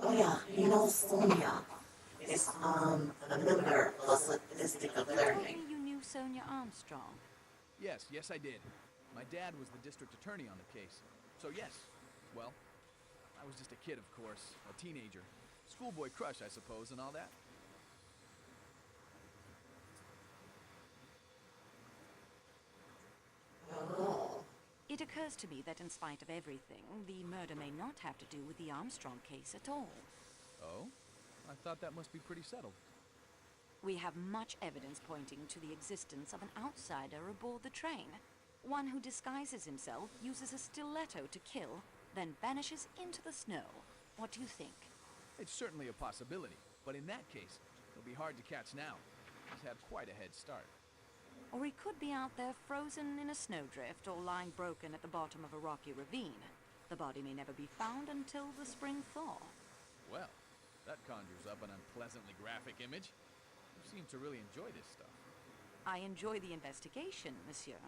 Oh yeah, Sonia is a member of the statistic of You told learning. me you knew Sonia Armstrong. Yes, I did. My dad was the district attorney on the case. So yes, well, I was just a kid, of course, a teenager. Schoolboy crush, I suppose, and all that. Oh, It occurs to me that in spite of everything, the murder may not have to do with the Armstrong case at all. Oh? I thought that must be pretty settled. We have much evidence pointing to the existence of an outsider aboard the train. One who disguises himself, uses a stiletto to kill, then vanishes into the snow. What do you think? It's certainly a possibility, but in that case, it'll be hard to catch now. He's had quite a head start. Or he could be out there frozen in a snowdrift or lying broken at the bottom of a rocky ravine. The body may never be found until the spring thaw. Well, that conjures up an unpleasantly graphic image. You seem to really enjoy this stuff. I enjoy the investigation, monsieur.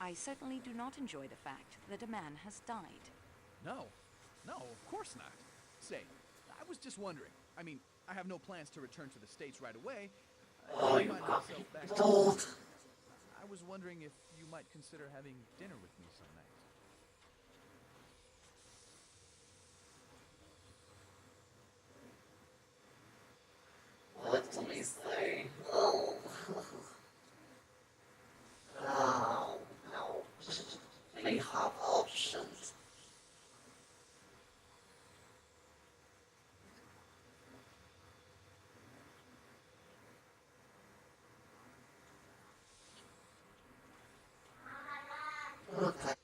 I certainly do not enjoy the fact that a man has died. No, of course not. Say, I was just wondering. I mean, I have no plans to return to the States right away. oh, I you find got myself back. told. I was wondering if you might consider having dinner with me some night. What do we say? Oh. No, no. We have options. Okay.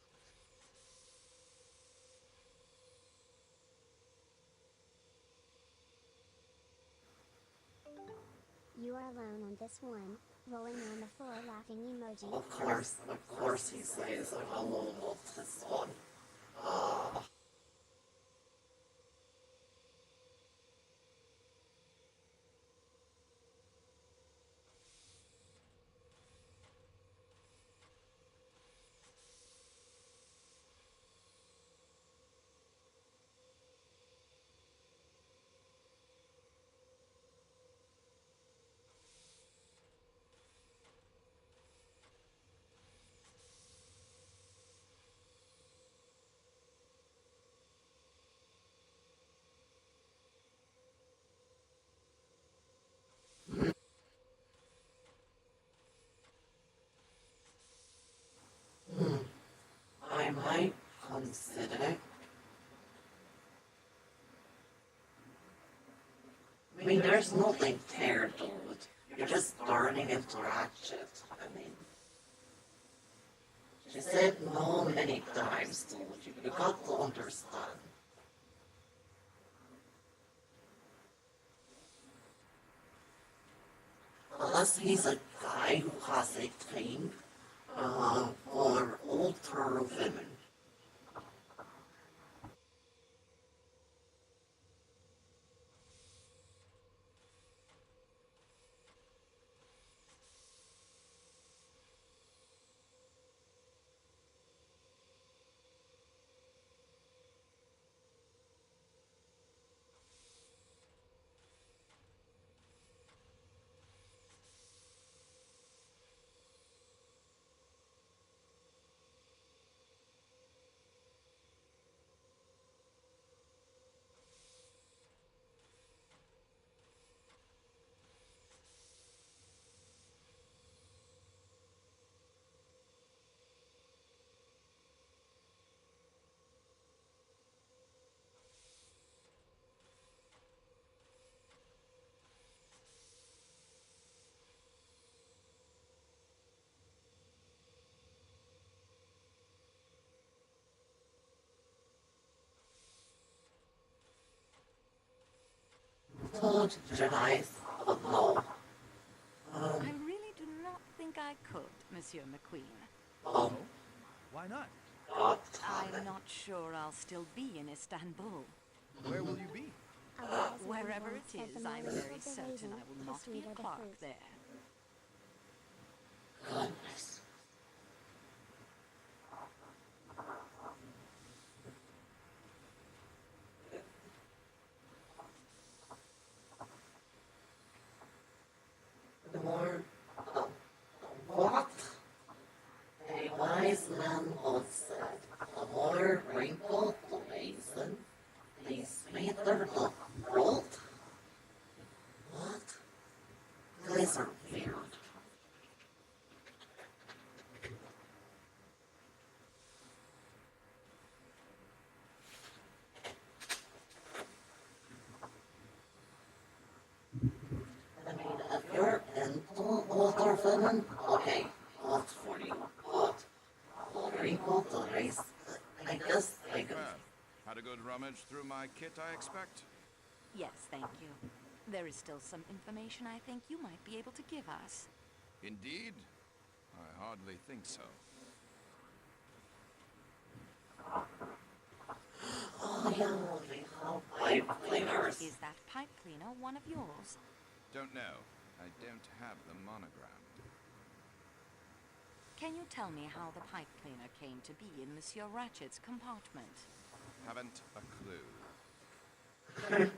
You are alone on this one, rolling on the floor laughing emoji. Of course he says I'm alone on this one. I might consider. I mean, there's nothing there, dude. You're just turning into ratchet. I mean, she said no many times, dude. You got to understand. Unless he's a guy who has a thing for older women. told Jedi's no. I really do not think I could, Monsieur McQueen. Um, Why not? but I'm not sure I'll still be in Istanbul. Where will you be? A wise man Wherever once it said the is, more I'm little very the certain raisin, I will the not be sweeter a the clerk fruit. there. goodness. The more, what? A wise man once said, the more wrinkled the raisin, the sweeter the fruit. What? Guys are weird. I mean, if you're into water venom, okay, not for you. But wrinkled the race, I guess I can. Well, had a good rummage through my kit, I expect? Yes, thank you. There is still some information I think you might be able to give us. Indeed? I hardly think so. Oh yeah, we have pipe cleaners. Is that pipe cleaner one of yours? Don't know. I don't have the monogram. Can you tell me how the pipe cleaner came to be in Monsieur Ratchet's compartment? Haven't a clue.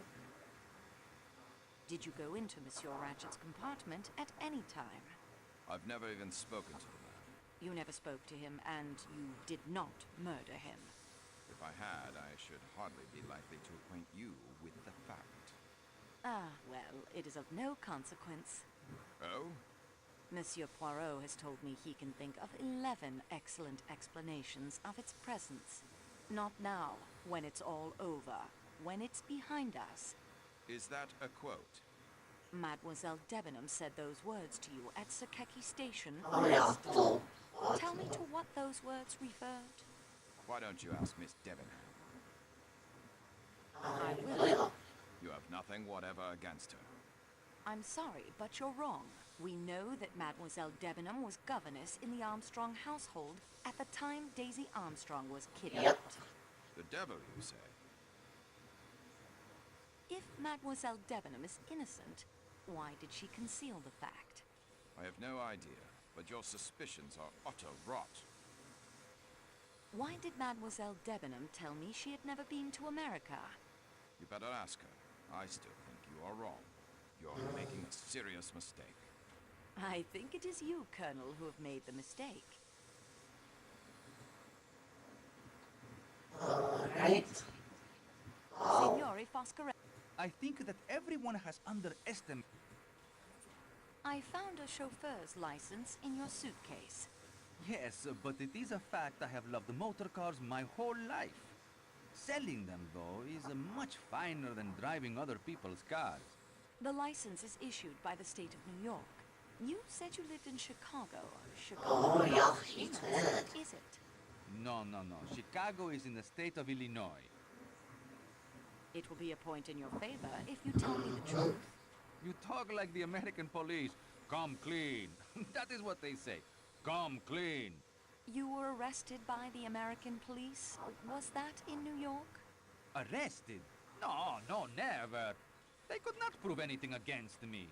Did you go into Monsieur Ratchet's compartment at any time? I've never even spoken to the man. You never spoke to him, and you did not murder him. If I had, I should hardly be likely to acquaint you with the fact. Ah, well, it is of no consequence. Oh? Monsieur Poirot has told me he can think of 11 excellent explanations of its presence. Not now, when it's all over, when it's behind us. Is that a quote? Mademoiselle Debenham said those words to you at Sakeki Station. Oh yeah, last. so, Tell me to what those words referred. Why don't you ask Miss Debenham? I will. You have nothing whatever against her. I'm sorry, but you're wrong. We know that Mademoiselle Debenham was governess in the Armstrong household at the time Daisy Armstrong was kidnapped. Yep. The devil, you say? If Mademoiselle Debenham is innocent, why did she conceal the fact? I have no idea, but your suspicions are utter rot. Why did Mademoiselle Debenham tell me she had never been to America? You better ask her. I still think you are wrong. You're making a serious mistake. I think it is you, Colonel, who have made the mistake. Alright. Signore Foscaretti. I think that everyone has underestimated. I found a chauffeur's license in your suitcase. Yes, but it is a fact I have loved motor cars my whole life. Selling them, though, is much finer than driving other people's cars. The license is issued by the state of New York. You said you lived in Chicago. Oh yeah, he did. Is it? No. Chicago is in the state of Illinois. It will be a point in your favor if you tell me the truth. You talk like the American police. Come clean. That is what they say. Come clean. You were arrested by the American police. Was that in New York? Arrested? No, never. They could not prove anything against me.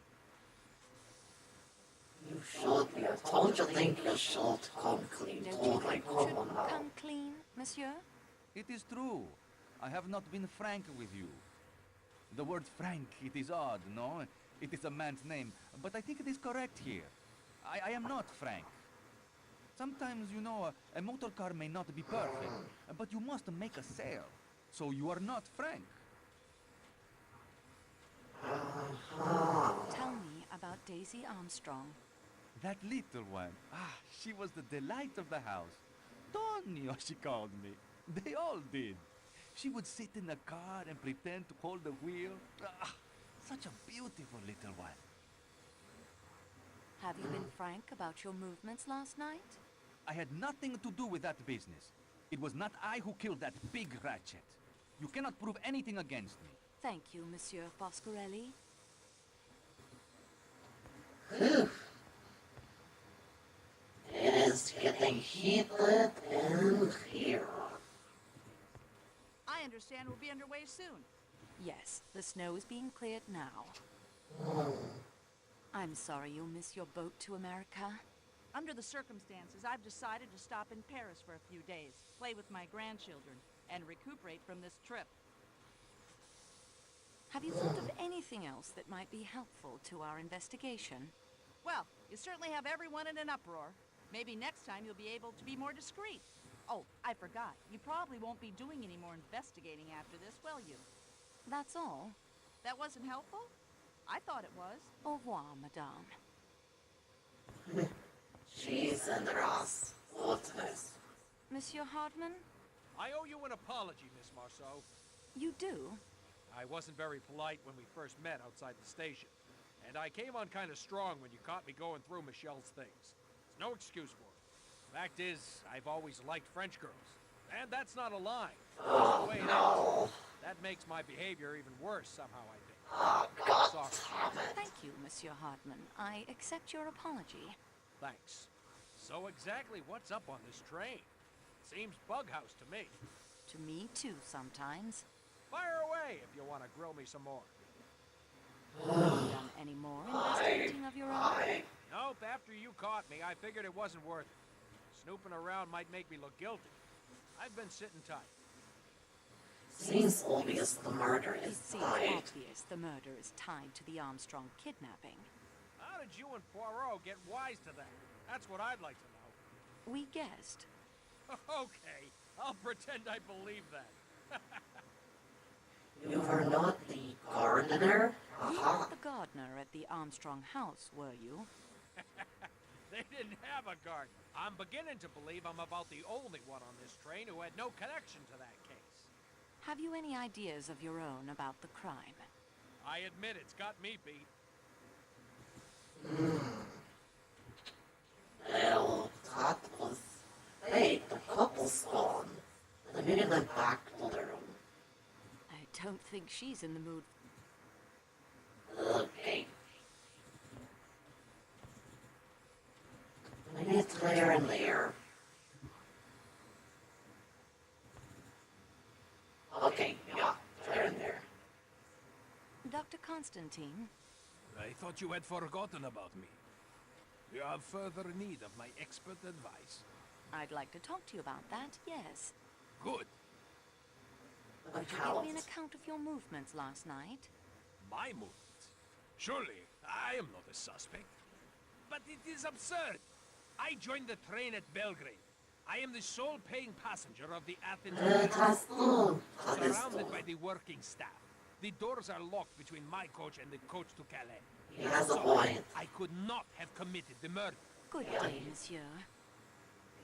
You should be. Don't you think you should come clean? Don't you Oh my think you should God. come clean, monsieur? It is true. I have not been frank with you. The word frank, it is odd, no? It is a man's name, but I think it is correct here. I am not frank. Sometimes, you know, a motor car may not be perfect, but you must make a sale. So you are not frank. Tell me about Daisy Armstrong. That little one, she was the delight of the house. Tonio, she called me. They all did. She would sit in the car and pretend to hold the wheel. Such a beautiful little one. Have you been frank about your movements last night? I had nothing to do with that business. It was not I who killed that big Ratchet. You cannot prove anything against me. Thank you, Monsieur Foscarelli. Whew. It is getting heated in here. I understand we'll be underway soon. Yes, the snow is being cleared now. I'm sorry you'll miss your boat to America. Under the circumstances, I've decided to stop in Paris for a few days, play with my grandchildren, and recuperate from this trip. Have you thought of anything else that might be helpful to our investigation? Well, you certainly have everyone in an uproar. Maybe next time you'll be able to be more discreet. Oh, I forgot. You probably won't be doing any more investigating after this, will you? That's all. That wasn't helpful? I thought it was. Au revoir, madame. Cheese and Ross. Goodness. Monsieur Hardman? I owe you an apology, Miss Marceau. You do? I wasn't very polite when we first met outside the station. And I came on kind of strong when you caught me going through Michelle's things. There's no excuse for it. Fact is, I've always liked French girls. And that's not a lie. That's the way it is. That makes my behavior even worse somehow, I think. Oh, God. Sorry. Thank you, Monsieur Hardman. I accept your apology. Thanks. So exactly what's up on this train? Seems bughouse to me. To me, too, sometimes. Fire away if you want to grill me some more. Have you done any more investigating of your own? Nope, after you caught me, I figured it wasn't worth it. Snooping around might make me look guilty. I've been sitting tight. Seems obvious the murder It is seems tied. obvious the murder is tied to the Armstrong kidnapping. How did you and Poirot get wise to that? That's what I'd like to know. We guessed. Okay, I'll pretend I believe that. You were not the gardener? You Aha. were the gardener at the Armstrong house, were you? They didn't have a garden. I'm beginning to believe I'm about the only one on this train who had no connection to that case. Have you any ideas of your own about the crime? I admit it's got me beat. Well, that was... Hey, the couple's gone. They maybe went back to their room. I don't think she's in the mood. Okay. Maybe it's later in there. Okay, yeah, later in there. Dr. Constantine? I thought you had forgotten about me. You have further need of my expert advice. I'd like to talk to you about that, yes. Good. Could you give me an account of your movements last night? My movements? Surely, I am not a suspect. But it is absurd. I joined the train at Belgrade. I am the sole paying passenger of the Athens surrounded by the working staff. The doors are locked between my coach and the coach to Calais. He has a point. I could not have committed the murder. Good day, monsieur.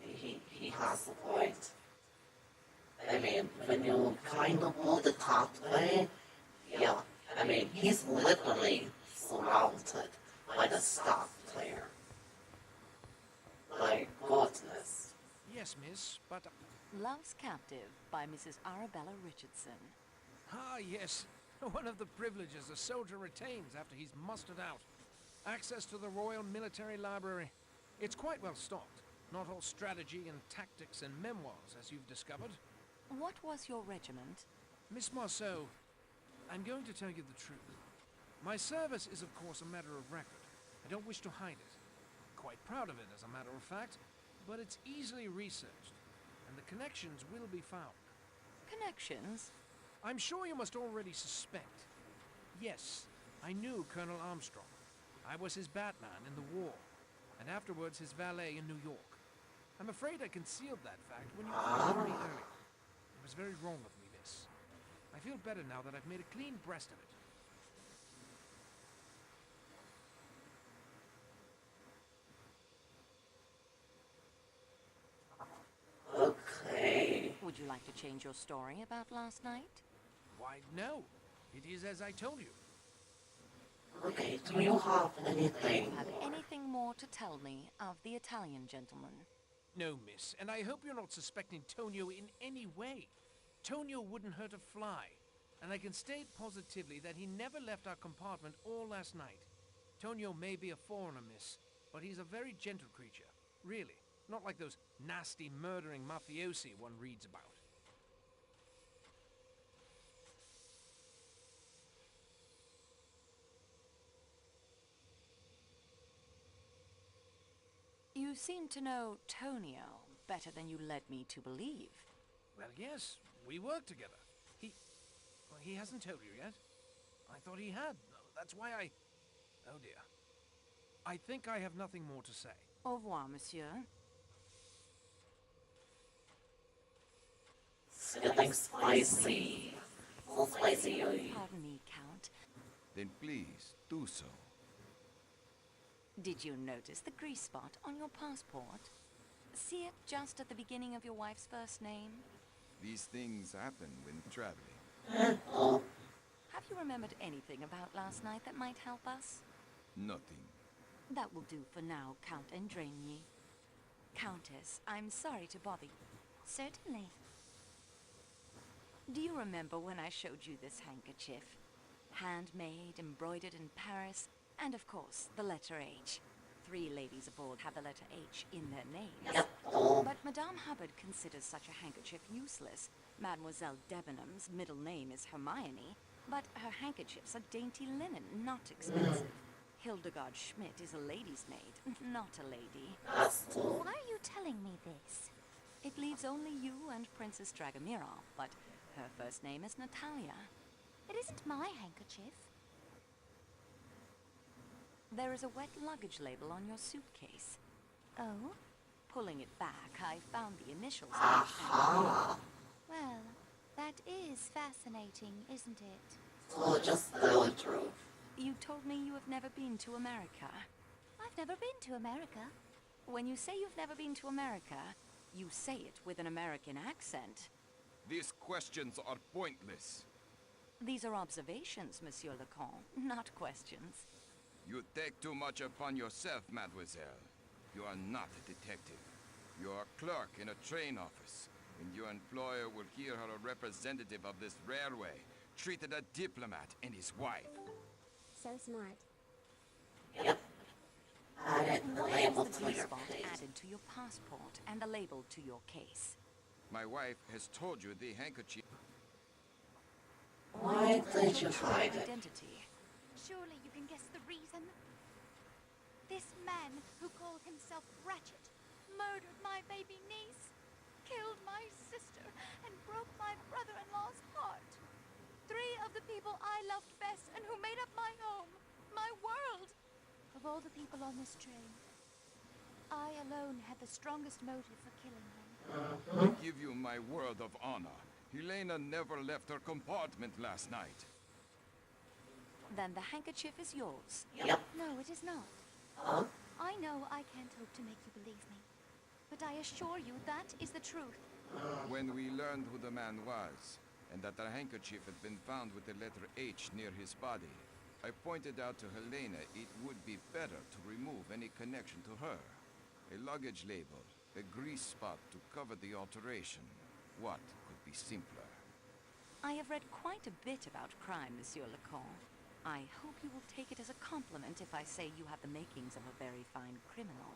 He has a point. I mean, when you kind of put it that way, yeah, I mean, he's literally surrounded by the staff there. My goodness. Yes, miss, but... Love's Captive by Mrs. Arabella Richardson. Ah, yes. One of the privileges a soldier retains after he's mustered out. Access to the Royal Military Library. It's quite well stocked. Not all strategy and tactics and memoirs, as you've discovered. What was your regiment? Miss Marceau, I'm going to tell you the truth. My service is, of course, a matter of record. I don't wish to hide it. Quite proud of it, as a matter of fact, but it's easily researched, and the connections will be found. Connections? I'm sure you must already suspect. Yes, I knew Colonel Armstrong. I was his Batman in the war, and afterwards his valet in New York. I'm afraid I concealed that fact when you questioned me earlier. It was very wrong of me, miss. I feel better now that I've made a clean breast of it. Okay. Would you like to change your story about last night? Why, no. It is as I told you. Okay, do you have anything Have more? anything more to tell me of the Italian gentleman? No, miss, and I hope you're not suspecting Tonio in any way. Tonio wouldn't hurt a fly. And I can state positively that he never left our compartment all last night. Tonio may be a foreigner, miss, but he's a very gentle creature. Really. Not like those nasty, murdering mafiosi one reads about. You seem to know Tonio better than you led me to believe. Well, yes, we work together. Well, he hasn't told you yet. I thought he had. That's why I... Oh dear. I think I have nothing more to say. Au revoir, monsieur. Feeling spicy. So spicy. Pardon me, Count. Then please, do so. Did you notice the grease spot on your passport? See it just at the beginning of your wife's first name? These things happen when traveling. Have you remembered anything about last night that might help us? Nothing. That will do for now, Count Endraigny. Countess, I'm sorry to bother you. Certainly. Do you remember when I showed you this handkerchief? Handmade, embroidered in Paris, and of course, the letter H. 3 ladies aboard have the letter H in their names. But Madame Hubbard considers such a handkerchief useless. Mademoiselle Debenham's middle name is Hermione, but her handkerchiefs are dainty linen, not expensive. Hildegard Schmidt is a lady's maid, not a lady. Why are you telling me this? It leaves only you and Princess Dragomirov, but her first name is Natalia. It isn't my handkerchief. There is a wet luggage label on your suitcase. Oh? Pulling it back, I found the initials. Well, that is fascinating, isn't it? So just tell the truth. You told me you have never been to America. I've never been to America. When you say you've never been to America, you say it with an American accent. These questions are pointless. These are observations, Monsieur Leconte, not questions. You take too much upon yourself, mademoiselle. You are not a detective. You are a clerk in a train office, and your employer will hear her a representative of this railway, treated a diplomat and his wife. So smart. Yep. Added the Why label is the to grease your spot face. added to your passport and the label to your case? My wife has told you the handkerchief... Why did you hide it? Identity. Surely you can guess the reason. This man who called himself Ratchet murdered my baby niece, killed my sister, and broke my brother-in-law's heart. 3 of the people I loved best and who made up my home, my world. Of all the people on this train, I alone had the strongest motive for killing him. I give you my word of honor. Helena never left her compartment last night. Then the handkerchief is yours. Yep. No, it is not. Huh? I know I can't hope to make you believe me, but I assure you that is the truth. When we learned who the man was, and that the handkerchief had been found with the letter H near his body, I pointed out to Helena it would be better to remove any connection to her. A luggage label, a grease spot to cover the alteration. What could be simpler? I have read quite a bit about crime, Monsieur Leconte. I hope you will take it as a compliment if I say you have the makings of a very fine criminal.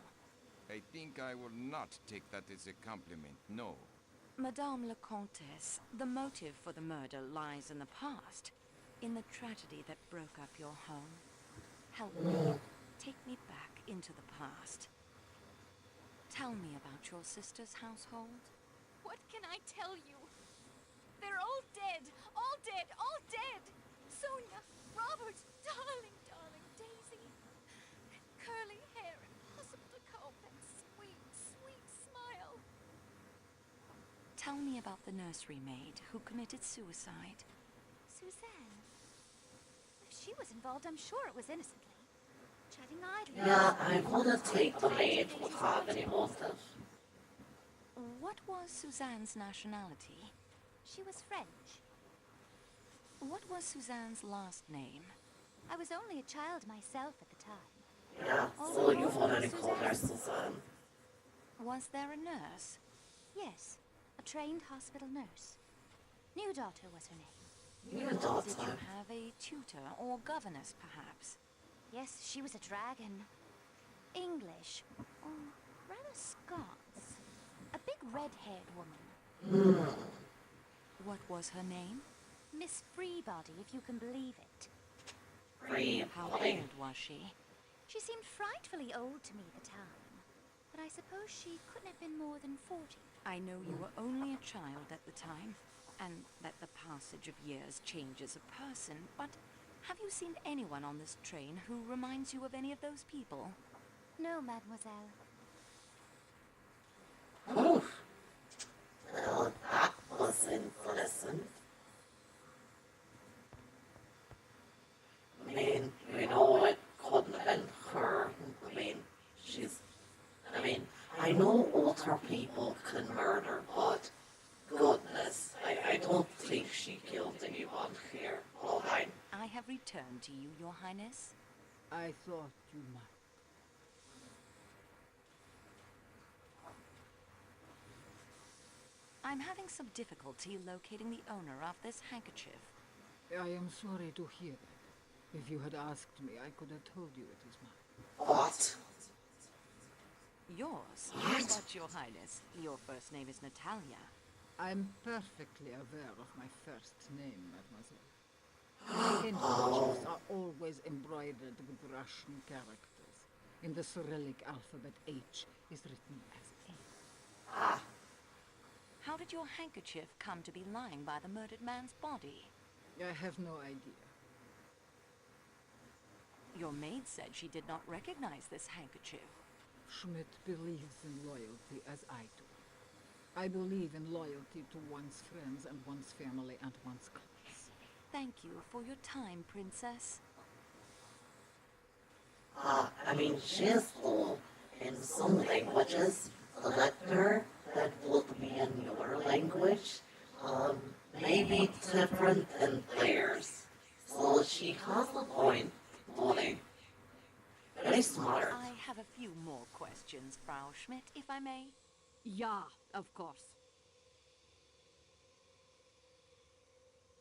I think I will not take that as a compliment, no. Madame la Comtesse, the motive for the murder lies in the past, in the tragedy that broke up your home. Help me. Take me back into the past. Tell me about your sister's household. What can I tell you? They're all dead! All dead! All dead! Sonia! Robert! Darling, darling Daisy! Curly hair, impossible to comb, and sweet, sweet smile. Tell me about the nursery maid who committed suicide. Suzanne. If she was involved, I'm sure it was innocently. Chatting idly. Yeah, I wouldn't take the maid would have any motive. What was Suzanne's nationality? She was French. What was Suzanne's last name? I was only a child myself at the time. Yeah, so you've already called her Suzanne. Was there a nurse? Yes, a trained hospital nurse. New Daughter was her name. Your Did daughter. you have a tutor or governess, perhaps? Yes, she was a dragon. English. Or rather Scots. A big red-haired woman. What was her name? Miss Freebody, if you can believe it. Free How body. old was she? She seemed frightfully old to me at the time. But I suppose she couldn't have been more than 40. I know you were only a child at the time, and that the passage of years changes a person, but have you seen anyone on this train who reminds you of any of those people? No, mademoiselle. Oof. Well, that was interesting. I mean, you know, it couldn't have been her. I mean, I know older people can murder, but goodness, I don't think she killed anyone here. Well, I have returned to you, Your Highness. I thought you might. I'm having some difficulty locating the owner of this handkerchief. I am sorry to hear that. If you had asked me, I could have told you it is mine. what? Yours? What? But, Your Highness, your first name is Natalia. I'm perfectly aware of my first name, mademoiselle. My handkerchiefs are always embroidered with Russian characters. In the Cyrillic alphabet, H is written as A. How did your handkerchief come to be lying by the murdered man's body? I have no idea. Your maid said she did not recognize this handkerchief. Schmidt believes in loyalty as I do. I believe in loyalty to one's friends and one's family and one's class. Thank you for your time, Princess. She is full in some languages. The letter that would be in your language, maybe different than theirs. So she has a point, Molly. Very smart. I have a few more questions, Frau Schmidt, if I may. Yeah, of course.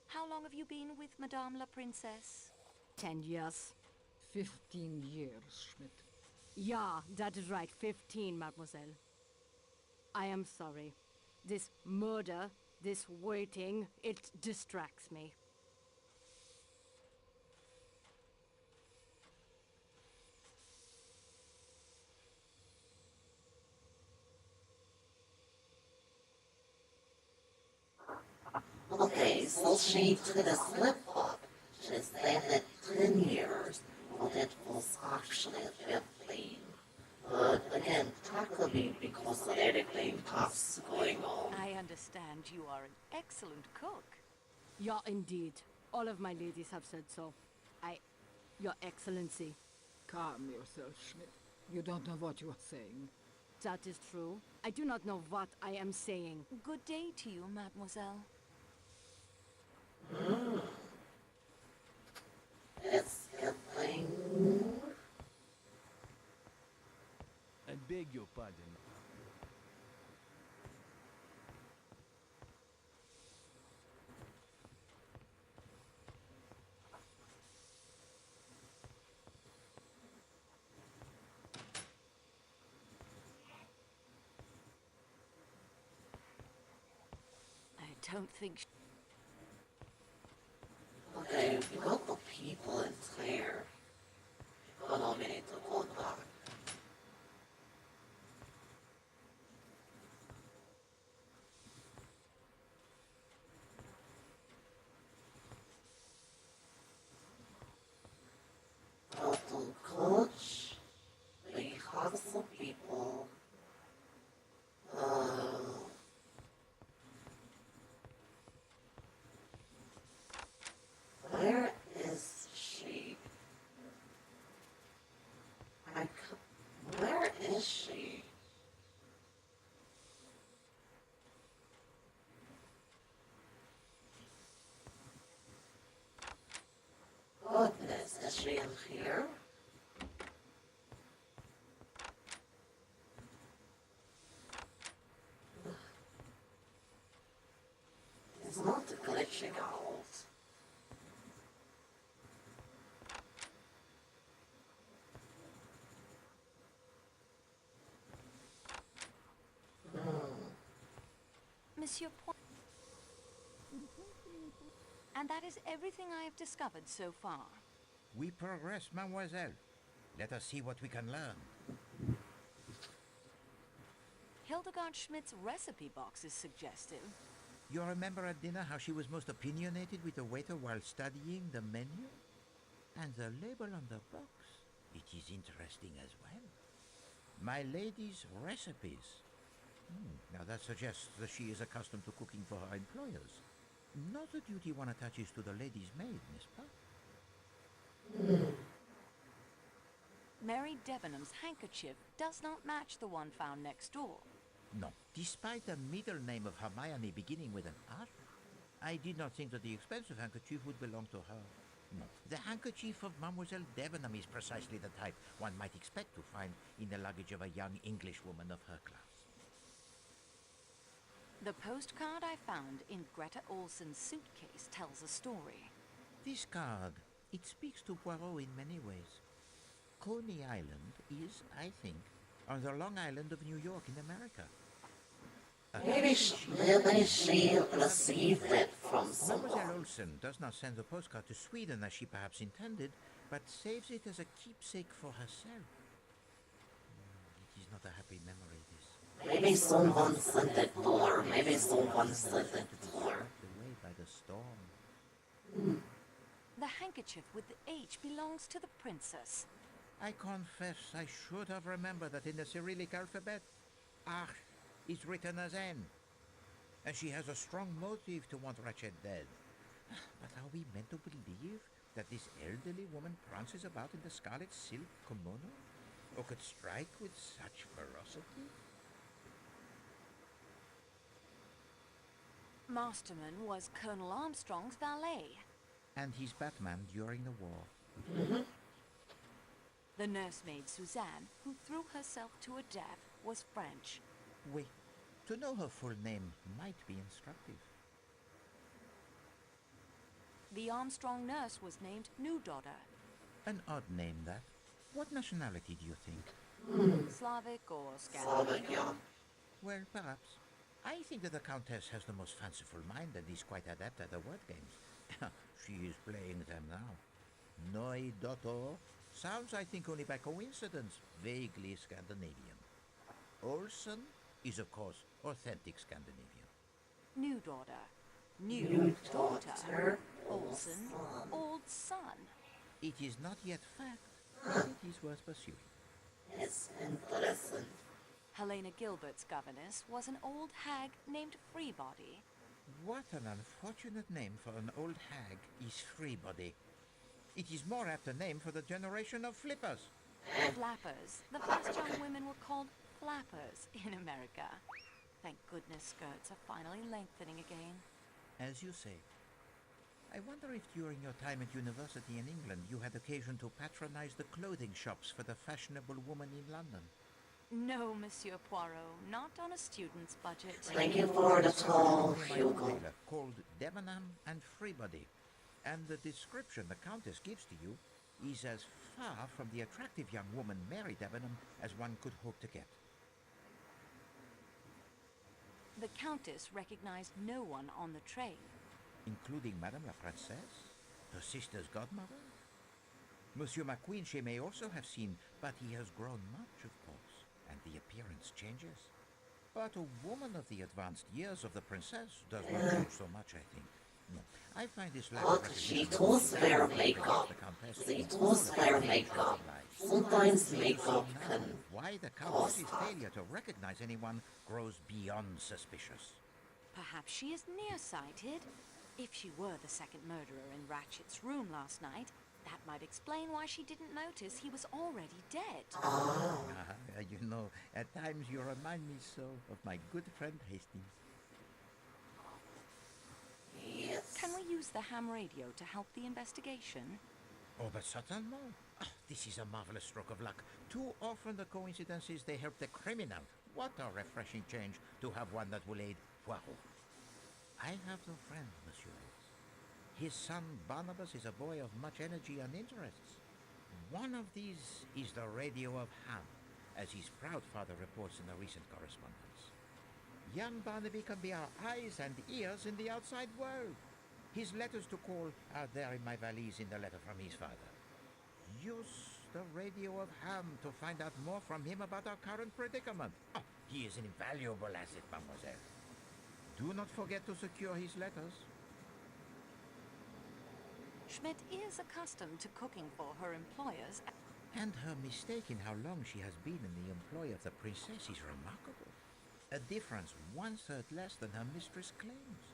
How long have you been with Madame la Princesse? 10 years. 15 years, Schmidt. Yeah, that is right. 15, mademoiselle. I am sorry. This murder, this waiting, it distracts me. Okay, so she did a slip up. She said that 10 years, but it was actually 15. But again, technically because of anything that's going on. I understand you are an excellent cook. Yeah, indeed. All of my ladies have said so. Your Excellency. Calm yourself, Schmidt. You don't know what you are saying. That is true. I do not know what I am saying. Good day to you, mademoiselle. It's a thing. I beg your pardon. I don't think... Okay, we got the people in there. But I'll need to go back. Total coach. We have some people. Where is she? Where is she? Goodness, is she in here? It's not glitching out. Monsieur Poirot. And that is everything I have discovered so far. We progress, mademoiselle. Let us see what we can learn. Hildegard Schmidt's recipe box is suggestive. You remember at dinner how she was most opinionated with the waiter while studying the menu? And the label on the box, it is interesting as well. My lady's recipes. Now that suggests that she is accustomed to cooking for her employers. Not a duty one attaches to the lady's maid, n'est-ce pas? Mary Debenham's handkerchief does not match the one found next door. No, despite the middle name of Hermione beginning with an R, I did not think that the expensive handkerchief would belong to her. No, the handkerchief of Mademoiselle Debenham is precisely the type one might expect to find in the luggage of a young Englishwoman of her class. The postcard I found in Greta Olsen's suitcase tells a story. This card, it speaks to Poirot in many ways. Coney Island is, I think, on the Long Island of New York in America. Maybe she received it from someone. Mademoiselle Olsen does not send the postcard to Sweden as she perhaps intended, but saves it as a keepsake for herself. It is not a happy memory, this. Maybe someone sent it to her. Maybe someone sent it to her. Swept away by the storm. The handkerchief with the H belongs to the princess. I confess I should have remembered that in the Cyrillic alphabet, Ach is written as N. And she has a strong motive to want Ratchet dead. But are we meant to believe that this elderly woman prances about in the scarlet silk kimono? Or could strike with such ferocity? Masterman was Colonel Armstrong's valet. And he's Batman during the war. The nursemaid Suzanne, who threw herself to her death, was French. Wait, to know her full name might be instructive. The Armstrong nurse was named New Daughter. An odd name, that. What nationality do you think? Slavic or Scandinavian? Slavic, yeah. Well, perhaps. I think that the Countess has the most fanciful mind and is quite adept at the word games. She is playing them now. Noi Dotto sounds, I think, only by coincidence, vaguely Scandinavian. Olsen is, of course, authentic Scandinavian. New Daughter. New Daughter. Olsen. Old Son. It is not yet fact, but it is worth pursuing. It's interesting. Helena Gilbert's governess was an old hag named Freebody. What an unfortunate name for an old hag is Freebody. It is more apt a name for the generation of flippers. Flappers. The first young women were called flappers in America. Thank goodness skirts are finally lengthening again. As you say. I wonder if during your time at university in England you had occasion to patronize the clothing shops for the fashionable woman in London. No, Monsieur Poirot, not on a student's budget. Thank you for the tall Hugo. Tailor called Debenham and Freebody. And the description the Countess gives to you is as far from the attractive young woman Mary Debenham as one could hope to get. The Countess recognized no one on the train. Including Madame la Princesse, her sister's godmother. Monsieur McQueen she may also have seen, but he has grown much, of course, and the appearance changes. But a woman of the advanced years of the princess does not change so much, I think. No, I find this lack of But she recognition does wear makeup. the Countess She all does the wear time makeup. lies. Sometimes makeup Now, can why the cause Countess's harm. failure to recognize anyone grows beyond suspicious. Perhaps she is nearsighted. If she were the second murderer in Ratchet's room last night, that might explain why she didn't notice he was already dead. You know, at times you remind me so of my good friend Hastings. Yes. Can we use the ham radio to help the investigation? Oh, but certainement. This is a marvelous stroke of luck. Too often the coincidences, they help the criminal. What a refreshing change to have one that will aid Poirot. I have no friend, Monsieur Hayes. His son Barnabas is a boy of much energy and interests. One of these is the radio of Ham, as his proud father reports in the recent correspondence. Young Barnaby can be our eyes and ears in the outside world. His letters to call are there in my valise in the letter from his father. Use the radio of Ham to find out more from him about our current predicament. Oh, he is an invaluable asset, mademoiselle. Do not forget to secure his letters. Schmidt is accustomed to cooking for her employers. And her mistake in how long she has been in the employ of the princess is remarkable. A difference 1/3 less than her mistress claims.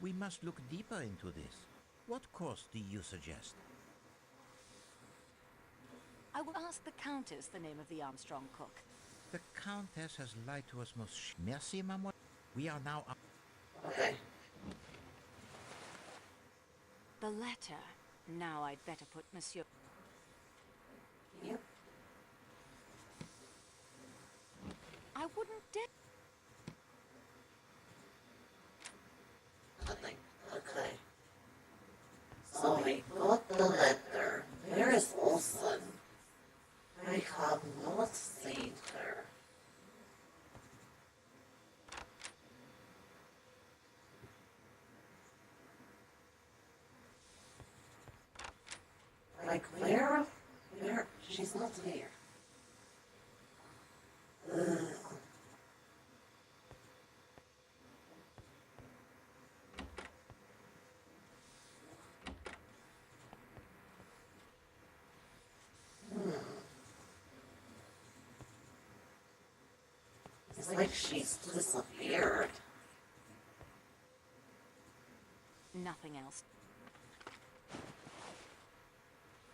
We must look deeper into this. What course do you suggest? I will ask the Countess the name of the Armstrong cook. The Countess has lied to us most. Merci, mademoiselle. We are now. Okay. The letter. Now I'd better put Monsieur. Yep. I wouldn't dare. Nothing. Okay. So we got the letter. Where is Olsen? I have not seen her. Like where? Where? She's not here. Ugh. It's like she's disappeared. Nothing else.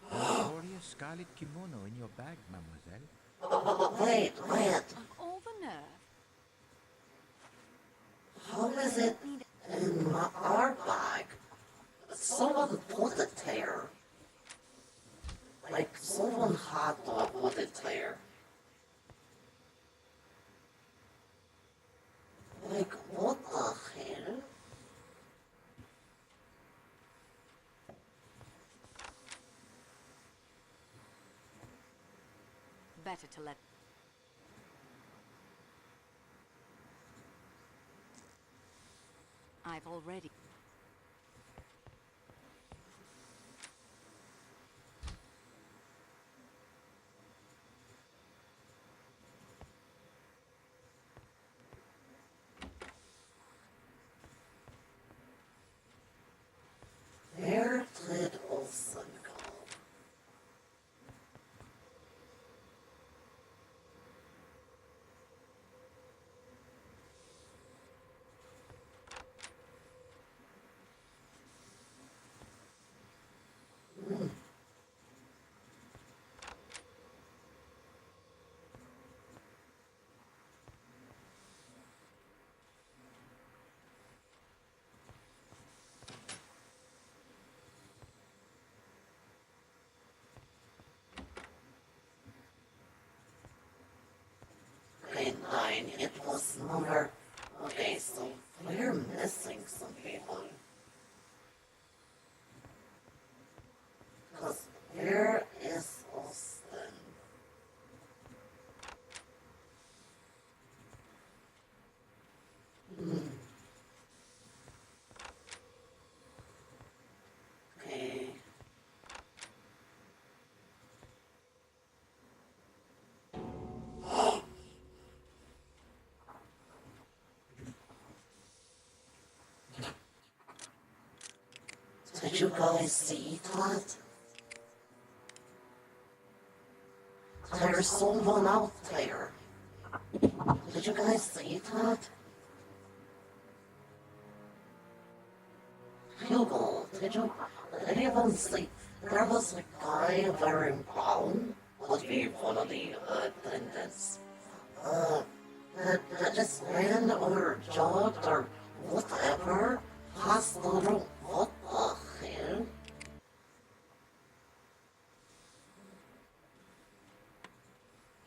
Glorious scarlet kimono in your bag, mademoiselle. Wait. Of all the nerve. How is it in our bag? Someone put it there. Like someone had to put it there. Like what the hell? Better to let. I've already. Where did Olsen go? Okay, 9. It was number. Okay, so we're missing some people. Because where is Austin? Okay. Did you guys see that? There's someone out there. Did you guys see that? Hugo, did anyone see? There was a guy wearing brown. Would be one of the attendants. That just ran or jogged or whatever past the room. What the hell?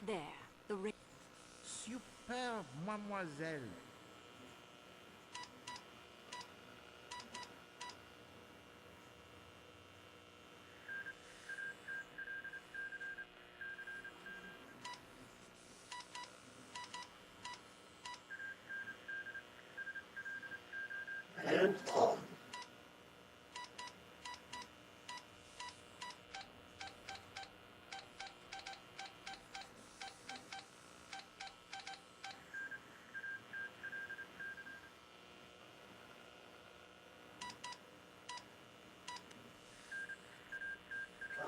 There. The ring. Superbe, mademoiselle. Hilton.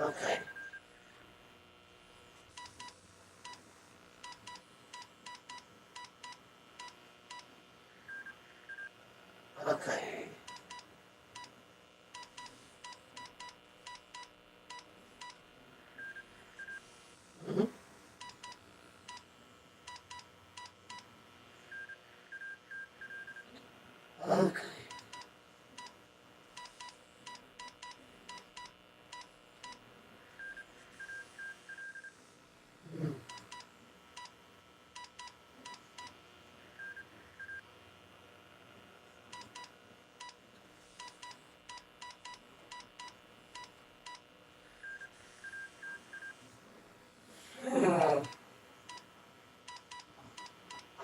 Okay. Okay. Mhm. Okay. Mm.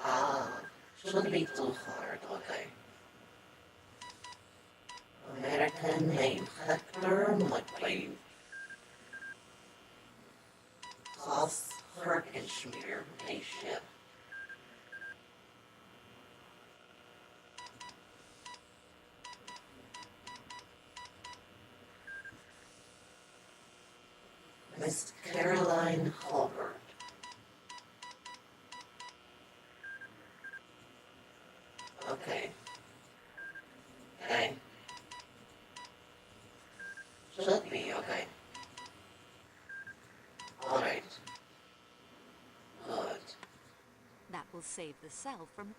Ah, shouldn't be too hard, okay. American named Hector McLean. Klaus Herkenschmier, a ship. Miss Caroline Hobart. Okay. Okay. Should be, okay. Alright. Good. That will save the cell from...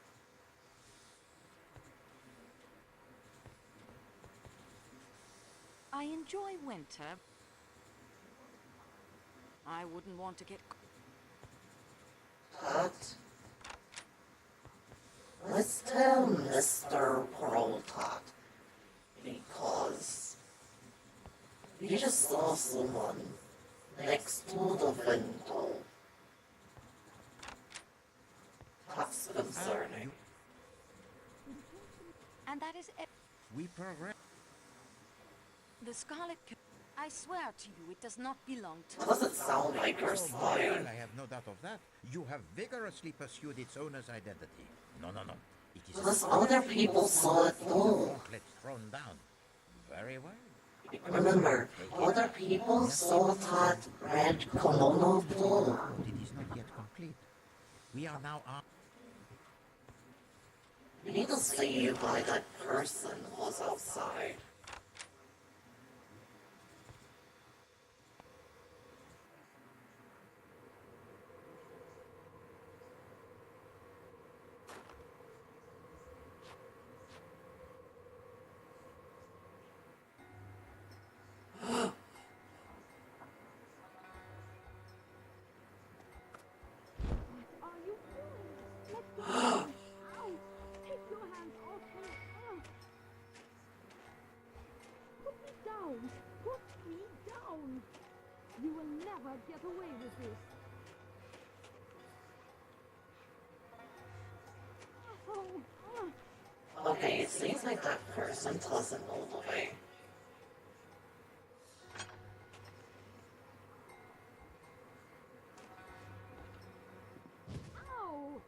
I enjoy winter. I wouldn't want to get... Tot. Let's tell Mr. Pearltot. Because we just saw someone next to the window. That's concerning. And that is it. We progress. The Scarlet... I swear to you, it does not belong to... Doesn't sound like your Oh, style. well, I have no doubt of that. You have vigorously pursued its owner's identity. No. It is Plus other people saw it too. gauntlet thrown down. Very well. Remember, other people saw that red kimono too. But it is not yet complete. We are now armed. We need to see why that person was outside. Are you doing? Let go! Ow! Take your hands off me! Put me down! Put me down! You will never get away with this! Oh, Okay, it seems like that person doesn't know the way. ow!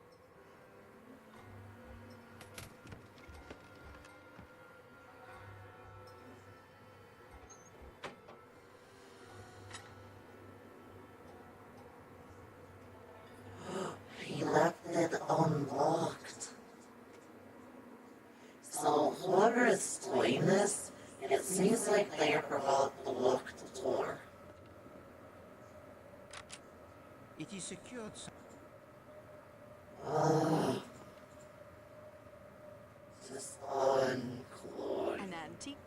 He left it unlocked. So whoever is doing this, it seems like they forgot the locked door. It is secured. Just unclear. An antique...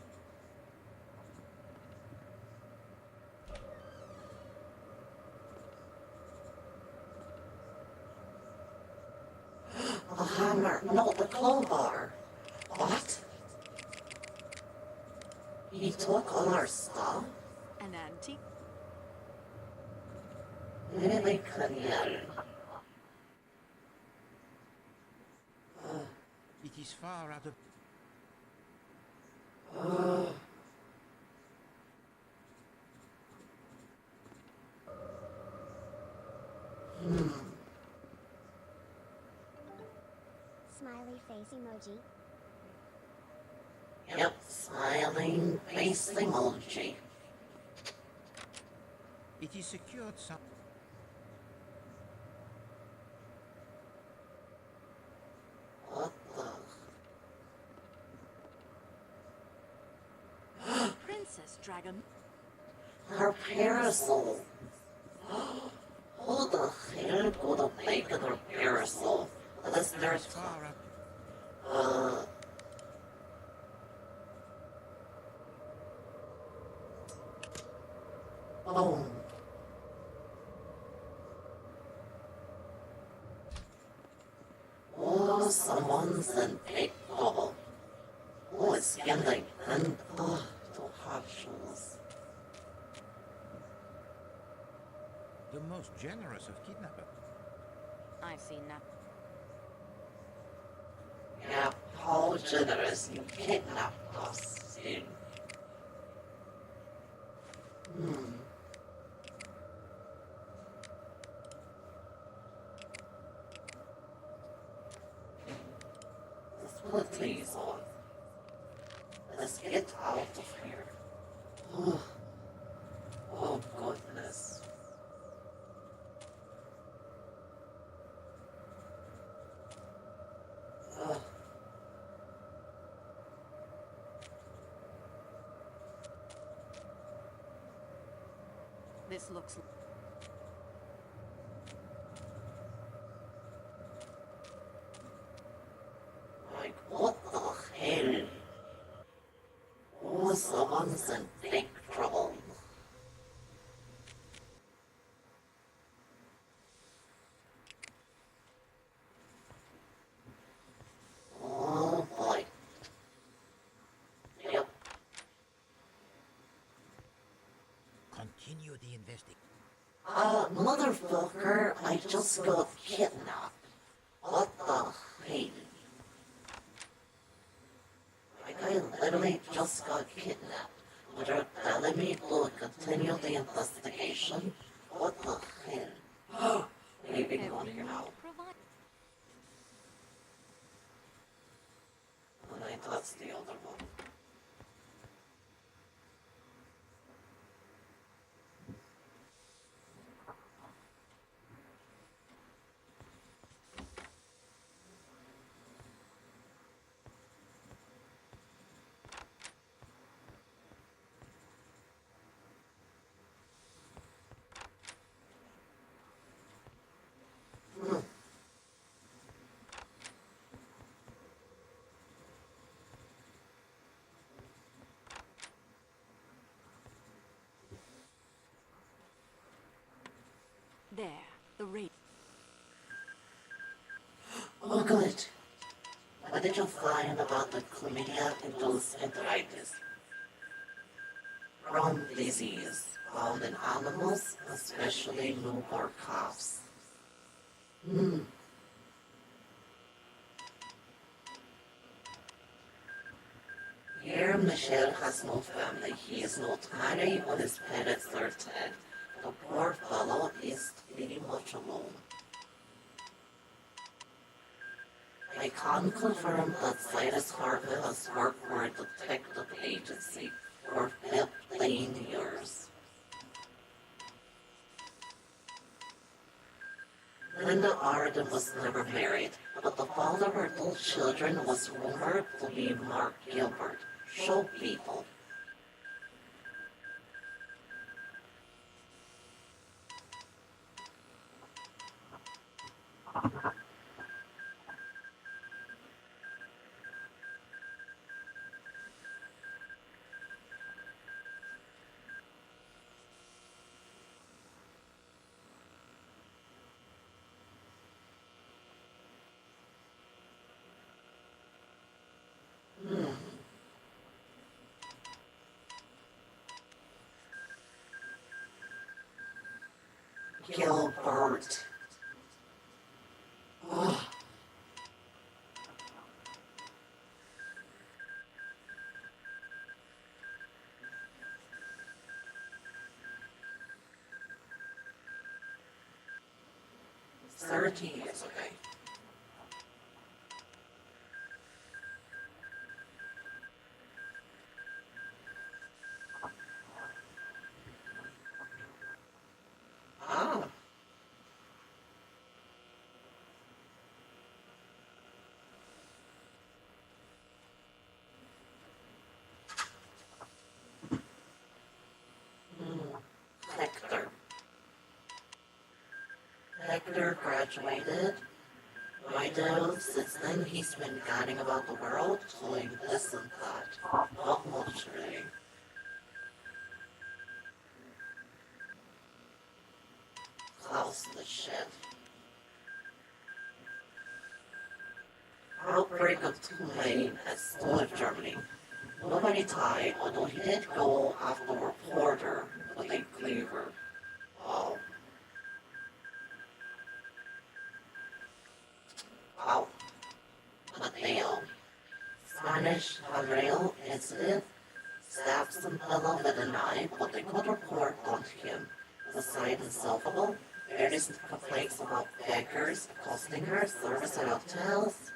A hammer, no, the crowbar. What? He took all our stuff? An antique... Really genial. It is far out of... Smiley face emoji. Yep, smiling face emoji. It is secured some. What the? Princess Dragon. Her parasol. Who the hell could have taken her parasol? Unless there's Far up. boom. Oh, someone's in big trouble. Oh, it's getting and the hot shoes. The most generous of kidnappers. I see nothing. Yeah, how generous you kidnapped us, dude. Let's put these on. Let's get out of here. Oh goodness. This looks. Like, what the hell? Oh, someone's in big trouble. Oh boy. Yep. Continue the investigation. Motherfucker, I just got kidnapped. What the hell? Like, I literally just got kidnapped. But you're telling me to continue the investigation? What the hell? Maybe on here now. And I touched the other one. There, the rain. Oh, good. What did you find about the chlamydia induced enteritis? From disease found in animals, especially newborn calves. Here, Michel has no family. He is not married when his parents are dead. The poor fellow is pretty much alone. I can confirm that Cyrus Harvey has worked for a detective agency for 15 years. Linda Arden was never married, but the father of her two children was rumored to be Mark Gilbert. Show people. Gilbert. Ugh. 13 years, okay. Ah. Hector. Hector graduated. My dad, since then, he's been guiding about the world, doing this and that. Not much, really. Klaus the shit. Outbreak of Tulane at Stuart, Germany. Nobody died, although he did go after a reporter with a cleaver. Oh. Wow. But the Spanish Harrell incident stabbed some fellow with a knife, but they could report on him. The site is solvable. There is complaints about beggars accosting her, service at hotels.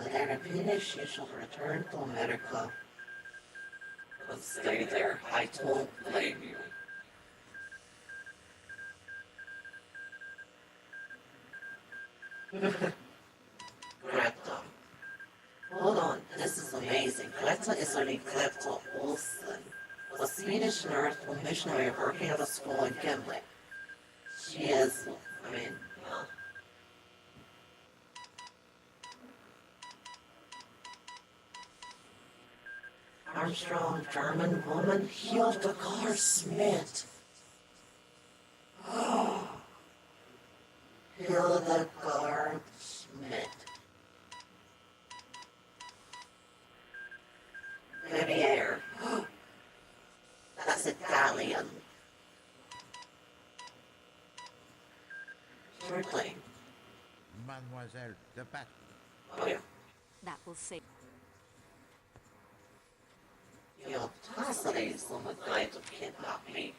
Their opinion, she should return to America. But stay there. I don't blame you. Greta. Hold on, this is amazing. Greta is only Greta Olsen, a Swedish nurse and missionary working at a school in Gimli. She is, Armstrong, German woman, healed the car Smith. Hildegard Schmidt. Verrier. That's Italian. Certainly. Mademoiselle de Bat. Oh yeah. That will save. The audacity someone tried to kidnap me.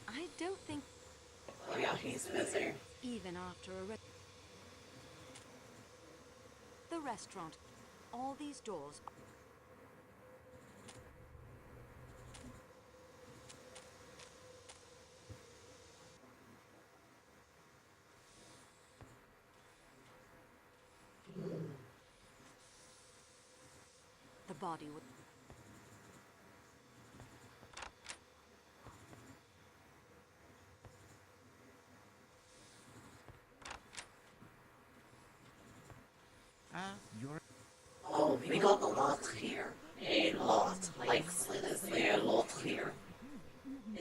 I don't think Oh yeah, he's busy. even after the restaurant, all these doors. The body would. Ah, you're... Oh, we got a lot here. A lot. Like, seriously, a lot here.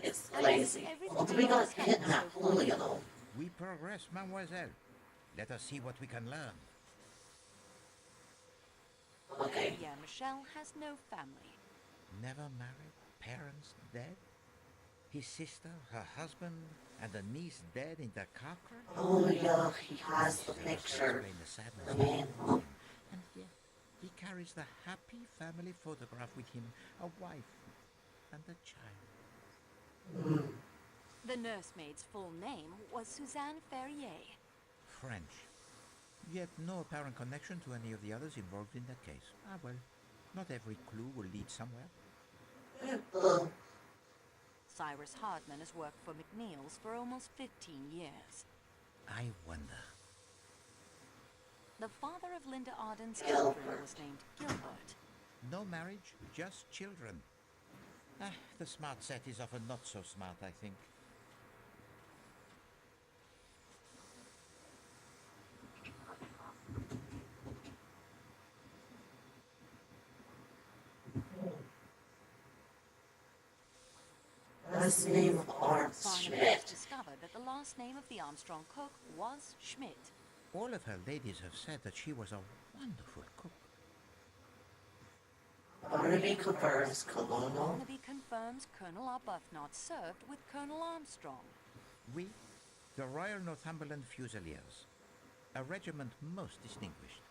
It's crazy. But we got kidnapped, you know. We progress, mademoiselle. Let us see what we can learn. Okay. Yeah, Michelle has no family. Never married, parents dead, his sister, her husband, and a niece dead in the car crash. Oh yeah, he has the picture. Explain the sadness I of mean, him. And yet, he carries the happy family photograph with him, a wife and a child. The nursemaid's full name was Suzanne Ferrier. French. Yet no apparent connection to any of the others involved in that case. Ah well, not every clue will lead somewhere. Cyrus Hardman has worked for McNeil's for almost 15 years. I wonder. The father of Linda Arden's children was named Gilbert. No marriage, just children. Ah, the smart set is often not so smart, I think. Last name of Arms Barnabas Schmidt. discovered that the last name of the Armstrong cook was Schmidt. All of her ladies have said that she was a wonderful cook. Barnaby confirms Colonel. Barnaby confirms Colonel Arbuthnot served with Colonel Armstrong. We, the Royal Northumberland Fusiliers, a regiment most distinguished.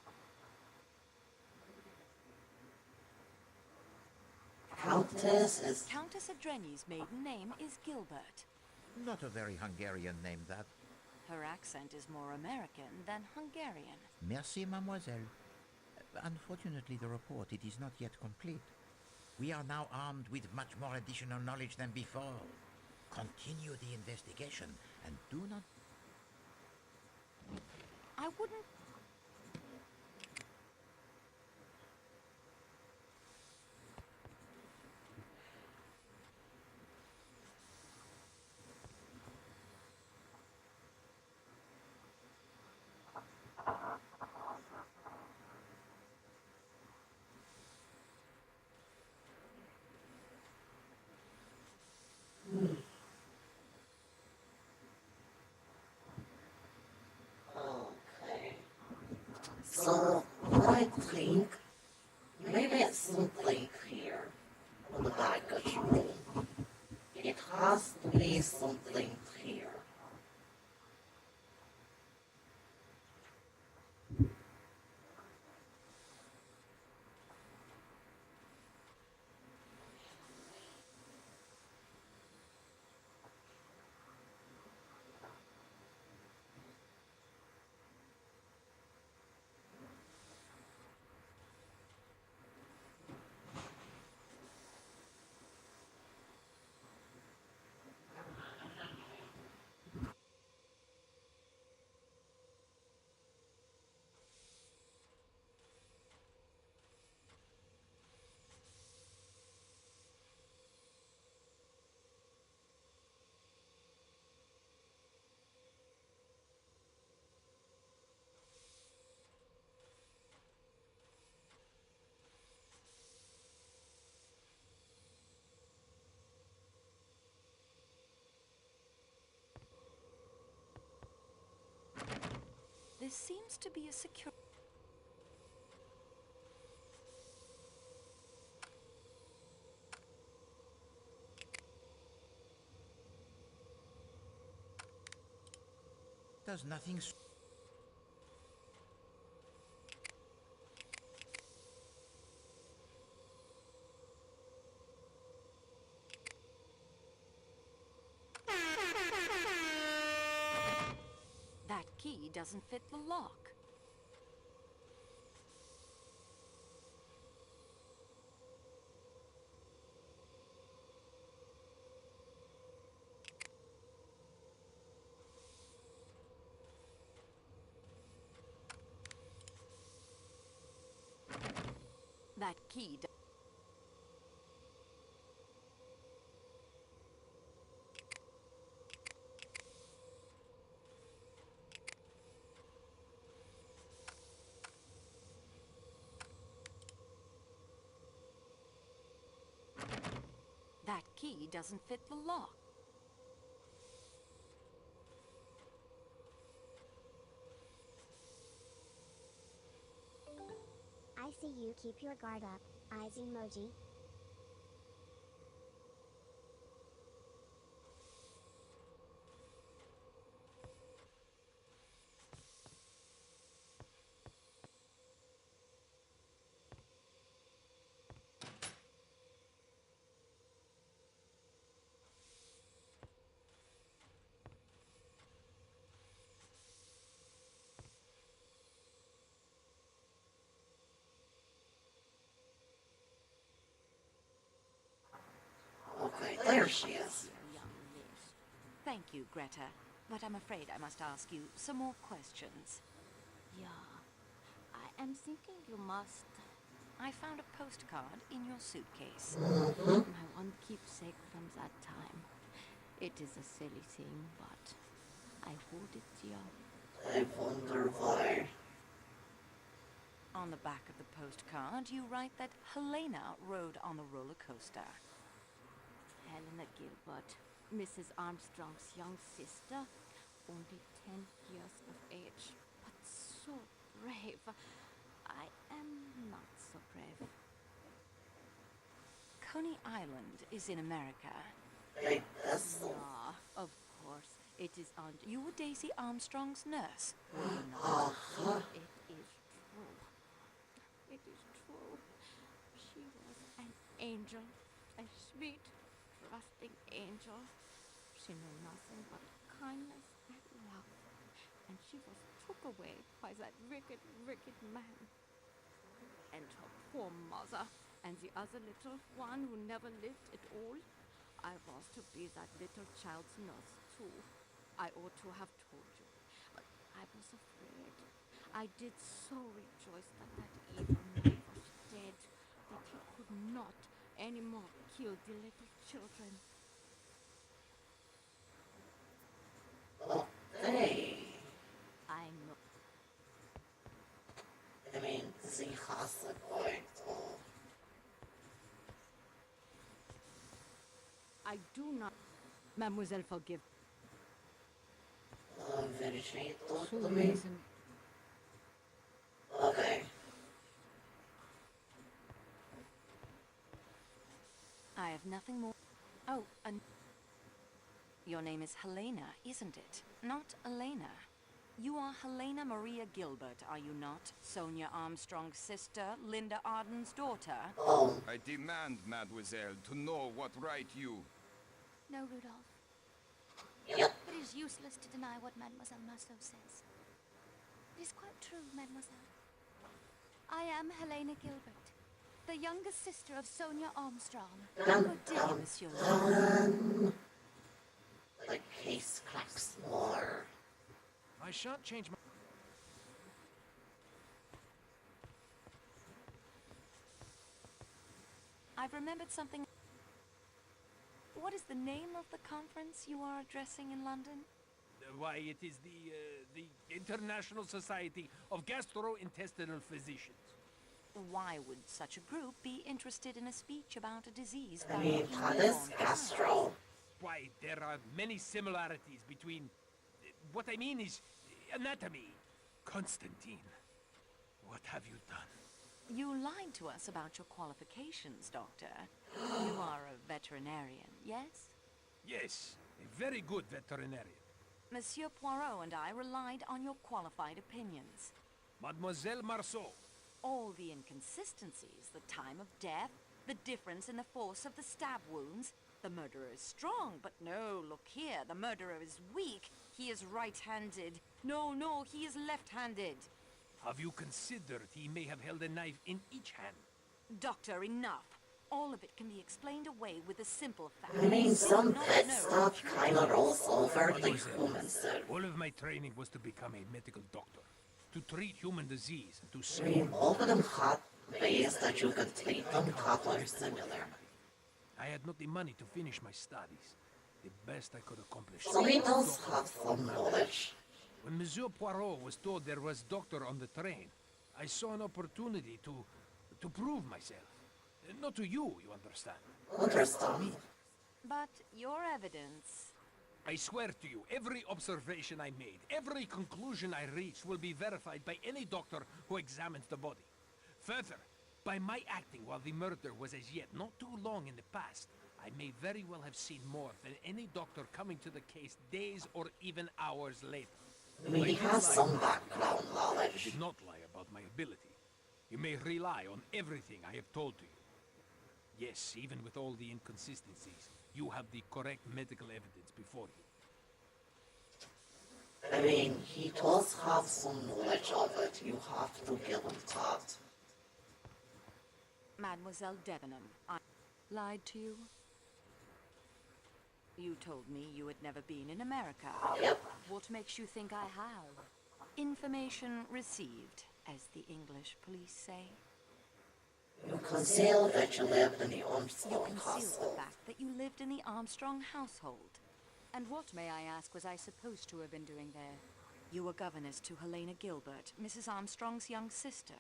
Countess Adreni's maiden name is Gilbert. Not a very Hungarian name, that. Her accent is more American than Hungarian. Merci, mademoiselle. Unfortunately, the report, it is not yet complete. We are now armed with much more additional knowledge than before. Continue the investigation, and do not... I wouldn't... Okay. So, what I think, maybe it's something here on the back of the room. It has to be something here. This seems to be a secure... Does nothing... That key doesn't fit the lock. That key... That key doesn't fit the lock. I see you. Keep your guard up. Eyes emoji. Okay, there she is. Thank you, Greta. But I'm afraid I must ask you some more questions. Yeah. I am thinking you must. I found a postcard in your suitcase. My one keepsake from that time. It is a silly thing, but I hold it dear. I wonder why. On the back of the postcard, you write that Helena rode on the roller coaster. Helena Gilbert, Mrs. Armstrong's young sister, only 10 years of age, but so brave. I am not so brave. Coney Island is in America. Big vessel. Ah, of course. It is Aunt. You were Daisy Armstrong's nurse, were you not? It is true. It is true. She was an angel. A sweet, trusting angel. She knew nothing but kindness and love. And she was took away by that wicked, wicked man. And her poor mother, and the other little one who never lived at all. I was to be that little child's nurse, too. I ought to have told you, but I was afraid. I did so rejoice that that evil man was dead, that he could not any more kill the little children. Hey, I know. I mean, sie hasse Leute. I do not. Mademoiselle, forgive. Wenn ich nicht tot bin. Listen, Okay. I have nothing more. Oh, and your name is Helena, isn't it? Not Elena. You are Helena Maria Gilbert, are you not? Sonia Armstrong's sister, Linda Arden's daughter. Oh, I demand, mademoiselle, to know what right you... No, Rudolph. yep. It is useless to deny what Mademoiselle Marceau says. It is quite true, Mademoiselle. I am Helena Gilbert, the youngest sister of Sonia Armstrong. Good day, Monsieur. The case cracks more. I shan't change my... I've remembered something. What is the name of the conference you are addressing in London? Why, it is the International Society of Gastrointestinal Physicians. Why would such a group be interested in a speech about a disease I found mean, in that is newborn gastro. Why, there are many similarities between... What I mean is anatomy. Constantine, what have you done? You lied to us about your qualifications, Doctor. You are a veterinarian, yes? Yes, a very good veterinarian. Monsieur Poirot and I relied on your qualified opinions. Mademoiselle Marceau. All the inconsistencies, the time of death, the difference in the force of the stab wounds. The murderer is strong, but no, look here, the murderer is weak. He is right-handed. No, he is left-handed. Have you considered he may have held a knife in each hand? Doctor, enough. All of it can be explained away with a simple fact. I mean, some You do not vet know stuff what kind of rolls over the Mademoiselle, human suit. all of my training was to become a medical doctor, to treat human disease and to I save. mean, all of them hot ways that you could treat them toddler similar. I had not the money to finish my studies. The best I could accomplish. So he does have some knowledge. When Monsieur Poirot was told there was doctor on the train, I saw an opportunity to prove myself. Not to you, you understand. Understand. But your evidence... I swear to you, every observation I made, every conclusion I reached will be verified by any doctor who examines the body. Further, by my acting while the murder was as yet not too long in the past, I may very well have seen more than any doctor coming to the case days or even hours later. I mean, he has some background I knowledge. did not lie about my ability. You may rely on everything I have told to you. Yes, even with all the inconsistencies, you have the correct medical evidence before you. I mean, he does have some knowledge of it. You have to give him that. Mademoiselle Debenham, I lied to you? You told me you had never been in America. Yep. What makes you think I have? Information received, as the English police say. You conceal that you lived in the You Armstrong concealed the household. fact that you lived in the Armstrong household. And what, may I ask, was I supposed to have been doing there? You were governess to Helena Gilbert, Mrs. Armstrong's young sister.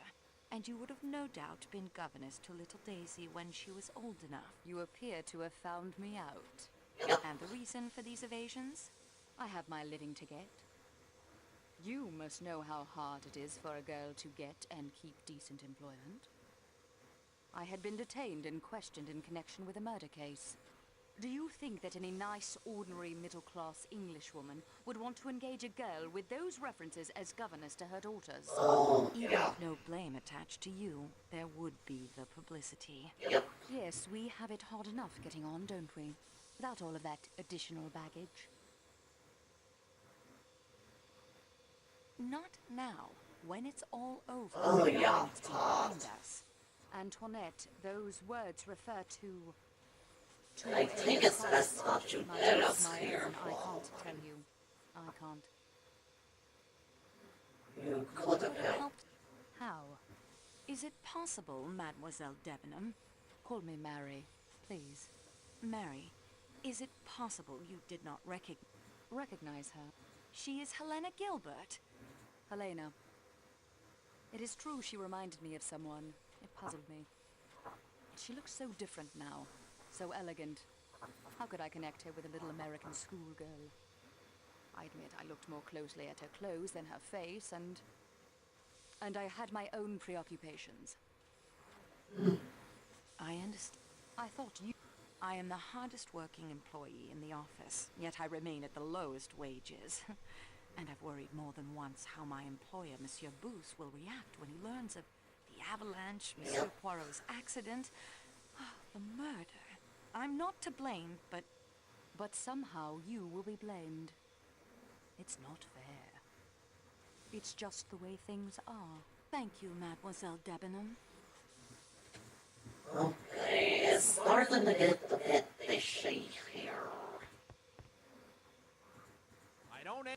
And you would have no doubt been governess to little Daisy when she was old enough. You appear to have found me out. And the reason for these evasions? I have my living to get. You must know how hard it is for a girl to get and keep decent employment. I had been detained and questioned in connection with a murder case. Do you think that any nice, ordinary, middle-class Englishwoman would want to engage a girl with those references as governess to her daughters? Oh, Even yeah. if no blame attached to you, there would be the publicity. Yep. Yes, we have it hard enough getting on, don't we? Without all of that additional baggage. Not now, when it's all over. Oh, and yeah, it's Todd. behind us. Antoinette, those words refer to I think it's best not you my let own us smiles, hear. and I can't tell you. I can't. You could have helped. Helped? How? Is it possible, Mademoiselle Debenham? Call me Mary, please. Mary, is it possible you did not recognize her? She is Helena Gilbert. Helena. It is true she reminded me of someone. It puzzled me. She looks so different now. So elegant. How could I connect her with a little American schoolgirl? I admit I looked more closely at her clothes than her face, and I had my own preoccupations. I understand. I thought you... I am the hardest working employee in the office, yet I remain at the lowest wages. And I've worried more than once how my employer, Monsieur Booth, will react when he learns of the avalanche, Monsieur Poirot's accident, the murder. I'm not to blame, but somehow you will be blamed. It's not fair. It's just the way things are. Thank you, Mademoiselle Debenham. Okay, it's starting to get a bit fishy here. I don't...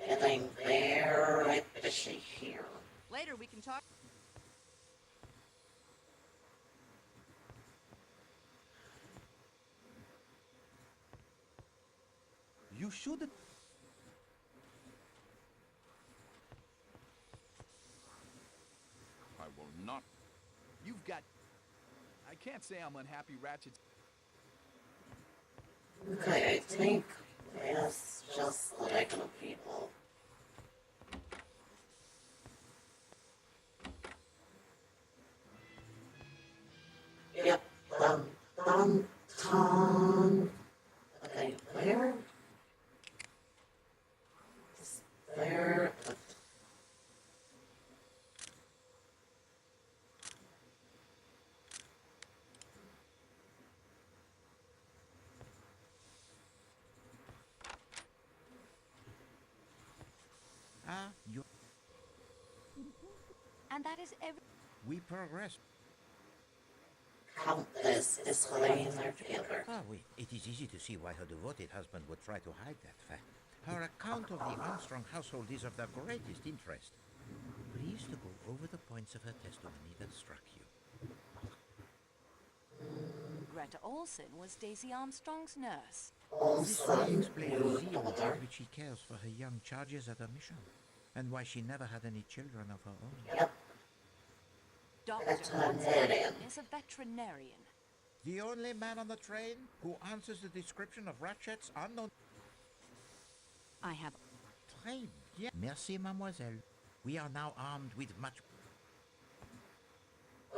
Getting very fishy here. Later we can talk. You should... I will not. You've got... I can't say I'm unhappy Ratchet's... Okay, I think it's just the regular people. Yep, dun, okay, where? There. You... And that is every... We progress. Countess is Helena Gilbert. It is easy to see why her devoted husband would try to hide that fact. Her account of the Armstrong household is of the greatest interest. Please to go over the points of her testimony that struck you. Greta Olson was Daisy Armstrong's nurse. This may Olson, explain the you zeal with daughter. which she cares for her young charges at her mission, and why she never had any children of her own. Yep, Dr. veterinarian. is a veterinarian. The only man on the train who answers the description of Ratchet's unknown... I have... Très bien. Merci, mademoiselle. We are now armed with much...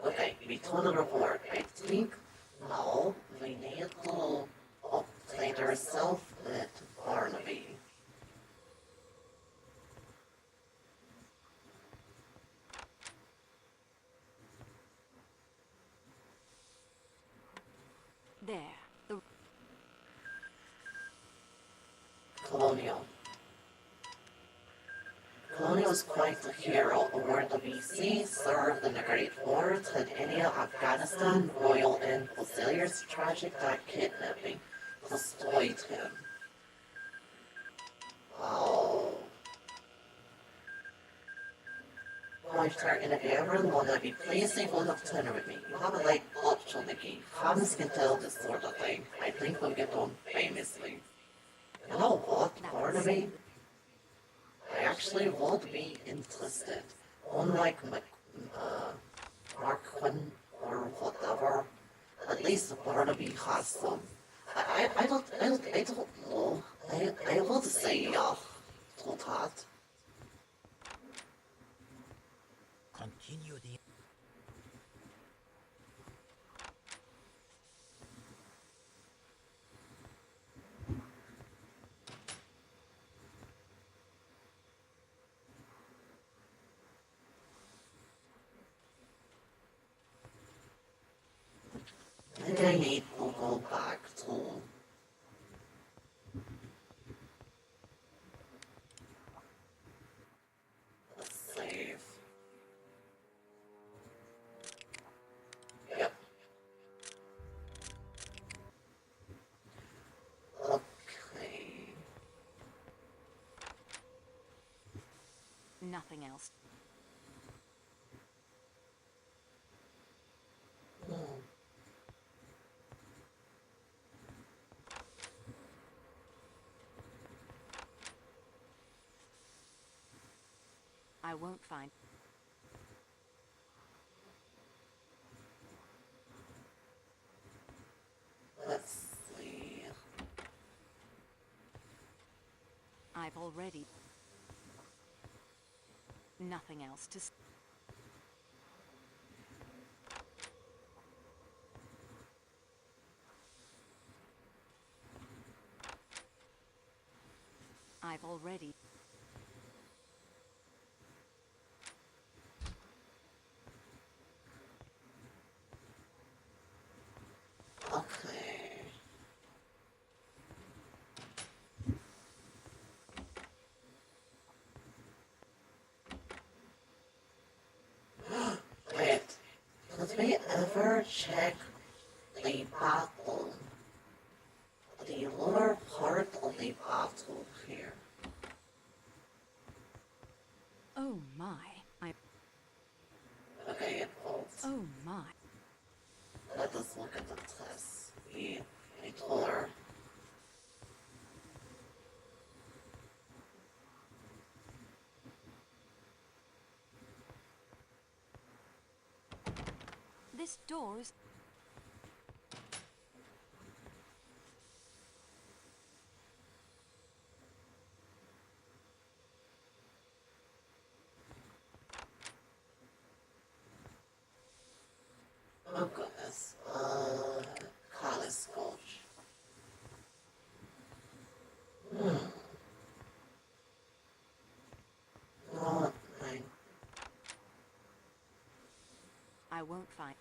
Okay, return the report. I think, no, we need to update ourselves with Barnaby. There. The... Colonial. Colonial was quite the hero aboard the BC, served in the Great War, Tanzania, Afghanistan, Royal and Fusiliers, tragic that kidnapping, destroyed him. Oh. After interviewing one of the pleasing one of dinner with me. You have a light touch on the key. Hans can tell this sort of thing. I think we'll get on famously. You know what, Barnaby? I actually would be interested. Unlike Marquin or whatever. At least Barnaby has some. I don't know. I would say to that. Continue the... Nothing else. I won't find. Let's see. I've already. Nothing else to. I've already. Okay. Wait, did we ever check the bottle? The lower part of the bottle here. Oh my. Okay, it holds. Oh my. Let us look at the test. The door. This door is. Oh goodness. College coach. No, nine. I won't find.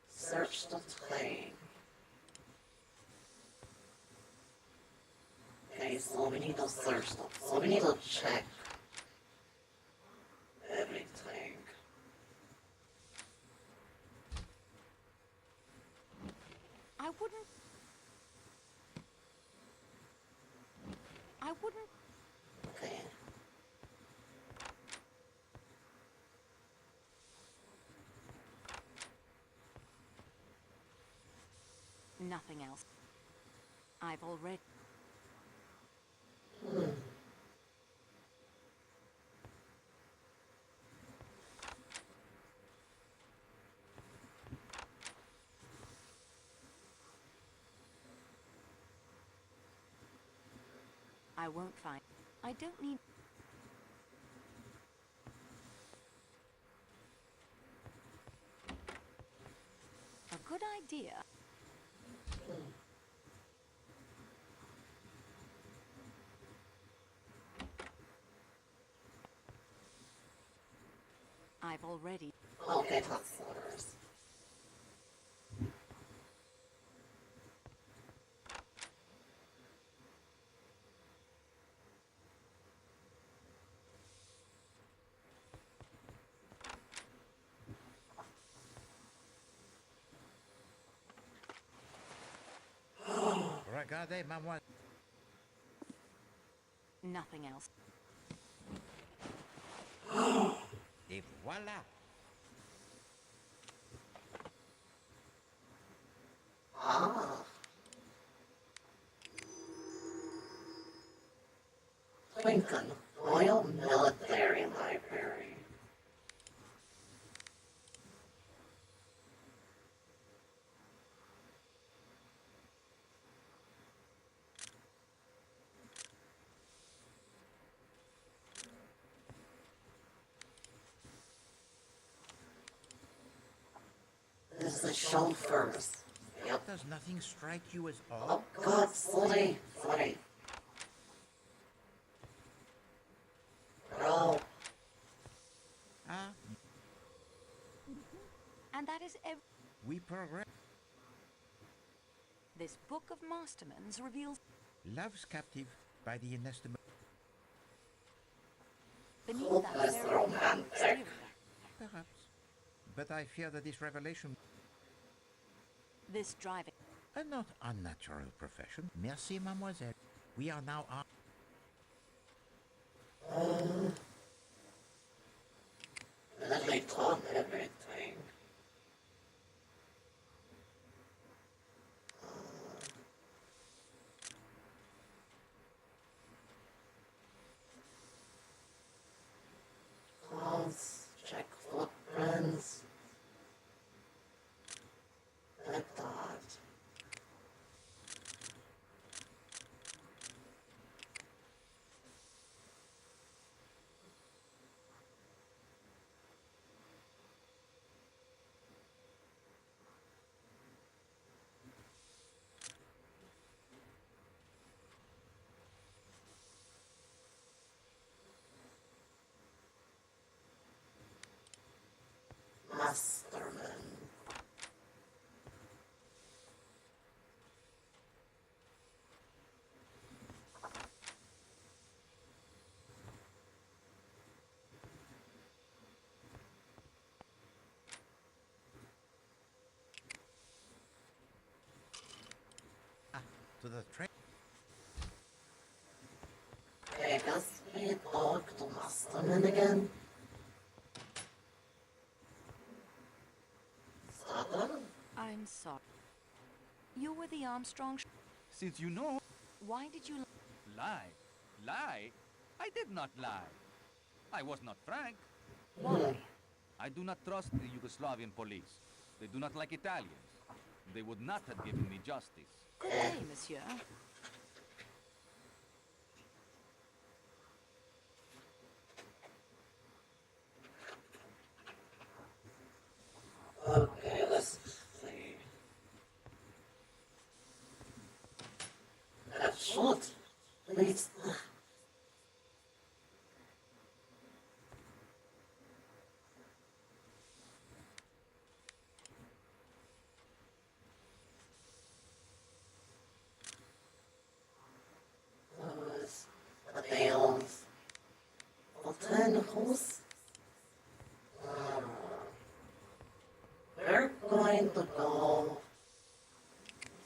Search the train. Okay, so we need to search them. So we need to check everything. I wouldn't. I wouldn't. Okay. Nothing else. I've already. I won't find. I don't need. A good idea. I've already. Okay, top floors. Regardez, mademoiselle. Nothing else. Et voilà. Ah. Lincoln Royal Military Library. This is the chauffeurs. Yep. Does nothing strike you as Oh odd? God, slowly, slowly. Bro, Ah, That is We progress. This book of Masterman's reveals Love's captive by the inestimable. beneath that Hopeless very romantic. exterior. Perhaps. But I fear that this revelation. This driving. A not unnatural profession. Merci, mademoiselle. We are now armed. Let me talk everything. Clothes, check footprints. Like that. Masterman. To the train. I guess we talk to Masterman again. Stop. I'm sorry. You were the Armstrong. Since you know... Why did you? Lie? Lie? I did not lie. I was not Frank. Why? I do not trust the Yugoslavian police. They do not like Italians. They would not have given me justice. Good day, monsieur. Okay, let's see. That shot, please. Those, the bales, the tentacles. We're going to go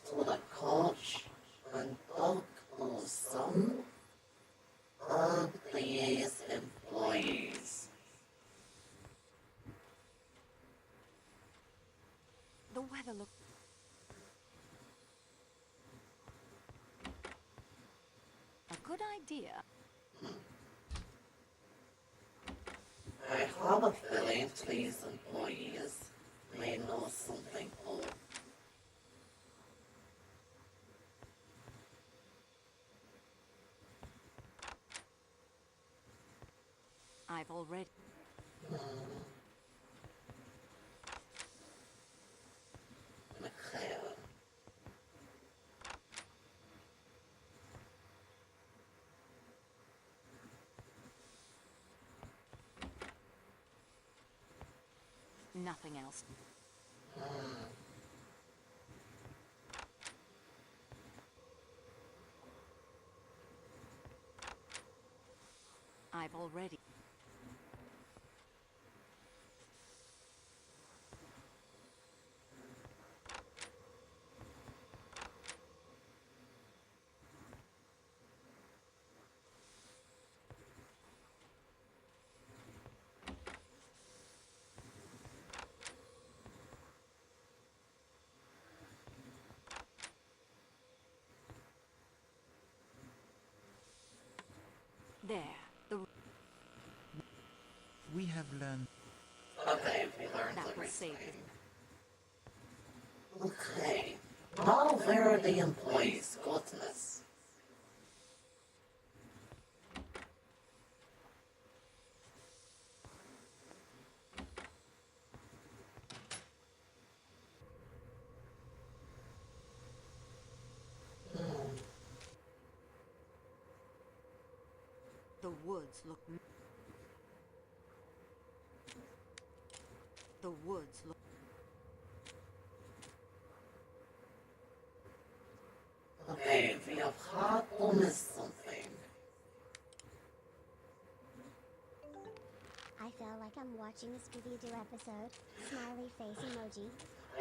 to the coach and talk to some of these employees. The weather looked. A good idea. I have a feeling these employees may know something old. I've already. McLeod. Nothing else. I've already. There. The. We have learned. Okay, we learned That will everything. save it. Okay, now where are the employees? Goodness. The woods look. The woods look. still miss something. I feel like I'm watching a Scooby-Doo episode. Smiley face emoji.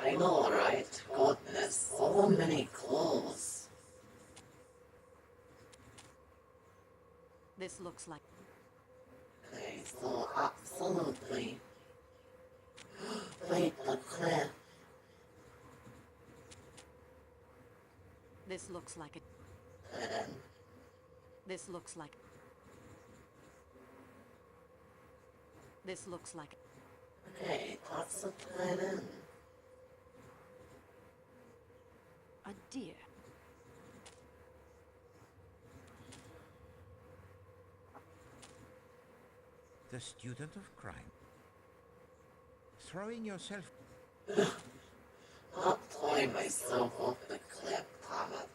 I know, right? Goodness, so many clues. This looks like... Okay, so absolutely. Wait, the cliff. This looks like a... This looks like... This looks like... Okay, that's a dead end. A deer. The student of crime. Throwing yourself... Not throwing myself off the cliff, damn it.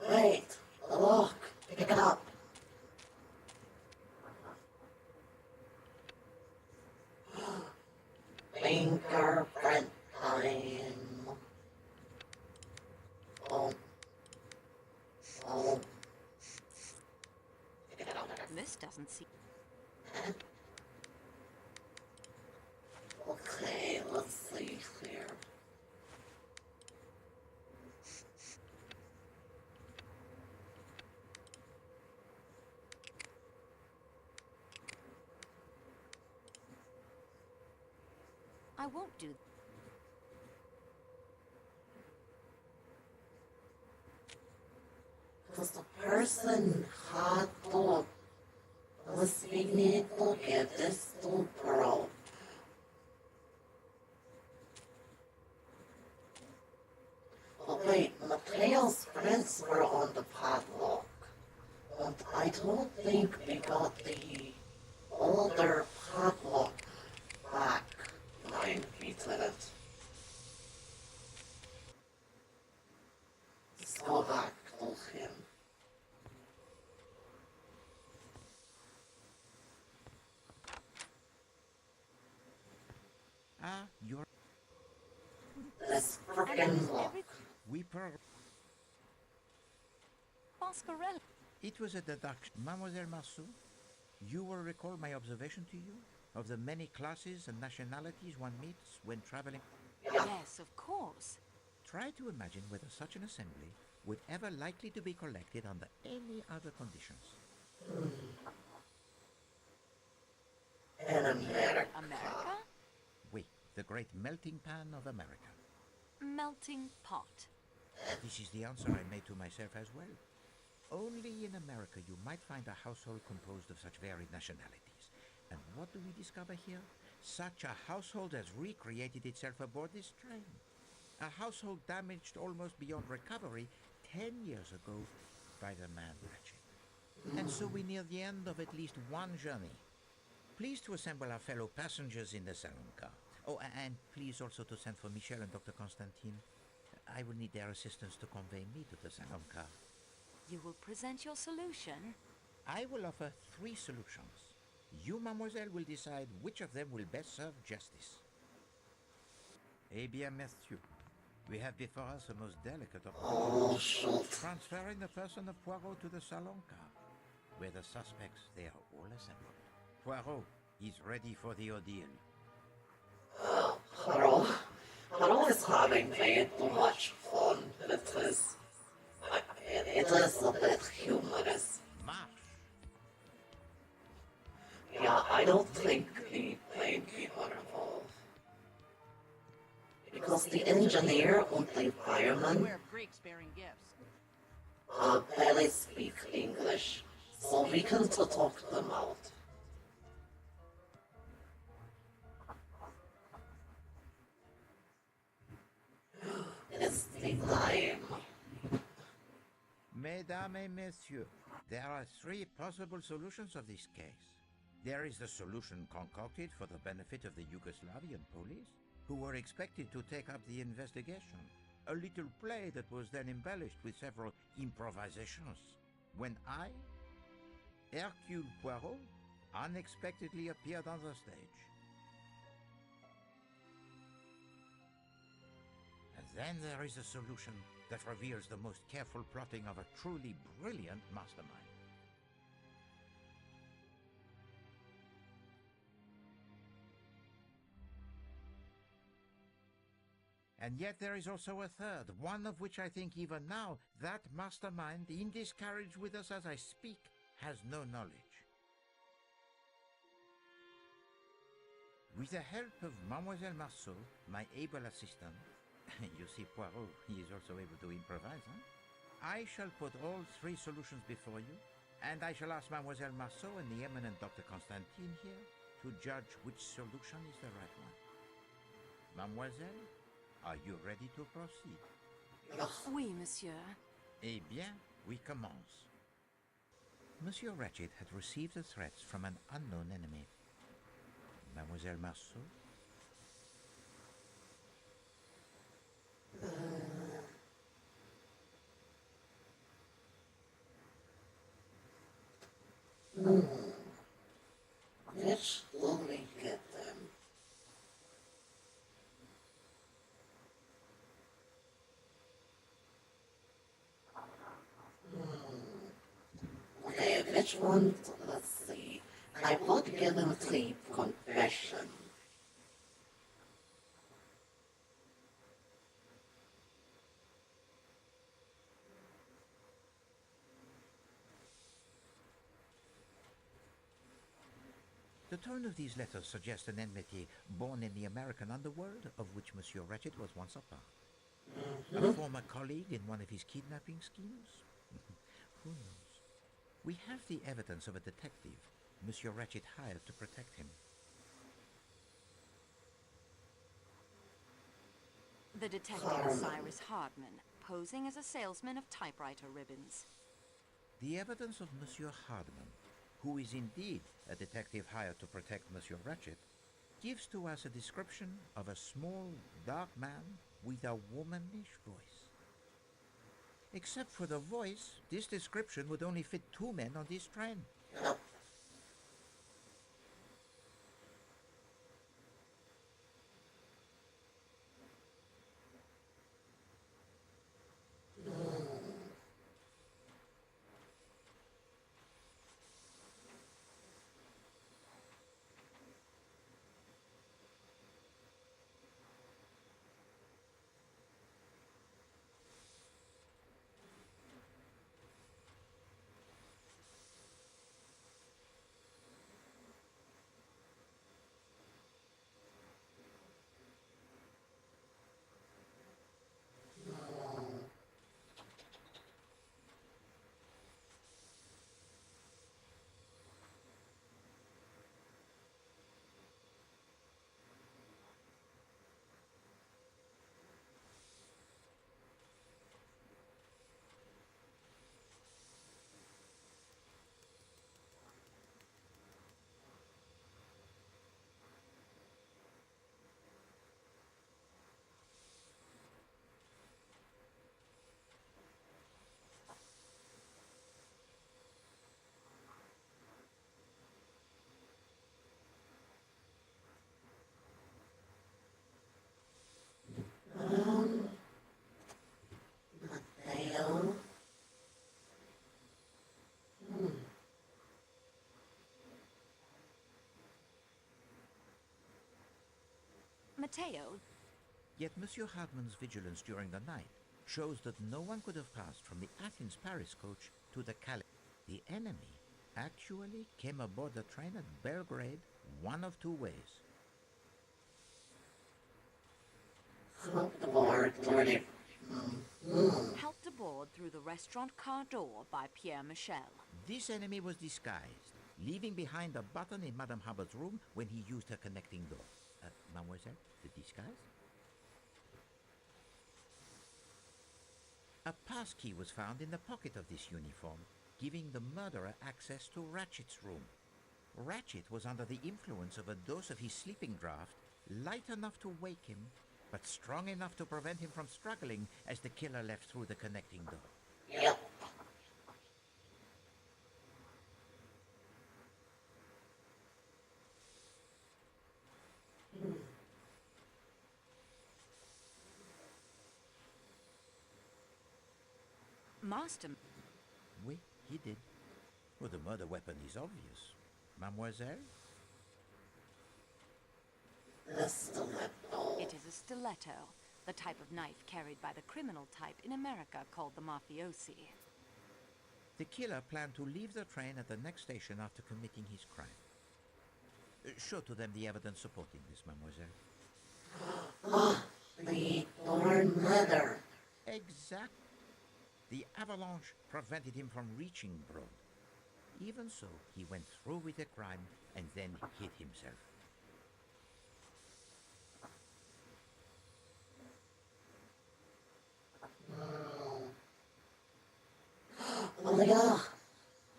Wait, look, pick it up. Fingerprint time. Oh. Oh. Pick it up. This doesn't seem... Okay, let's see here. I won't do... Because the person had to we need to get this to Pearl. But wait, Mateo's prints were on the padlock. And I don't think we got the older padlock back. Nine feet in it. Let's go back to him. Ah, you're... This frickin' lock. We Mascarella. It was a deduction. Mademoiselle Marceau, you will recall my observation to you of the many classes and nationalities one meets when traveling. Yes, of course. Try to imagine whether such an assembly would ever likely to be collected under any other conditions. In America. America? Oui, the great melting pan of America. Melting pot. This is the answer I made to myself as well. Only in America you might find a household composed of such varied nationalities. And what do we discover here? Such a household has recreated itself aboard this train. A household damaged almost beyond recovery 10 years ago by the man Ratchet. And so we near the end of at least one journey. Please to assemble our fellow passengers in the salon car. Oh, and please also to send for Michel and Dr. Constantine. I will need their assistance to convey me to the salon car. You will present your solution? I will offer 3 solutions. You, mademoiselle, will decide which of them will best serve justice. Eh bien, messieurs, we have before us a most delicate opportunity. Transferring the person of Poirot to the salon car, where the suspects, they are all assembled. Poirot is ready for the ordeal. Harold is having way too much fun with this. It is a bit humorous. March! Yeah, I don't think the plane people are involved. Because the engineer and the fireman Beware of Greeks bearing gifts. barely speak English, so we can talk them out. It's the time. Mesdames et messieurs, there are 3 possible solutions of this case. There is the solution concocted for the benefit of the Yugoslavian police, who were expected to take up the investigation. A little play that was then embellished with several improvisations. When I, Hercule Poirot, unexpectedly appeared on the stage. And then there is a solution that reveals the most careful plotting of a truly brilliant mastermind. And yet there is also a third, one of which I think even now, that mastermind, in this carriage with us as I speak, has no knowledge. With the help of Mademoiselle Marceau, my able assistant, you see Poirot, he is also able to improvise, huh? I shall put all three solutions before you, and I shall ask Mademoiselle Marceau and the eminent Dr. Constantine here to judge which solution is the right one. Mademoiselle, are you ready to proceed? Oui, monsieur. Eh bien, we commence. Monsieur Ratchet had received the threats from an unknown enemy. Mademoiselle Marceau? Which will we get them? Okay, which one? Let's see. I would give him sleep confession. The tone of these letters suggests an enmity born in the American underworld, of which Monsieur Ratchet was once a part. A former colleague in one of his kidnapping schemes? Who knows? We have the evidence of a detective Monsieur Ratchet hired to protect him. The detective is Cyrus Hardman, posing as a salesman of typewriter ribbons. The evidence of Monsieur Hardman, who is indeed a detective hired to protect Monsieur Ratchet, gives to us a description of a small, dark man with a womanish voice. Except for the voice, this description would only fit 2 men on this train. Mateo? Mateo, Yet Monsieur Hardman's vigilance during the night shows that no one could have passed from the Athens-Paris coach to the Calais. The enemy actually came aboard the train at Belgrade one of 2 ways. Helped aboard helped aboard through the restaurant car door by Pierre Michel. This enemy was disguised, leaving behind a button in Madame Hubbard's room when he used her connecting door. Mademoiselle, the disguise? A passkey was found in the pocket of this uniform, giving the murderer access to Ratchet's room. Ratchet was under the influence of a dose of his sleeping draught, light enough to wake him, but strong enough to prevent him from struggling as the killer left through the connecting door. Yep. master... Oui, he did. Well, the murder weapon is obvious. Mademoiselle? The stiletto. It is a stiletto, the type of knife carried by the criminal type in America called the mafiosi. The killer planned to leave the train at the next station after committing his crime. Show to them the evidence supporting this, mademoiselle. Ah, the torn leather. Exactly. The avalanche prevented him from reaching Broad. Even so, he went through with the crime and then hid himself. Oh yeah,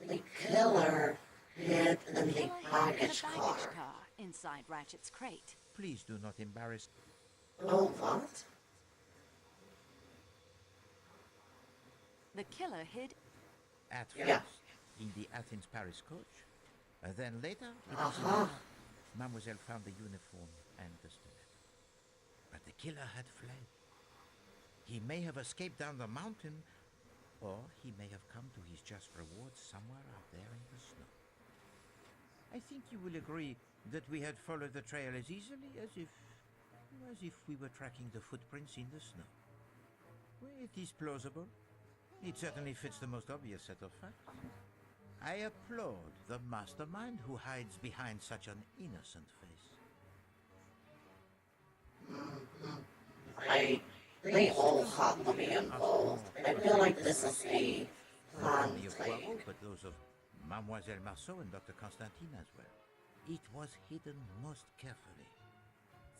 the killer hid in the The baggage baggage car. car inside Ratchet's crate. Please do not embarrass... Oh, what? The killer hid... At Yeah. first, in the Athens-Paris coach. Then later, it was Uh-huh. Mademoiselle found the uniform and the stiletto. But the killer had fled. He may have escaped down the mountain, or he may have come to his just reward somewhere out there in the snow. I think you will agree that we had followed the trail as easily as if we were tracking the footprints in the snow. Well, it is plausible. It certainly fits the most obvious set of facts. I applaud the mastermind who hides behind such an innocent face. They all have to be involved. I feel like this is a Not only of thing. Poirot, but those of Mademoiselle Marceau and Dr. Constantine as well. It was hidden most carefully.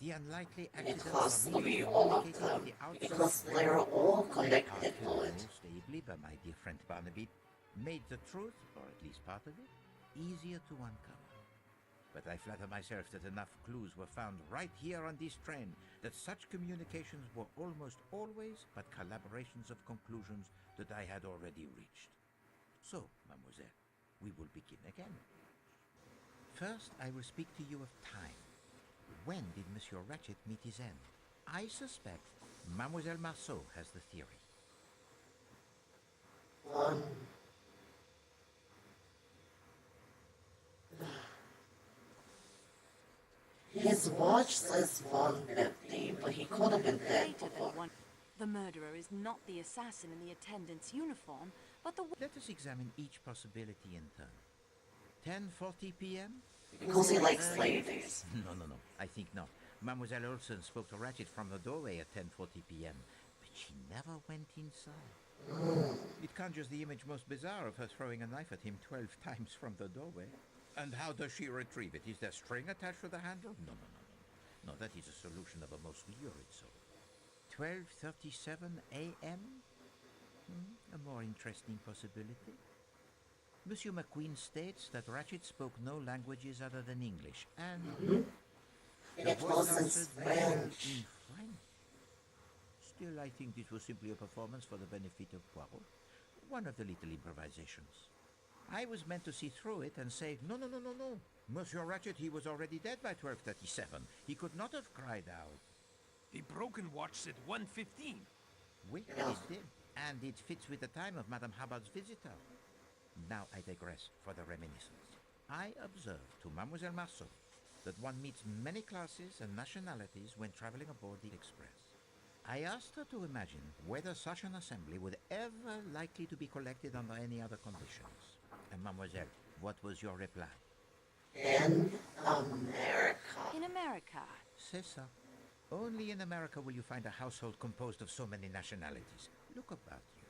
The unlikely It accident has of to me be all of communicating them, with the outside because world they're all are connected to handled it. most ably by my dear friend Barnaby, made the truth, or at least part of it, easier to uncover. But I flatter myself that enough clues were found right here on this train that such communications were almost always but collaborations of conclusions that I had already reached. So, mademoiselle, we will begin again. First, I will speak to you of time. When did Monsieur Ratchet meet his end? I suspect Mademoiselle Marceau has the theory. His watch says 150, but he could have been dead Later before. than one... The murderer is not the assassin in the attendant's uniform, but the... Let us examine each possibility in turn. 10:40 p.m.? Because he likes ladies. No. I think not. Mademoiselle Olsen spoke to Ratchet from the doorway at 10:40 p.m., but she never went inside. It conjures the image most bizarre of her throwing a knife at him 12 times from the doorway. And how does she retrieve it? Is there string attached to the handle? No. No, that is a solution of a most lurid sort. 12:37 a.m.? A more interesting possibility. Monsieur McQueen states that Ratchet spoke no languages other than English, and It was in French. in French. Still, I think this was simply a performance for the benefit of Poirot. One of the little improvisations. I was meant to see through it and say, no. Monsieur Ratchet, he was already dead by 12:37. He could not have cried out. The broken watch said 1:15. Oui, it did. And it fits with the time of Madame Hubbard's visitor. Now I digress for the reminiscence. I observed to Mademoiselle Marceau that one meets many classes and nationalities when traveling aboard the Express. I asked her to imagine whether such an assembly would ever likely to be collected under any other conditions. And mademoiselle, what was your reply? In America. In America. C'est ça. Only in America will you find a household composed of so many nationalities. Look about you.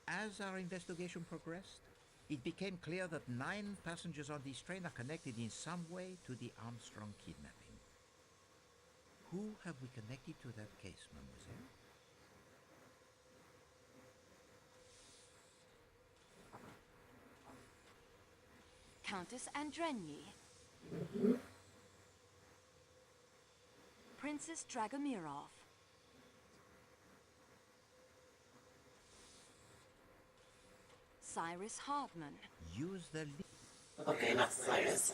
As our investigation progressed, it became clear that 9 passengers on this train are connected in some way to the Armstrong kidnapping. Who have we connected to that case, mademoiselle? Countess Andrenyi. Princess Dragomirov. Cyrus Hardman. Use the Okay, not Cyrus.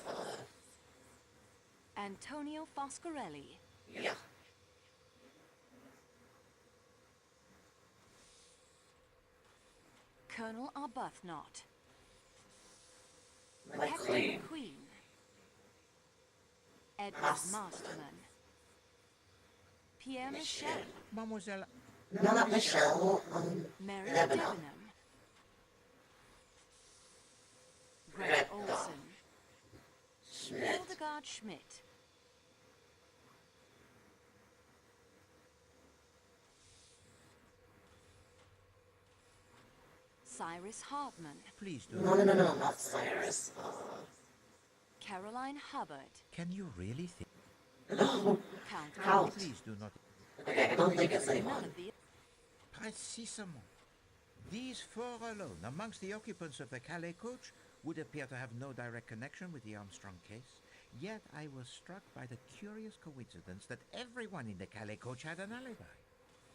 Antonio Foscarelli. Yeah. Colonel Arbuthnot. McLean. Captain Queen. Edward Mas- Masterman. Pierre Michel. Mademoiselle, No, not Michelle. Mary Debenham. Debenham. Greg Greg Olson. Schmidt. Hildegard Schmidt. Cyrus Hardman. please do No, not Cyrus. Caroline Hubbard. Can you really think? No. Count Count. Please do not. Okay, I don't think it's None anyone. of the Précisément. These four alone, amongst the occupants of the Calais coach, would appear to have no direct connection with the Armstrong case. Yet I was struck by the curious coincidence that everyone in the Calais coach had an alibi.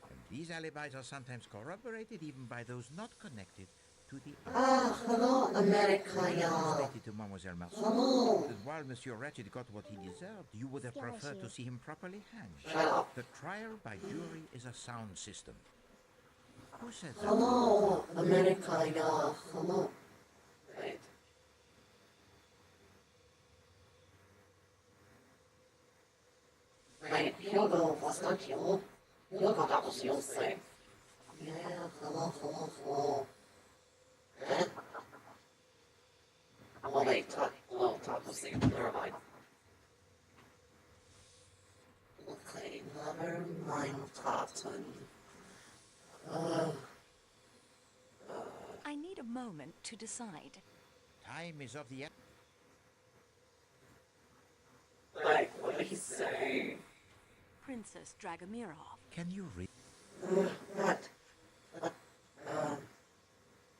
And these alibis are sometimes corroborated even by those not connected to the Hello, America, I y'all. stated to Mademoiselle Marceau Hello. that while Monsieur Ratchet got what he deserved, you would have Skill preferred to issue. see him properly hanged. Shut up. The trial by jury is a sound system. Who said that? Hello, America, y'all. Hello. Wait. Wait, Hugo, was that you? Hugo, that was you saying. Yeah, hello. Eh? Oh, wait, talk was saying, never mind. Okay, never mind, Totten. I need a moment to decide. Time is of the essence. Like, what did he say? Princess Dragomirov. Can you read? What?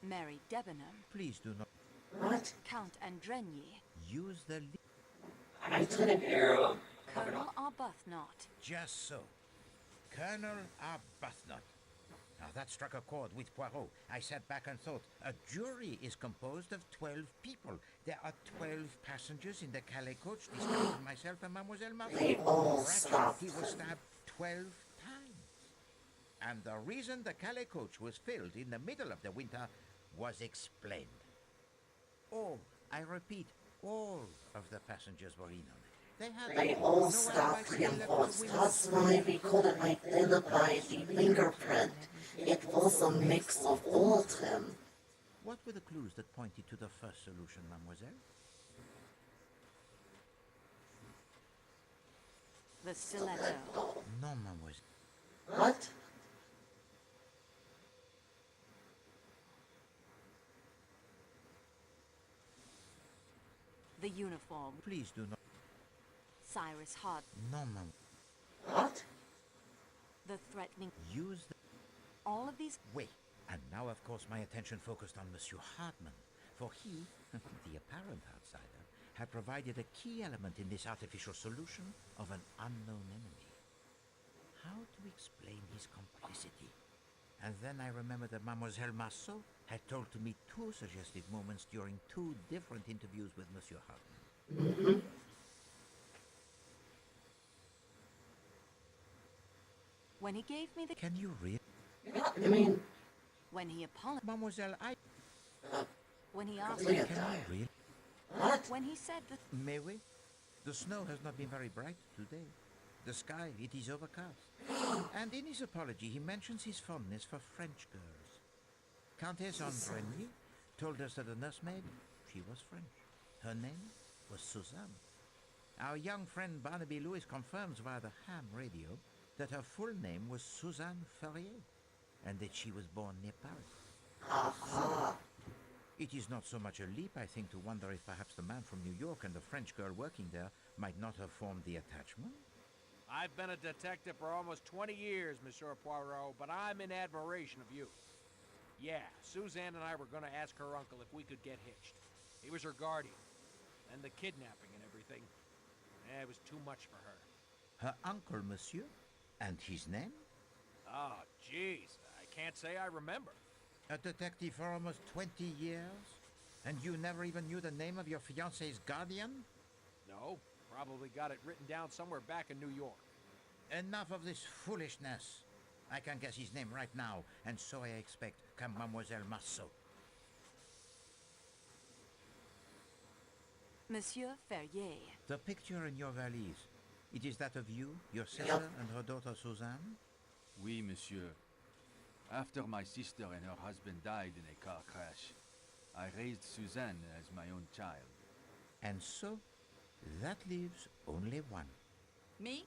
Mary Debenham. Please do not What? Count Andrenyi. use the I didn't hear him. Colonel Arbuthnot. just so. Colonel Arbuthnot. Now that struck a chord with Poirot. I sat back and thought, a jury is composed of 12 people. There are 12 passengers in the Calais coach, discounting myself and Mademoiselle Marceau. They all Ratchet, stopped. he was stabbed 12 times. And the reason the Calais coach was filled in the middle of the winter was explained. All, I repeat, all of the passengers were in on it. They all stopped him once. That's why we couldn't identify the fingerprint. It was a mix of all of them. What were the clues that pointed to the first solution, mademoiselle? The stiletto. No, mademoiselle. What? The uniform. Please do not. Cyrus Hard. No, ma'am. What? The threatening. Use the... All of these. Wait. And now, of course, my attention focused on Monsieur Hartmann. For he, the apparent outsider, had provided a key element in this artificial solution of an unknown enemy. How to explain his complicity? And then I remembered that Mademoiselle Marceau had told to me two suggestive moments during two different interviews with Monsieur Hartmann. When he gave me the. Can you read? Yeah, I mean, When he apologized. Mademoiselle, I... When he asked. Look me. at Can that. you read? What? When he said that. May we? The snow has not been very bright today. The sky, it is overcast. And in his apology, he mentions his fondness for French girls. Countess Andreny told us that the nursemaid, she was French. Her name was Suzanne. Our young friend Barnaby Lewis confirms via the ham radio that her full name was Suzanne Ferrier, and that she was born near Paris. It is not so much a leap, I think, to wonder if perhaps the man from New York and the French girl working there might not have formed the attachment. I've been a detective for almost 20 years, Monsieur Poirot, but I'm in admiration of you. Yeah, Suzanne and I were going to ask her uncle if we could get hitched. He was her guardian. And the kidnapping and everything. It was too much for her. Her uncle, monsieur? And his name? Oh, jeez. I can't say I remember. A detective for almost 20 years? And you never even knew the name of your fiancé's guardian? No, probably got it written down somewhere back in New York. Enough of this foolishness. I can guess his name right now, and so I expect can Mademoiselle Marceau. Monsieur Ferrier. The picture in your valise, it is that of you, your sister, and her daughter Suzanne? Oui, monsieur. After my sister and her husband died in a car crash, I raised Suzanne as my own child. And so, that leaves only one. Me?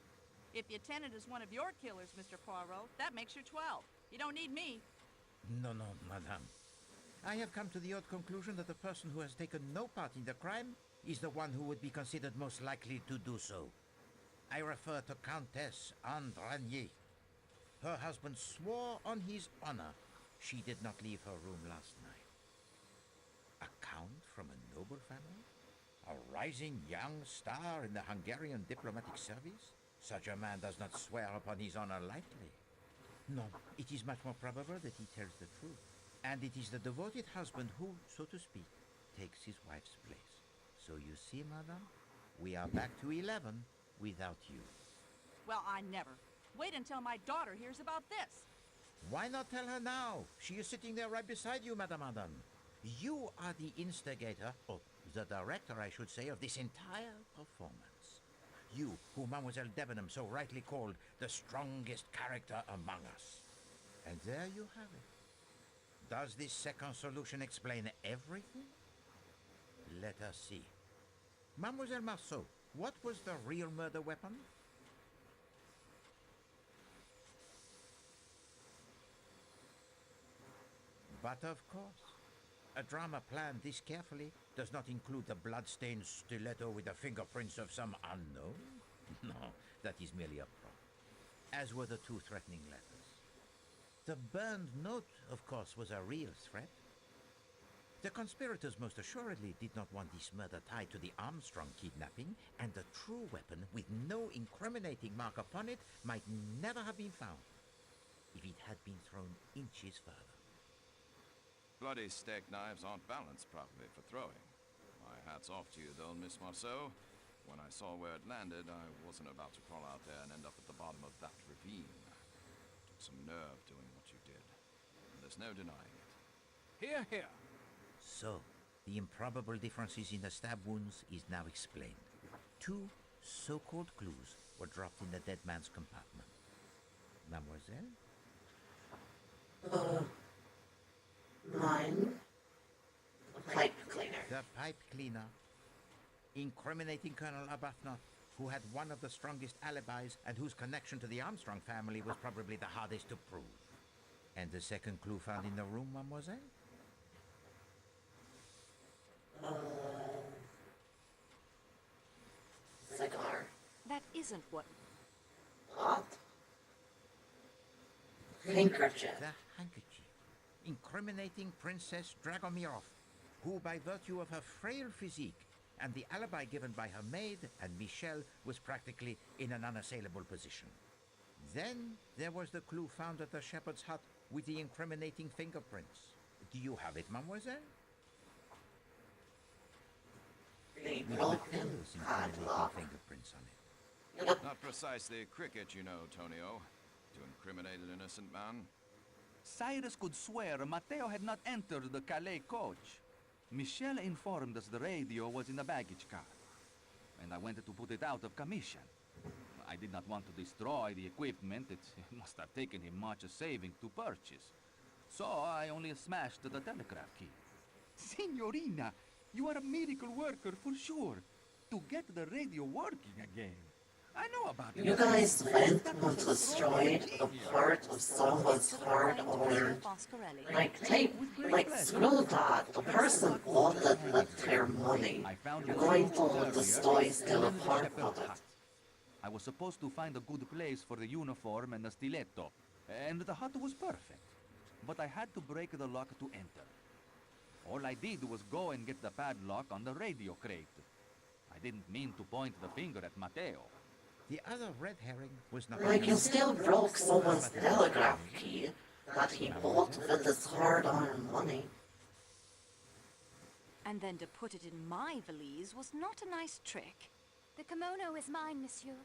If the attendant is one of your killers, Mr. Poirot, that makes you 12. You don't need me. No, madame. I have come to the odd conclusion that the person who has taken no part in the crime is the one who would be considered most likely to do so. I refer to Countess Andranier. Her husband swore on his honor she did not leave her room last night. A count from a noble family? A rising young star in the Hungarian diplomatic service? Such a man does not swear upon his honor lightly. No, it is much more probable that he tells the truth. And it is the devoted husband who, so to speak, takes his wife's place. So you see, madame, we are back to 11 without you. Well, I never. Wait until my daughter hears about this. Why not tell her now? She is sitting there right beside you, Madame Adam. You are the instigator, or the director, I should say, of this entire performance. You, who Mademoiselle Debenham so rightly called the strongest character among us. And there you have it. Does this second solution explain everything? Let us see. Mademoiselle Marceau, what was the real murder weapon? But of course, a drama planned this carefully does not include the blood-stained stiletto with the fingerprints of some unknown. No, that is merely a prop. As were the two threatening letters. The burned note, of course, was a real threat. The conspirators most assuredly did not want this murder tied to the Armstrong kidnapping, and the true weapon, with no incriminating mark upon it, might never have been found if it had been thrown inches further. Bloody steak knives aren't balanced properly for throwing. My hat's off to you, though, Miss Marceau. When I saw where it landed, I wasn't about to crawl out there and end up at the bottom of that ravine. Took some nerve doing what you did. And there's no denying it. Hear, hear. So, the improbable differences in the stab wounds is now explained. Two so-called clues were dropped in the dead man's compartment. Mademoiselle? Mine. The pipe cleaner. The pipe cleaner, incriminating Colonel Arbuthnot, who had one of the strongest alibis and whose connection to the Armstrong family was probably the hardest to prove. And the second clue found in the room, mademoiselle? Cigar. That isn't what... What? Handkerchief. The handkerchief. Incriminating Princess Dragomirov, who by virtue of her frail physique and the alibi given by her maid and Michel was practically in an unassailable position. Then there was the clue found at the shepherd's hut with the incriminating fingerprints. Do you have it, mademoiselle? The With broken Matteo's incriminating padlock. fingerprints on it. Not precisely cricket, you know, Tonio, to incriminate an innocent man. Cyrus could swear Matteo had not entered the Calais coach. Michel informed us the radio was in the baggage car, and I went to put it out of commission. I did not want to destroy the equipment. It must have taken him much saving to purchase. So I only smashed the telegraph key. Signorina, you are a miracle worker for sure. To get the radio working again. I know about it. You guys went and destroyed a part of someone's hard earned, like screw that. The person bought it with their money. You're going to destroy still a part of it. I was supposed to find a good place for the uniform and the stiletto, and the hut was perfect. But I had to break the lock to enter. All I did was go and get the padlock on the radio crate. I didn't mean to point the finger at Matteo. The other red herring was not... Like you still broke someone's telegraph key that he bought with his hard-earned money. And then to put it in my valise was not a nice trick. The kimono is mine, monsieur.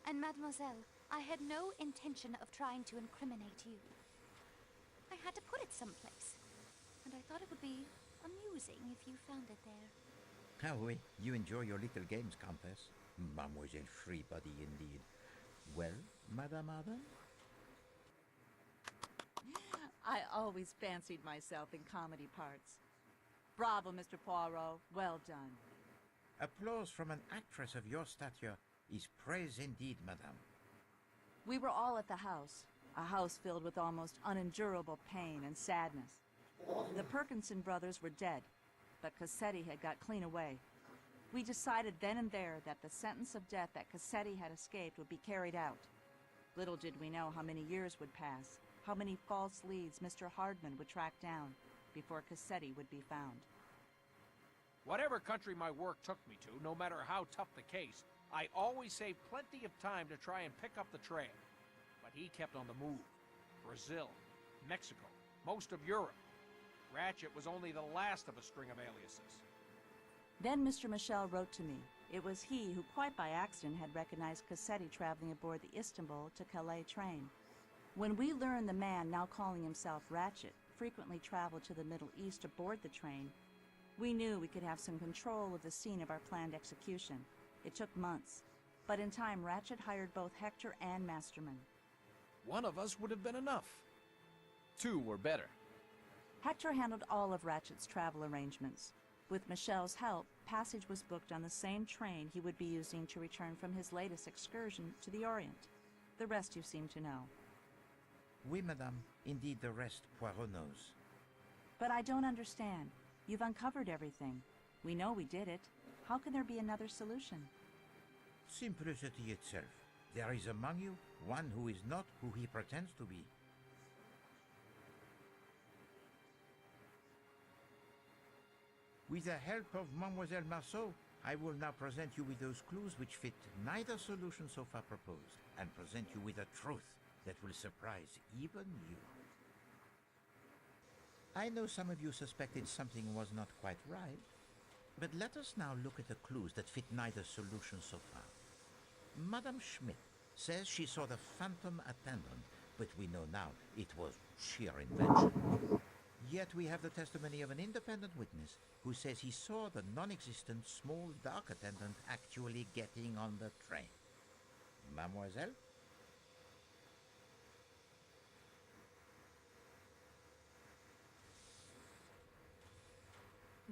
And mademoiselle, I had no intention of trying to incriminate you. I had to put it someplace. And I thought it would be amusing if you found it there. Ah oui, you enjoy your little games, Countess. Mademoiselle Freebody indeed. Well, Madame Arden? I always fancied myself in comedy parts. Bravo, Mr. Poirot. Well done. Applause from an actress of your stature is praise indeed, madame. We were all at the house, a house filled with almost unendurable pain and sadness. The Perkinson brothers were dead, but Cassetti had got clean away. We decided then and there that the sentence of death that Cassetti had escaped would be carried out. Little did we know how many years would pass, how many false leads Mr. Hardman would track down before Cassetti would be found. Whatever country my work took me to, no matter how tough the case, I always saved plenty of time to try and pick up the trail. But he kept on the move. Brazil, Mexico, most of Europe. Ratchet was only the last of a string of aliases. Then Mr. Michel wrote to me. It was he who, quite by accident, had recognized Cassetti traveling aboard the Istanbul to Calais train. When we learned the man, now calling himself Ratchet, frequently traveled to the Middle East aboard the train, we knew we could have some control of the scene of our planned execution. It took months, but in time Ratchet hired both Hector and Masterman. One of us would have been enough. 2 were better. Hector handled all of Ratchet's travel arrangements. With Michelle's help, passage was booked on the same train he would be using to return from his latest excursion to the Orient. The rest you seem to know. Oui, madame. Indeed, the rest Poirot knows. But I don't understand. You've uncovered everything. We know we did it. How can there be another solution? Simplicity itself. There is among you one who is not who he pretends to be. With the help of Mademoiselle Marceau, I will now present you with those clues which fit neither solution so far proposed, and present you with a truth that will surprise even you. I know some of you suspected something was not quite right, but let us now look at the clues that fit neither solution so far. Madame Schmidt says she saw the phantom attendant, but we know now it was sheer invention. Yet we have the testimony of an independent witness who says he saw the non-existent small dark attendant actually getting on the train. Mademoiselle?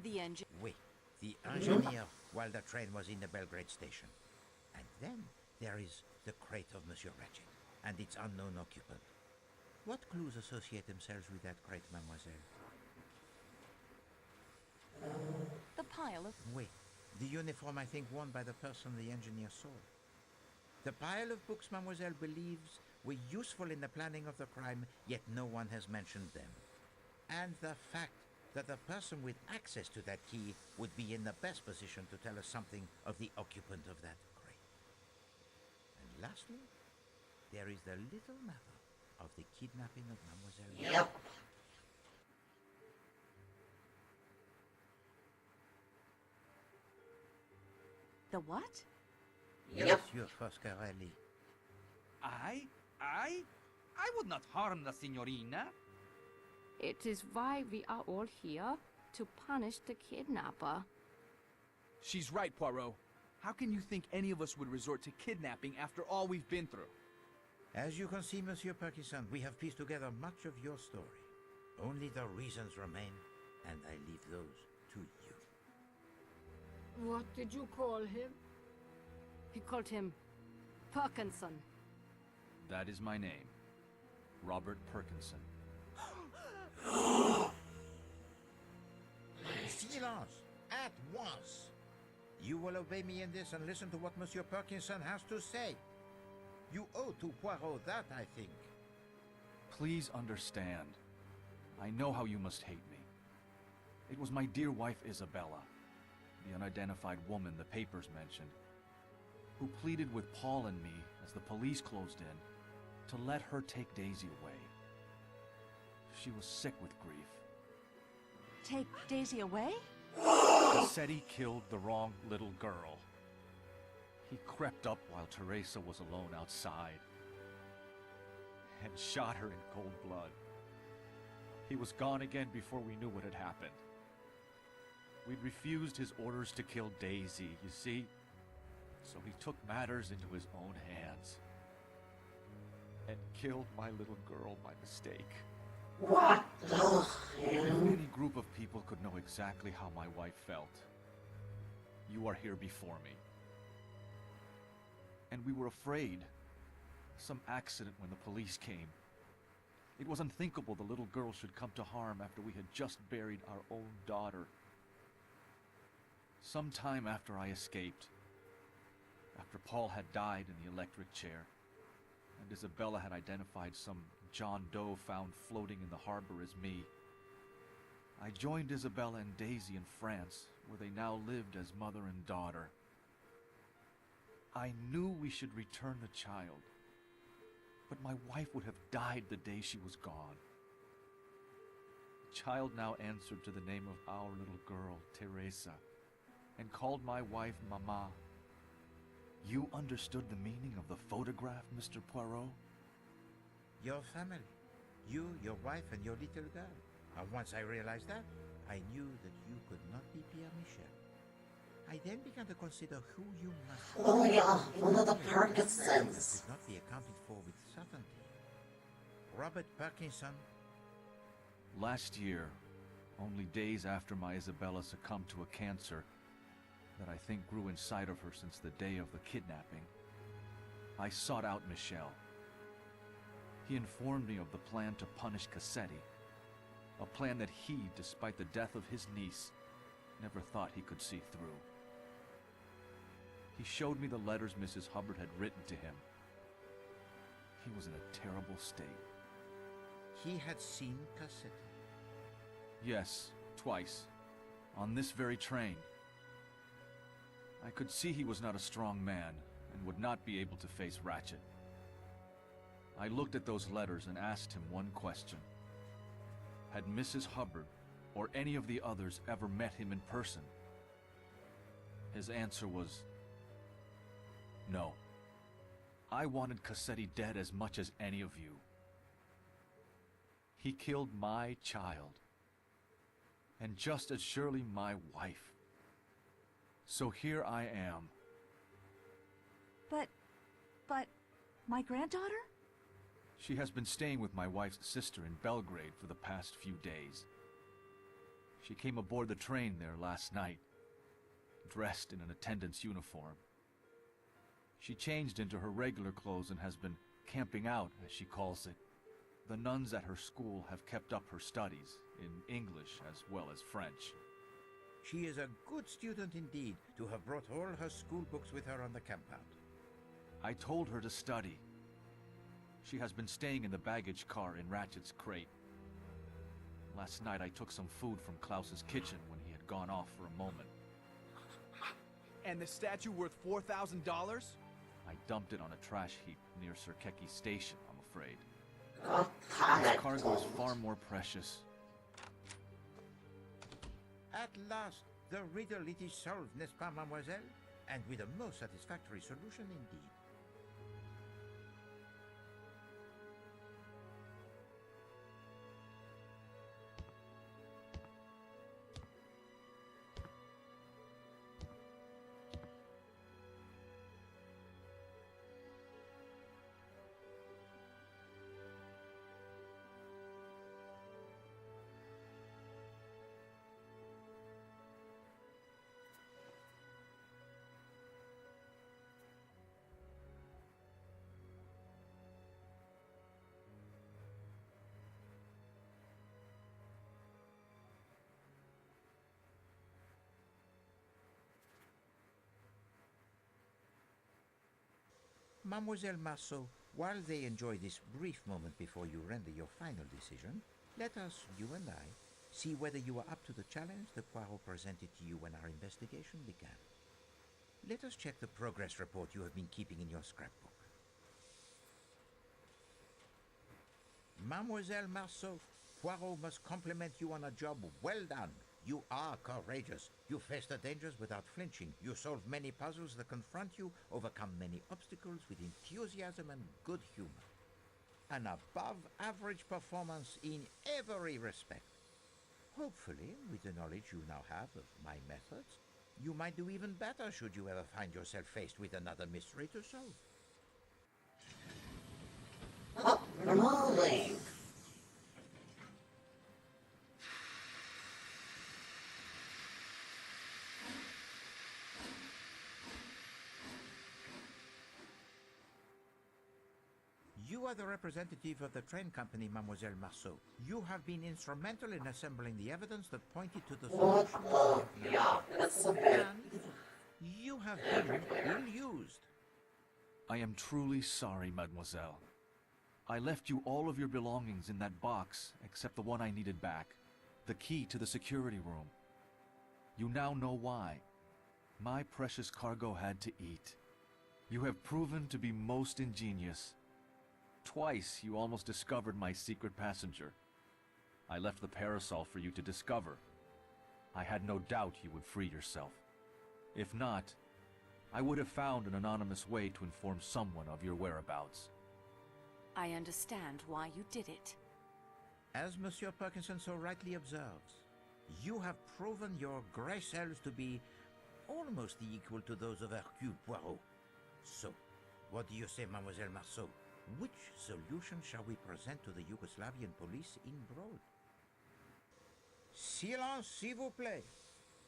The engine. Oui, the engineer while the train was in the Belgrade station. And then there is the crate of Monsieur Ratchet and its unknown occupant. What clues associate themselves with that crate, mademoiselle? The pile of... Oui, the uniform I think worn by the person the engineer saw. The pile of books mademoiselle believes were useful in the planning of the crime, yet no one has mentioned them. And the fact that the person with access to that key would be in the best position to tell us something of the occupant of that crate. And lastly, there is the little matter of the kidnapping of Mademoiselle. Yep. The what? Yep. Monsieur Foscarelli. I would not harm the signorina. It is why we are all here, to punish the kidnapper. She's right, Poirot. How can you think any of us would resort to kidnapping after all we've been through? As you can see, Monsieur Perkison, we have pieced together much of your story. Only the reasons remain, and I leave those to you. What did you call him? He called him Perkinson. That is my name. Robert Perkinson. Silence! At once! You will obey me in this and listen to what Monsieur Perkinson has to say. You owe to Poirot that, I think. Please understand. I know how you must hate me. It was my dear wife Isabella, the unidentified woman the papers mentioned, who pleaded with Paul and me as the police closed in to let her take Daisy away. She was sick with grief. Take Daisy away? Cassetti killed the wrong little girl. He crept up while Teresa was alone outside and shot her in cold blood. He was gone again before we knew what had happened. We'd refused his orders to kill Daisy, you see? So he took matters into his own hands. And killed my little girl by mistake. What the hell? If any group of people could know exactly how my wife felt, you are here before me. And we were afraid. Some accident when the police came. It was unthinkable the little girl should come to harm after we had just buried our own daughter. Some time after I escaped, after Paul had died in the electric chair, and Isabella had identified some John Doe found floating in the harbor as me, I joined Isabella and Daisy in France, where they now lived as mother and daughter. I knew we should return the child, but my wife would have died the day she was gone. The child now answered to the name of our little girl, Teresa, and called my wife Mama. You understood the meaning of the photograph, Mr. Poirot? Your family. You, your wife, and your little girl. And once I realized that, I knew that you could not be Pierre Michel. I then began to consider who you must be. Oh yeah, one of the Parkinsons. Could not be accounted for with certainty. Robert Parkinson. Last year, only days after my Isabella succumbed to a cancer that I think grew inside of her since the day of the kidnapping, I sought out Michel. He informed me of the plan to punish Cassetti, a plan that he, despite the death of his niece, never thought he could see through. He showed me the letters Mrs. Hubbard had written to him. He was in a terrible state. He had seen Cassetti. Yes, twice. On this very train. I could see he was not a strong man and would not be able to face Ratchet. I looked at those letters and asked him one question. Had Mrs. Hubbard or any of the others ever met him in person? His answer was no. I wanted Cassetti dead as much as any of you. He killed my child, and just as surely my wife. So here I am. But, my granddaughter? She has been staying with my wife's sister in Belgrade for the past few days. She came aboard the train there last night, dressed in an attendant's uniform. She changed into her regular clothes and has been camping out, as she calls it. The nuns at her school have kept up her studies, in English as well as French. She is a good student indeed, to have brought all her school books with her on the campout. I told her to study. She has been staying in the baggage car in Ratchet's crate. Last night I took some food from Klaus's kitchen when he had gone off for a moment. And the statue worth $4,000? I dumped it on a trash heap near Sirkeki Station, I'm afraid. This cargo is far more precious. At last, the riddle it is solved, n'est-ce pas, mademoiselle? And with a most satisfactory solution indeed. Mademoiselle Marceau, while they enjoy this brief moment before you render your final decision, let us, you and I, see whether you are up to the challenge that Poirot presented to you when our investigation began. Let us check the progress report you have been keeping in your scrapbook. Mademoiselle Marceau, Poirot must compliment you on a job well done. You are courageous. You face the dangers without flinching. You solve many puzzles that confront you, overcome many obstacles with enthusiasm and good humor. An above-average performance in every respect. Hopefully, with the knowledge you now have of my methods, you might do even better should you ever find yourself faced with another mystery to solve. Good morning. You are the representative of the train company, Mademoiselle Marceau. You have been instrumental in assembling the evidence that pointed to the What solution. the? Yeah, it's a bit. And you have been ill-used. I am truly sorry, mademoiselle. I left you all of your belongings in that box, except the one I needed back. The key to the security room. You now know why. My precious cargo had to eat. You have proven to be most ingenious. Twice you almost discovered my secret passenger. I left the parasol for you to discover. I had no doubt you would free yourself. If not, I would have found an anonymous way to inform someone of your whereabouts. I understand why you did it. As Monsieur Parkinson so rightly observes, you have proven your gray cells to be almost equal to those of Hercule Poirot. So, what do you say, Mademoiselle Marceau? Which solution shall we present to the Yugoslavian police in Broad? Silence, s'il vous plaît.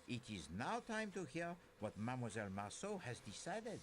It is now time to hear what Mademoiselle Marceau has decided.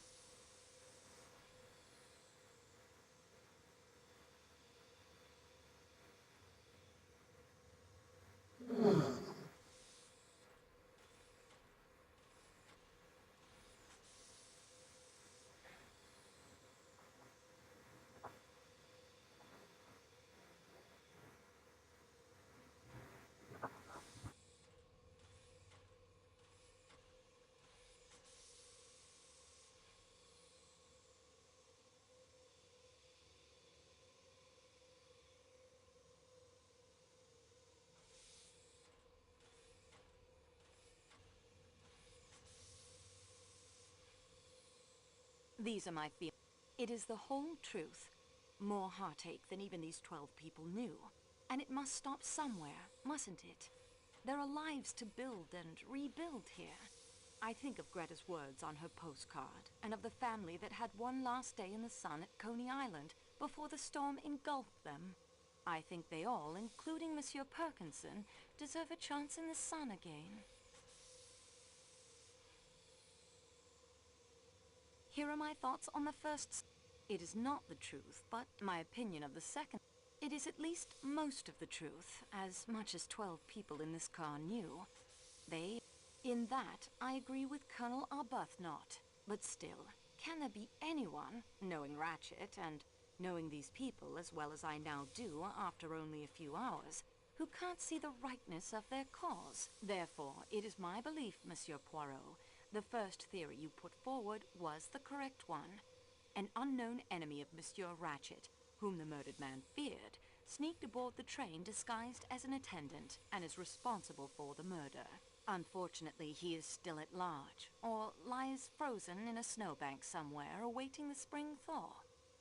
These are my feelings. It is the whole truth. More heartache than even these 12 people knew. And it must stop somewhere, mustn't it? There are lives to build and rebuild here. I think of Greta's words on her postcard, and of the family that had one last day in the sun at Coney Island before the storm engulfed them. I think they all, including Monsieur Perkinson, deserve a chance in the sun again. Here are my thoughts on the first. It is not the truth, but my opinion of the second. It is at least most of the truth, as much as 12 people in this car knew. In that, I agree with Colonel Arbuthnot. But still, can there be anyone, knowing Ratchet and knowing these people as well as I now do after only a few hours, who can't see the rightness of their cause? Therefore, it is my belief, Monsieur Poirot, the first theory you put forward was the correct one. An unknown enemy of Monsieur Ratchet, whom the murdered man feared, sneaked aboard the train disguised as an attendant and is responsible for the murder. Unfortunately, he is still at large, or lies frozen in a snowbank somewhere awaiting the spring thaw.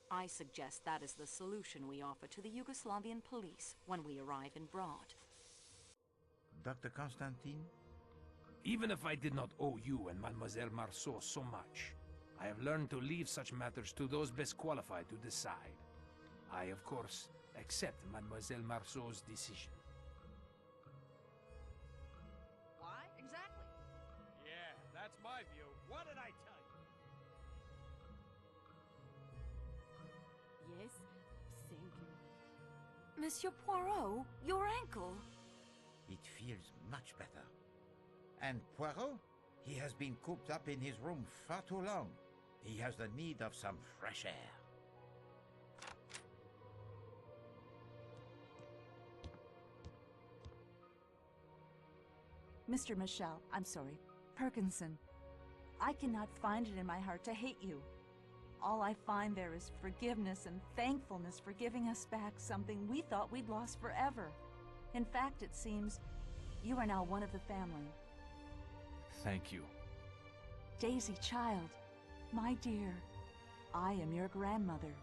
I suggest that is the solution we offer to the Yugoslavian police when we arrive in Broad. Dr. Constantine? Even if I did not owe you and Mademoiselle Marceau so much, I have learned to leave such matters to those best qualified to decide. I, of course, accept Mademoiselle Marceau's decision. Why? Exactly. Yeah, that's my view. What did I tell you? Yes, thank you. Monsieur Poirot, your ankle! It feels much better. And Poirot? He has been cooped up in his room far too long. He has the need of some fresh air. Mr. Michel, I'm sorry, Perkinson. I cannot find it in my heart to hate you. All I find there is forgiveness and thankfulness for giving us back something we thought we'd lost forever. In fact, it seems you are now one of the family. Thank you. Daisy, child, my dear, I am your grandmother.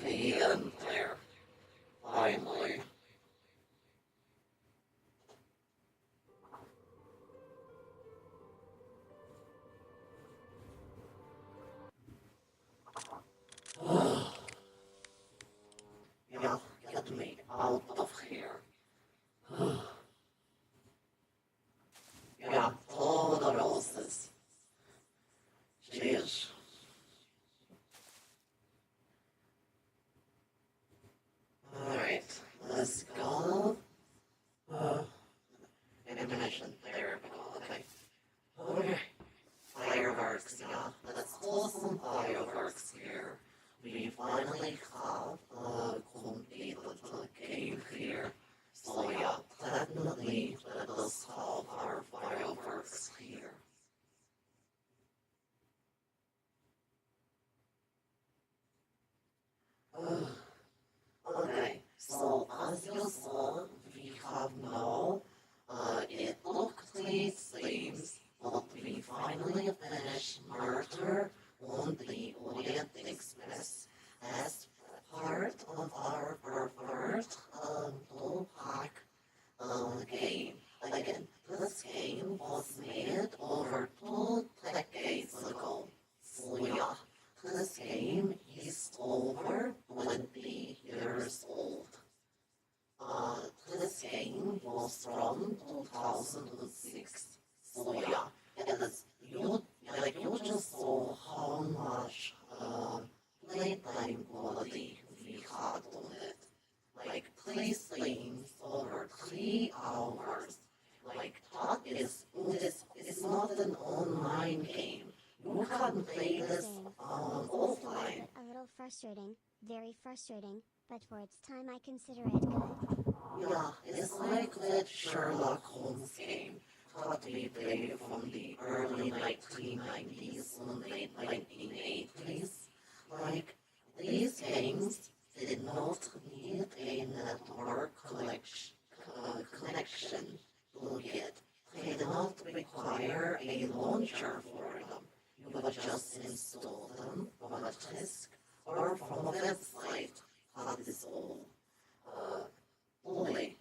the end there. Finally. Yeah, get me out of here. Yeah, all the roses. Jeez. Alright, let's go. Intermission, there we go, okay. Okay. Fireworks, yeah. Let's pull some fireworks here. We finally have completed the game here. So yeah, definitely let us have our fireworks here. Okay, so as you saw, we have now, it luckily seems that we finally finished Murder on the Orient Express as part of our preferred blue pack game. Again, this game was made over 2 decades ago. So yeah, this game is over 20 years old. This game was from 2006. So yeah, it is, you just saw how much playtime quality we had on it. Like 3 streams over 3 hours. Like that is not an online game. You can play this offline. A little frustrating, very frustrating, but for its time I consider it good. Yeah, it's like that Sherlock Holmes game that we played from the early 1990s and late 1980s. Like, these games did not need a network connection to get. They did not require a launcher for them. You would just install them from a disk or from a website. That is all. Boy,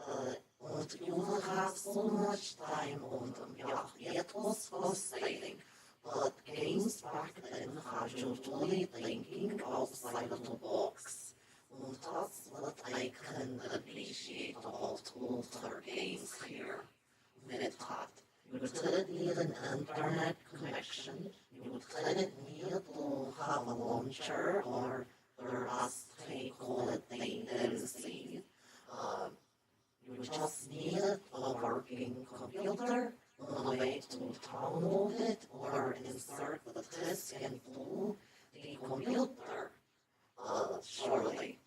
and you will have so much time on them. Yeah, it was frustrating, but games back then had you truly thinking outside of the box. And that's what I can appreciate about older games here. With that, you didn't need an internet connection, you didn't need to have a launcher or as they call it, the MC. You just needed a working computer, a way to download it or insert the disk into the computer. Surely.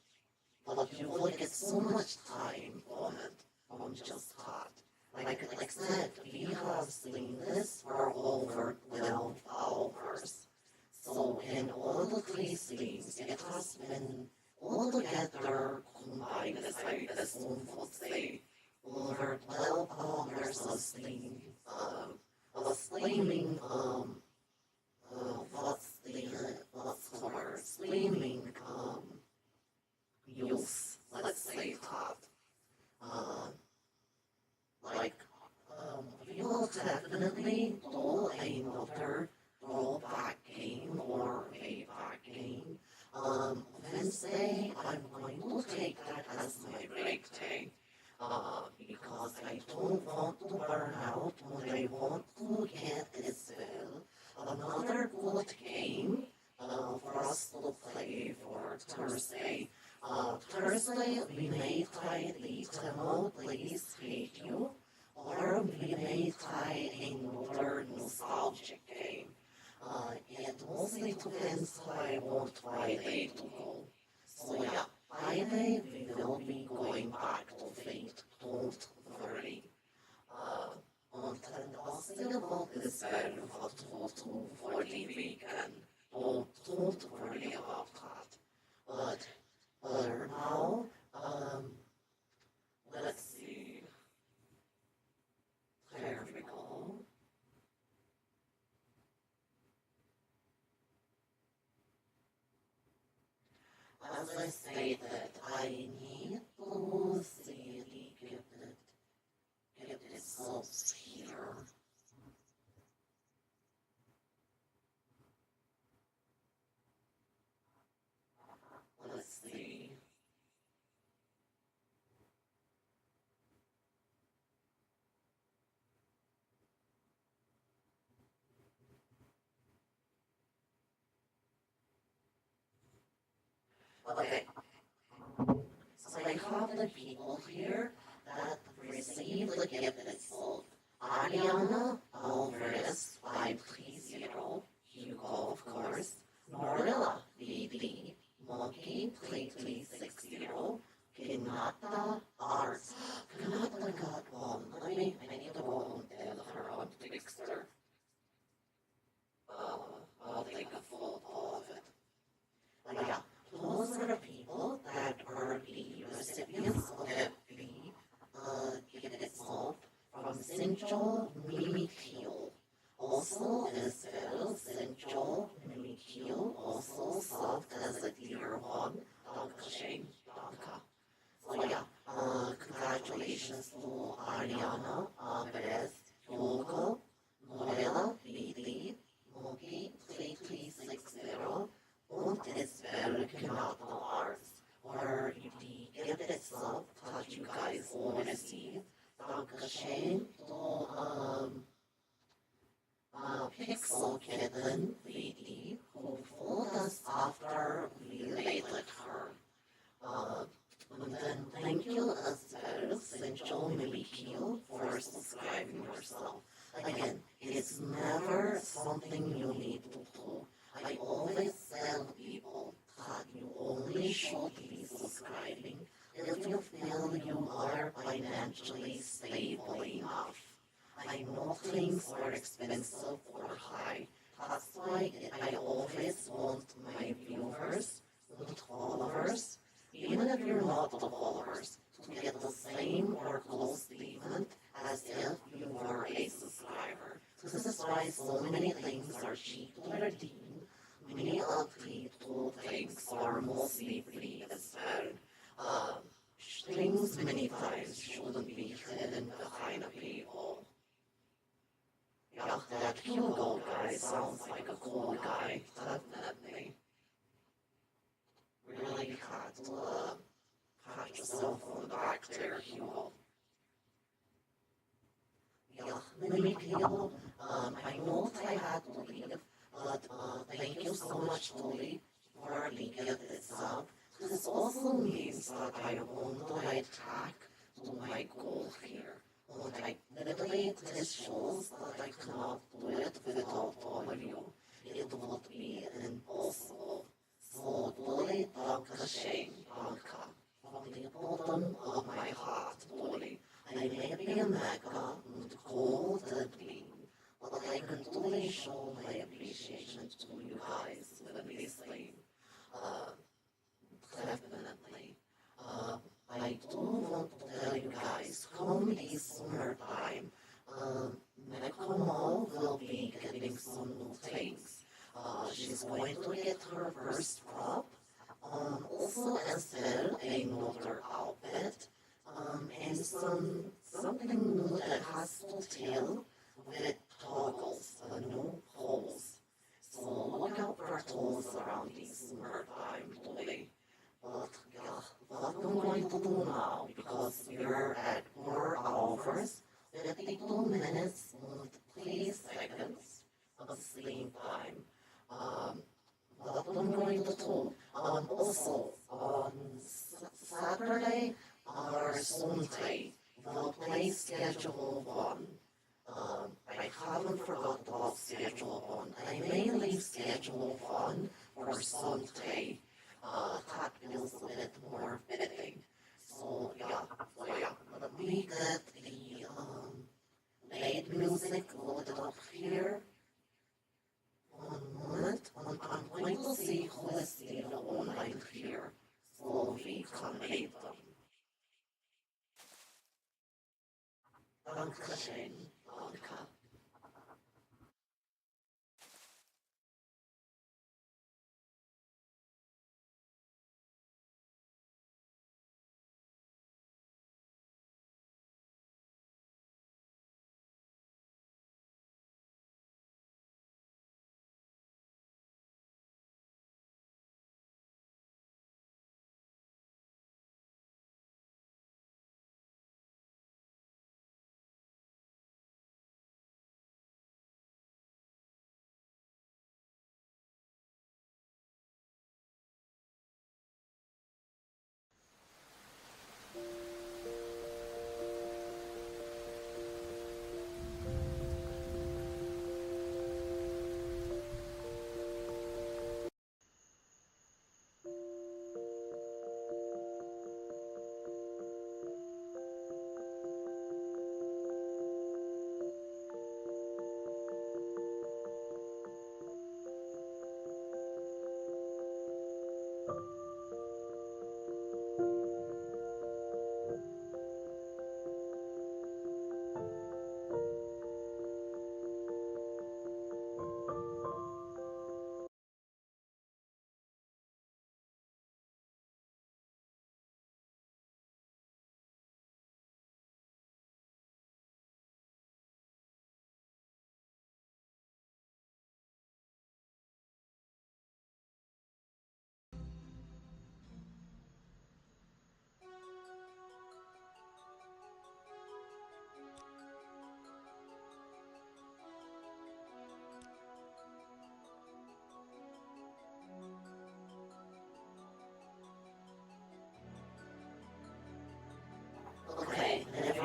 But you will get so much time on it from just that. Like I said, we have seen this for over 12 hours. So in all the 3 streams, it has been altogether combined, as I assume would say, over 12 hours of streaming, what's the word, streaming, use, let's say that. Like, we will definitely do another throwback game or a back game. Wednesday, I'm going to take that as my break day. Because I don't want to burn out and I want to get as well another good game for us to play for Thursday. Thursday, we may try the demo, please, hate you, or we may try another nostalgic game. It mostly depends how I want Friday to go. So yeah, Friday we will be going back to Fate, don't worry. And then I'll still about this what to do for the weekend. Don't worry about that. But for now, let's see. There we go. as I stated, I need to really get it solved here. Let's see. Okay, so I have the people here that received the gift itself. Ariana Alvarez, 530, Hugo, of course, Norilla, VD, Monkey, 3360, Kanata, Arts. Kanata got one. I need to go and tell her on Trickster. I'll take a photo of it. But yeah, those are the people that are the recipients of the gift itself from Sincho Mimikyo. Also, as well, Sincho Mimikyo also served as a tier 1 Dankashane Danka. So yeah, congratulations to Ariana, Perez, Yoko, Noella, Lily, Monkey, 3360, und as well Kanato Arts, where the gift itself that you guys want to see. Dankeschön to Pixel Kitten Lady, who fooled us after we rated her. And then thank you as well, Sencho Mimikyo, for subscribing yourself. Again, it's never something you need to do. I always tell people that you only should be subscribing if you feel you are financially stable enough. I know things are expensive or high. That's why I always want my viewers and followers, even if you're not the followers, to get the same or close treatment as if you were a subscriber. This is why so many things are cheap to redeem. Many of the things are mostly free as well. Things many times shouldn't be hidden behind a paywall. Yeah, that Hugo guy sounds like a cool guy, definitely. Really had to pat yourself on the back there, Hugo. Yeah, many people, I know I had to leave, but thank you so much, Tuli, for the gift itself. This also means that I won't attack to my goal here. And I literally, this shows that I cannot do it without all of you. It would be impossible. So, Tuli, Dankashane, Danka. From the bottom of my heart, Tuli. I may be a mega and cold and clean, but I can totally show my appreciation to you guys with this thing. Definitely. I do want to tell you guys, come this summertime, Nekomo will be getting some new things. She's going to get her first crop, also as well another outfit, and something new that has to tell with toggles, no holes. So look out for holes around this summertime, Chloe. But yeah, what I'm going to do now, because we're at 4 hours, 52 minutes, and 3 seconds of sleep time. What I'm going to do, also, on Saturday or Sunday, we'll play Schedule 1. I haven't forgot about Schedule 1. I may leave Schedule 1 for Sunday. That feels a bit more fitting. So yeah, let me get the late music loaded up here. One moment, and I'm going to see who is still online here, so we can later. Dankeschön, danke.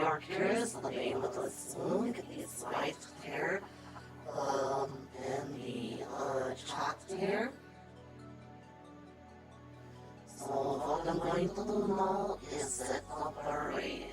characters, the name of the song is right there, in the, chat here. So what I'm going to do now is set the parade.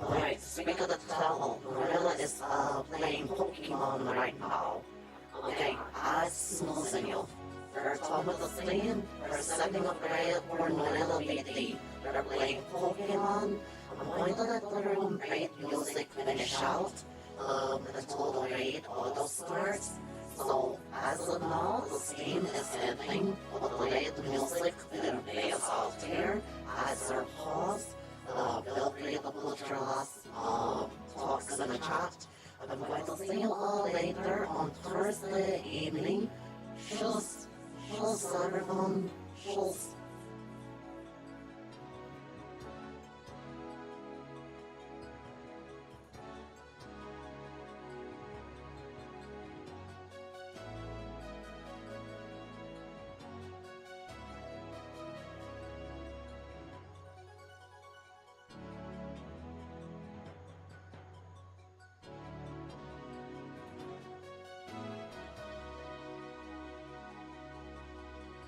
Alright, speak of the devil, Gorilla is playing Pokemon right now. Okay, I snoozing you. For top of the stand, for second of grade, or Gorilla BD. They're playing Pokemon. I'm going to let the room raid music finish out. Until the raid auto starts. So, as of now, the game is ending, but the raid music will play us out here.